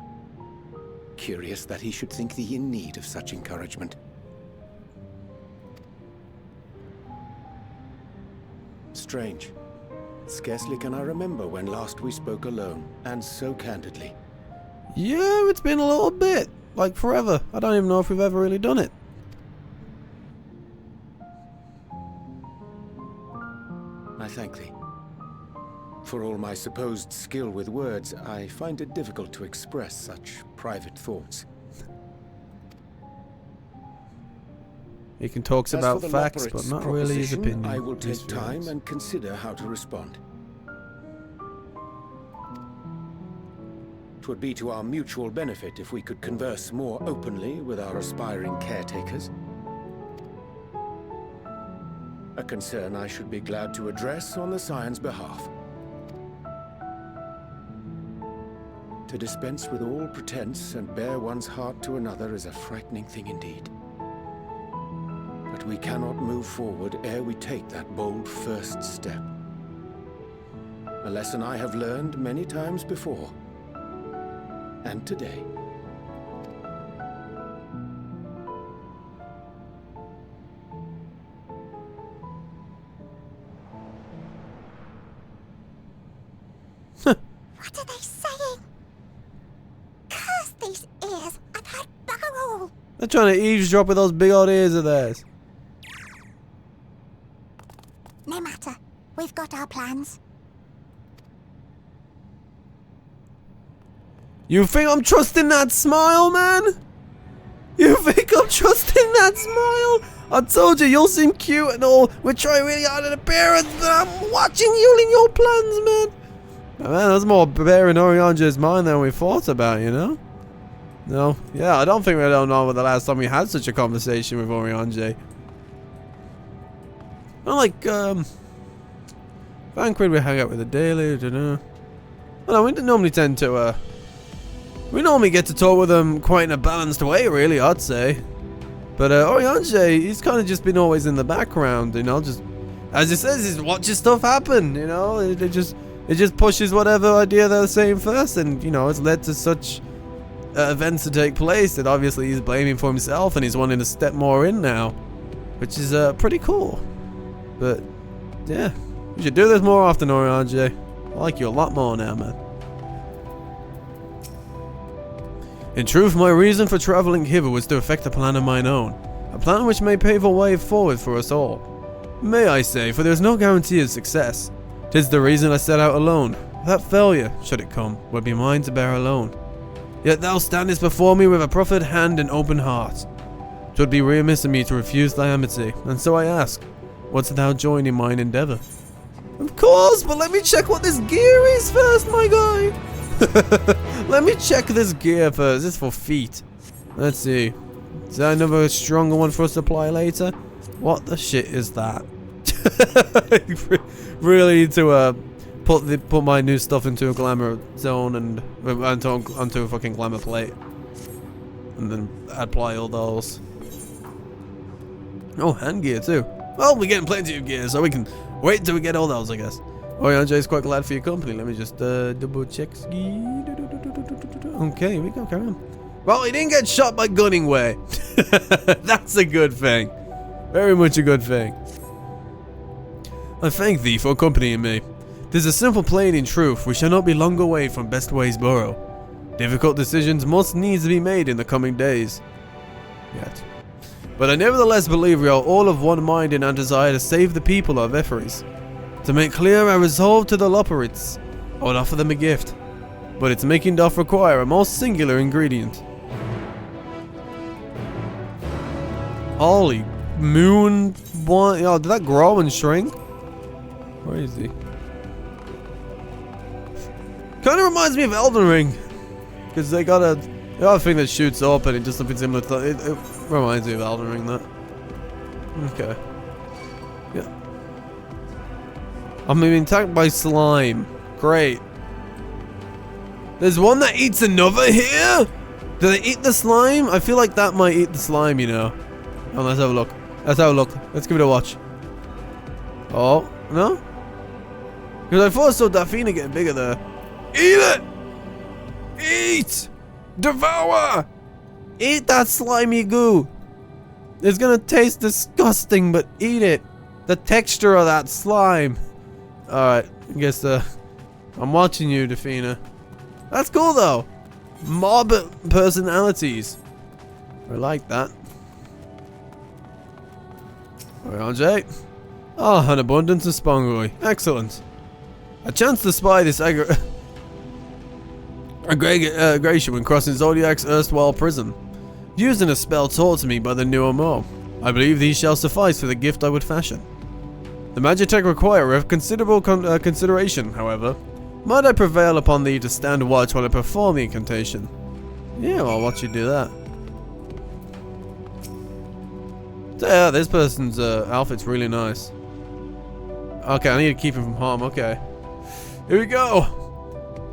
S3: Curious that he should think thee in need of such encouragement. Strange. Scarcely can I remember when last we spoke alone, and so candidly.
S1: Yeah, it's been a little bit. Like forever. I don't even know if we've ever really done it.
S3: I thank thee. For all my supposed skill with words, I find it difficult to express such private thoughts.
S1: He can talk about facts, but not really his opinion.
S3: I will take time and consider how to respond. 'Twould be to our mutual benefit if we could converse more openly with our aspiring caretakers. A concern I should be glad to address on the Scion's behalf. To dispense with all pretense and bare one's heart to another is a frightening thing indeed. But we cannot move forward ere we take that bold first step. A lesson I have learned many times before. And today.
S4: What are they saying? Curse these ears! I've heard bugger all!
S1: They're trying to eavesdrop with those big old ears of theirs.
S4: No matter. We've got our
S1: You think I'm trusting that smile, man? You think I'm trusting that smile? I told you, you'll seem cute and all. We're trying really hard at appearance, but I'm watching you in your plans, man. Oh, man, that's more bearing Urianger's mind than we thought about, you know? No, yeah, I don't think we don't know the last time we had such a conversation with Urianger. Not like, Banquet we hang out with the daily, don't know. Well, no, we normally tend to, we normally get to talk with them quite in a balanced way, really, I'd say. But, Urianger, he's kind of just been always in the background, you know, just, as he says, he's watching stuff happen, you know, it just pushes whatever idea they're saying first, and, you know, it's led to such events to take place that obviously he's blaming for himself, and he's wanting to step more in now, which is, pretty cool. But, yeah, you should do this more often, Urianger. I like you a lot more now, man. In truth, my reason for travelling hither was to effect a plan of mine own. A plan which may pave a way forward for us all. May I say, for there is no guarantee of success. 'Tis the reason I set out alone. That failure, should it come, would be mine to bear alone. Yet thou standest before me with a proffered hand and open heart. 'Twould be remiss of me to refuse thy amity, and so I ask, wouldst thou join in mine endeavour? Of course, but let me check what this gear is first, my guy. Let me check this gear first. This is for feet. Let's see. Is that another stronger one for us to apply later? What the shit is that? Really need to put my new stuff into a glamour zone and onto a fucking glamour plate, and then apply all those. Oh, hand gear too. Well, we're getting plenty of gear, so we can wait till we get all those, I guess. Urianger is quite glad for your company. Let me just double check. Okay, here we go. Carry on. Well, he didn't get shot by Gunningway. That's a good thing. Very much a good thing. I thank thee for accompanying me. 'Tis a simple plain in truth. We shall not be long away from Bestways Borough. Difficult decisions must needs be made in the coming days. Yet. But I nevertheless believe we are all of one mind in our desire to save the people of Ephraim. To make clear our resolve to the Loperites, I would offer them a gift, but its making doth require a most singular ingredient. Holy moon, one, oh, did that grow and shrink? Where is he? Kind of reminds me of Elden Ring, because they got a thing that shoots up and it does something similar to it. It reminds me of Elden Ring, that. Okay. Yeah. I'm being attacked by slime. Great. There's one that eats another here? Do they eat the slime? I feel like that might eat the slime, you know. Oh, let's have a look. Let's have a look. Let's give it a watch. Oh, no? Because I thought I saw Daphne getting bigger there. Eat it! Eat! Devour! Eat that slimy goo. It's gonna taste disgusting, but eat it. The texture of that slime. Alright, I guess I'm watching you, Daphne. That's cool though. Mob personalities. I like that. Urianger. Ah, an abundance of Spongoi. Excellent. A chance to spy this aggregation when crossing Zodiac's erstwhile prison. Using a spell taught to me by the new Mo. I believe these shall suffice for the gift I would fashion. The Magitech require of considerable consideration, however. Might I prevail upon thee to stand watch while I perform the incantation? Yeah, I'll watch you do that. So, yeah, this person's outfit's really nice. Okay, I need to keep him from harm. Okay. Here we go.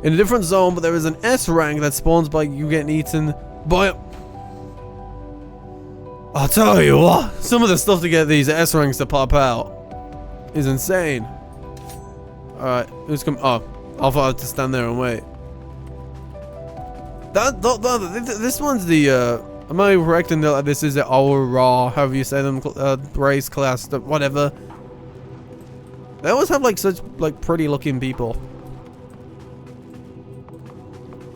S1: In a different zone, but there is an S rank that spawns by you getting eaten by... I'll tell you what, some of the stuff to get these S ranks to pop out is insane. Alright, who's come? Oh, I'll have to stand there and wait. This one's the, am I correct in that this is the Aura, however you say them, race, class, whatever. They always have like such like pretty looking people.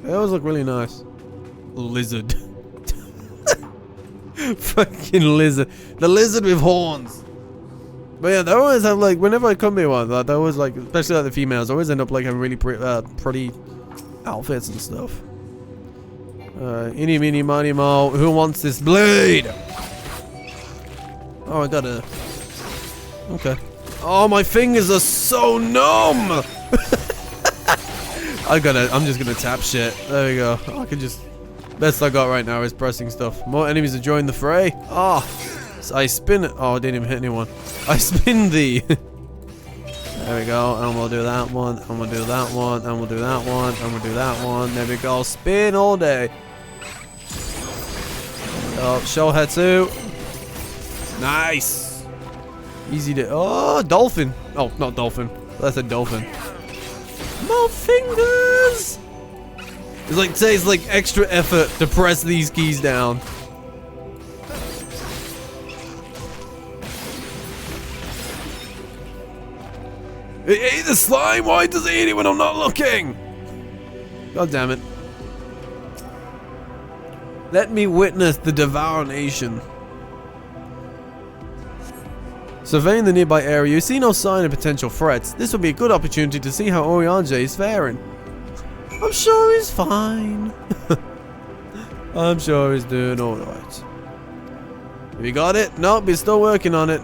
S1: They always look really nice. Lizard. Fucking lizard. The lizard with horns. But yeah, they always have like, whenever I come here one, they always like, especially like the females, always end up like having really pretty outfits and stuff. Eeny, meeny, miny, mo. Who wants this blade? Oh, I got a... Okay. Oh, my fingers are so numb! I'm just gonna tap shit. There we go. I can just... Best I got right now is pressing stuff. More enemies are joining the fray. Ah! So I spin it. Oh, I didn't even hit anyone. I spin the... There we go. And we'll do that one. And we'll do that one. And we'll do that one. And we'll do that one. There we go. Spin all day. Oh, Shohetsu. Nice. Easy to... Oh, dolphin. Oh, not dolphin. That's a dolphin. More fingers. It's like, takes like extra effort to press these keys down. It ate the slime. Why does it eat it when I'm not looking? God damn it. Let me witness the devouration. Surveying the nearby area, you see no sign of potential threats. This will be a good opportunity to see how Urianger is faring. I'm sure he's fine. I'm sure he's doing alright. Have you got it? Nope, he's still working on it.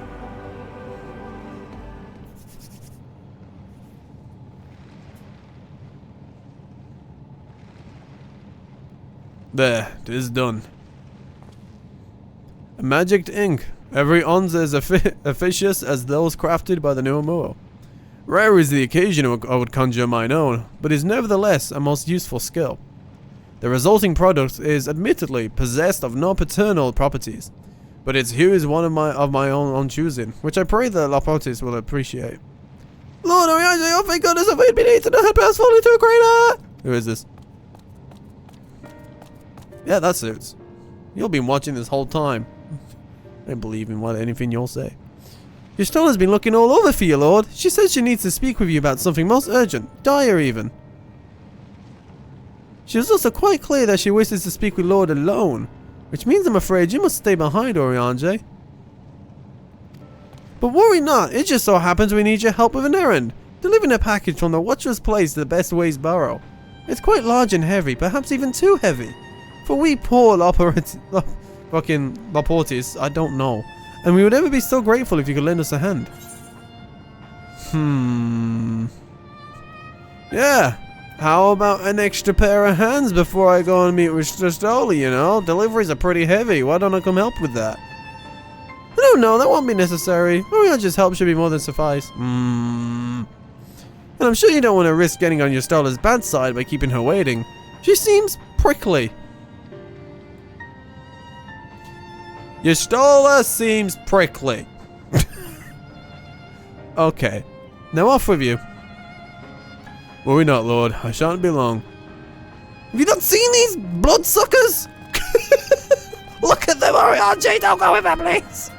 S1: There, it is done. A magicked ink. Every ounce as efficacious as those crafted by the new Amuo. Rare is the occasion I would conjure mine own, but is nevertheless a most useful skill. The resulting product is admittedly possessed of no paternal properties, but its hue is one of my own choosing, which I pray the Lapotis will appreciate. Lord Urianger, oh thank goodness, I've been eaten and has fallen into a crater! Who is this? Yeah, that suits. You've been watching this whole time. I don't believe in anything you'll say. Your stone has been looking all over for you, Lord. She says she needs to speak with you about something most urgent, dire even. She was also quite clear that she wishes to speak with Lord alone, which means I'm afraid you must stay behind, Urianger. But worry not, it just so happens we need your help with an errand. Delivering a package from the Watcher's Place to the Best Ways Burrow. It's quite large and heavy, perhaps even too heavy. For we poor fucking Laportis, I don't know. And we would ever be so grateful if you could lend us a hand. Yeah. How about an extra pair of hands before I go and meet with Stoli, you know? Deliveries are pretty heavy. Why don't I come help with that? I don't know. That won't be necessary. Urianger's help should be more than suffice. And I'm sure you don't want to risk getting on your Stola's bad side by keeping her waiting. She seems prickly. Your Stola seems prickly. Okay. Now off with you. Worry not, Lord. I shan't be long. Have you not seen these bloodsuckers? Look at them, Urianger. Don't go with them, please.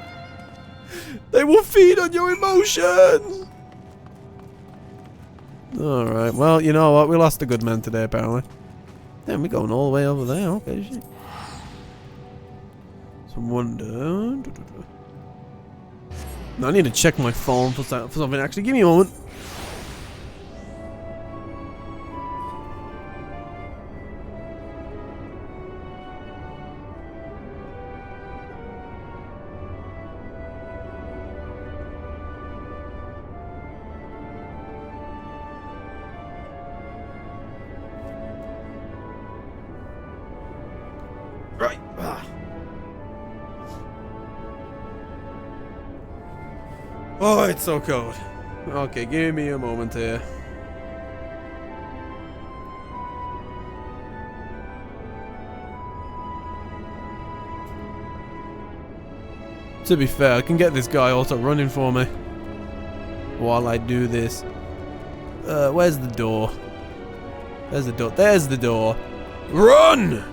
S1: They will feed on your emotions. Alright, well, you know what? We lost a good man today, apparently. Damn, we're going all the way over there. Okay, shit. So wonder. I need to check my phone for something. Actually, give me a moment. Right. Oh, it's so cold. Okay, give me a moment here. To be fair, I can get this guy also running for me while I do this. Where's the door? There's the door. There's the door. Run!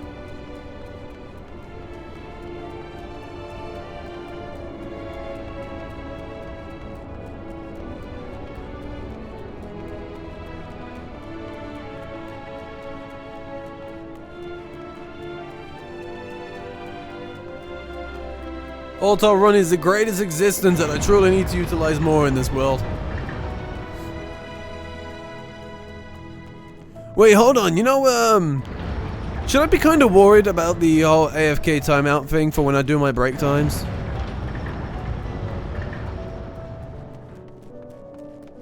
S1: Auto run is the greatest existence and I truly need to utilize more in this world. Wait, hold on. You know, Should I be kind of worried about the whole AFK timeout thing for when I do my break times?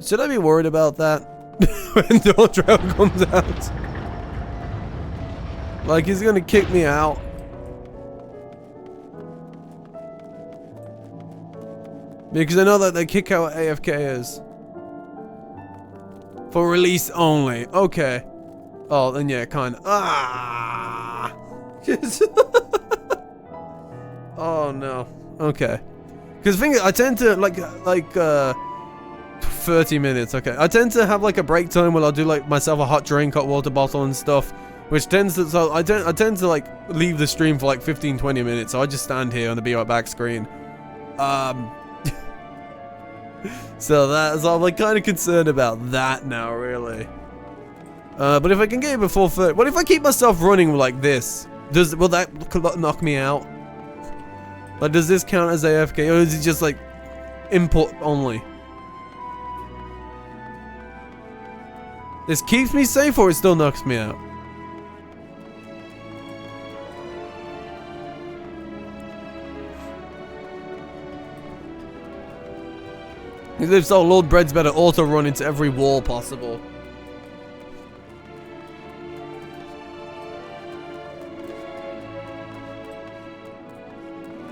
S1: Should I be worried about that when Dawn Trail comes out? Like, he's gonna kick me out. Because I know that they kick out AFKers. For release only. Okay. Oh, then yeah, kind of. Ah! Oh no. Okay. Because the thing is, I tend to, like 30 minutes, okay. I tend to have like a break time where I'll do like myself a hot drink, hot water bottle and stuff. Which tends to, so I tend to like leave the stream for like 15-20 minutes. So I just stand here on the Be Right Back screen. So I'm like kind of concerned about that now, really. But if I can get it before 30, what if I keep myself running like this? Will that knock me out? Like, does this count as AFK, or is it just like input only? This keeps me safe, or it still knocks me out? If so, Lord Bread's better auto run into every wall possible.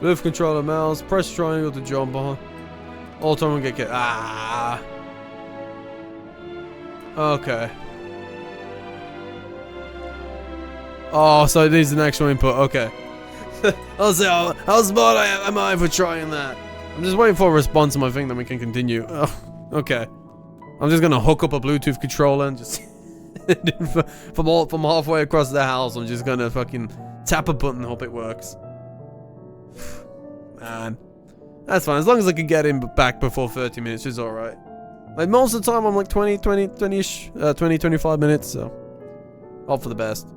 S1: Move controller mouse, press triangle to jump on. Auto run get ah. Okay. Oh, so it needs an actual input. Okay. I'll say how smart am I for trying that? I'm just waiting for a response to my thing, then we can continue. Oh, okay. I'm just gonna hook up a Bluetooth controller and just from halfway across the house. I'm just gonna fucking tap a button and hope it works. Man, that's fine. As long as I can get him back before 30 minutes, is all right. Like most of the time, I'm like 20-ish, 20-25 minutes. So, hope for the best.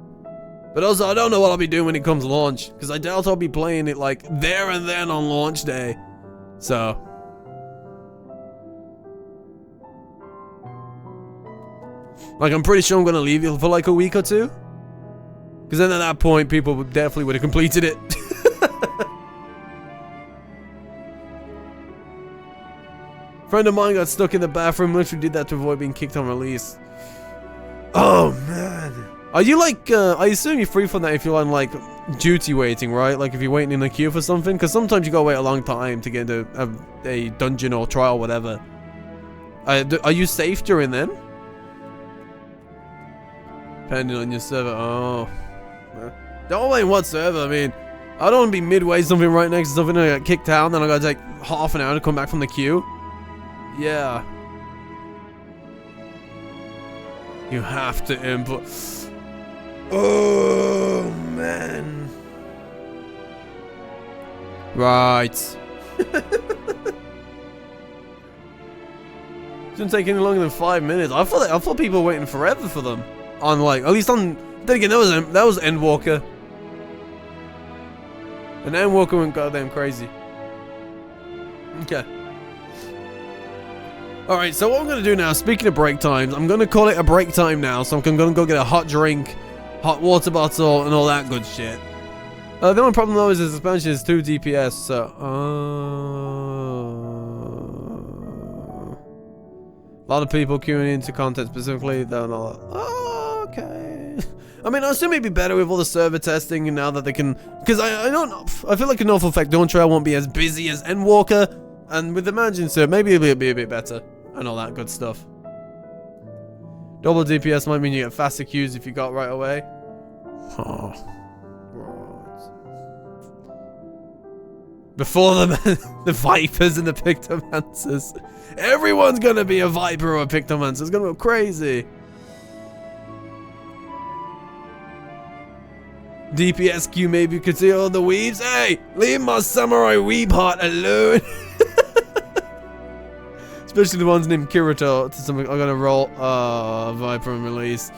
S1: But also, I don't know what I'll be doing when it comes launch, because I doubt I'll be playing it like there and then on launch day. So, like, I'm pretty sure I'm gonna leave it for like a week or two, because then at that point, people would definitely have completed it. Friend of mine got stuck in the bathroom. Literally did that to avoid being kicked on release. Oh man, are you like? I assume you're free from that if you're on like duty waiting, right? Like if you're waiting in a queue for something, because sometimes you gotta wait a long time to get into a dungeon or trial, whatever. Are you safe during then? Depending on your server. Oh, don't wait what server. I mean, I don't want to be midway something right next to something and I get kicked out, and then I gotta take half an hour to come back from the queue. Yeah. You have to input. Oh man. Right. Shouldn't take any longer than 5 minutes. I thought people were waiting forever for them. On like, at least on. Then again, that was Endwalker. And Endwalker went goddamn crazy. Okay. Alright, so what I'm going to do now, speaking of break times, I'm going to call it a break time now. So I'm going to go get a hot drink, hot water bottle, and all that good shit. The only problem though is the suspension is 2 DPS, so... a lot of people queuing into content specifically, they're not... Oh, okay. I mean, I assume it'd be better with all the server testing and now that they can... Because I don't know, I feel like an awful effect Dawn Trail won't be as busy as Endwalker. And with the mansion server, maybe it'll be a bit better. And all that good stuff. Double DPS might mean you get faster queues if you got right away. Oh. Right. Before the Vipers and the Pictomancers. Everyone's gonna be a Viper or a Pictomancer. It's gonna go crazy. DPS queue maybe could see all the weebs. Hey, leave my samurai weeb heart alone. Especially the ones named Kirito. I'm gonna roll. Viper and release.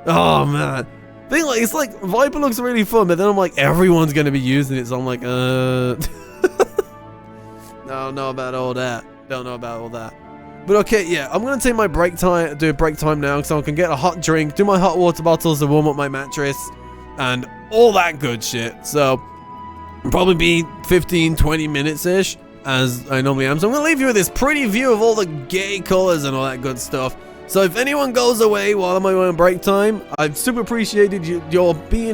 S1: Oh man. Thing like, it's like Viper looks really fun, but then I'm like, everyone's gonna be using it, so I'm like, Don't know about all that. Don't know about all that. But okay, yeah, I'm gonna take my break time, do a break time now, so I can get a hot drink, do my hot water bottles to warm up my mattress, and all that good shit. So probably be 15-20 minutes ish as I normally am. So I'm gonna leave you with this pretty view of all the gay colors and all that good stuff. So if anyone goes away while I'm on break time, I've super appreciated your being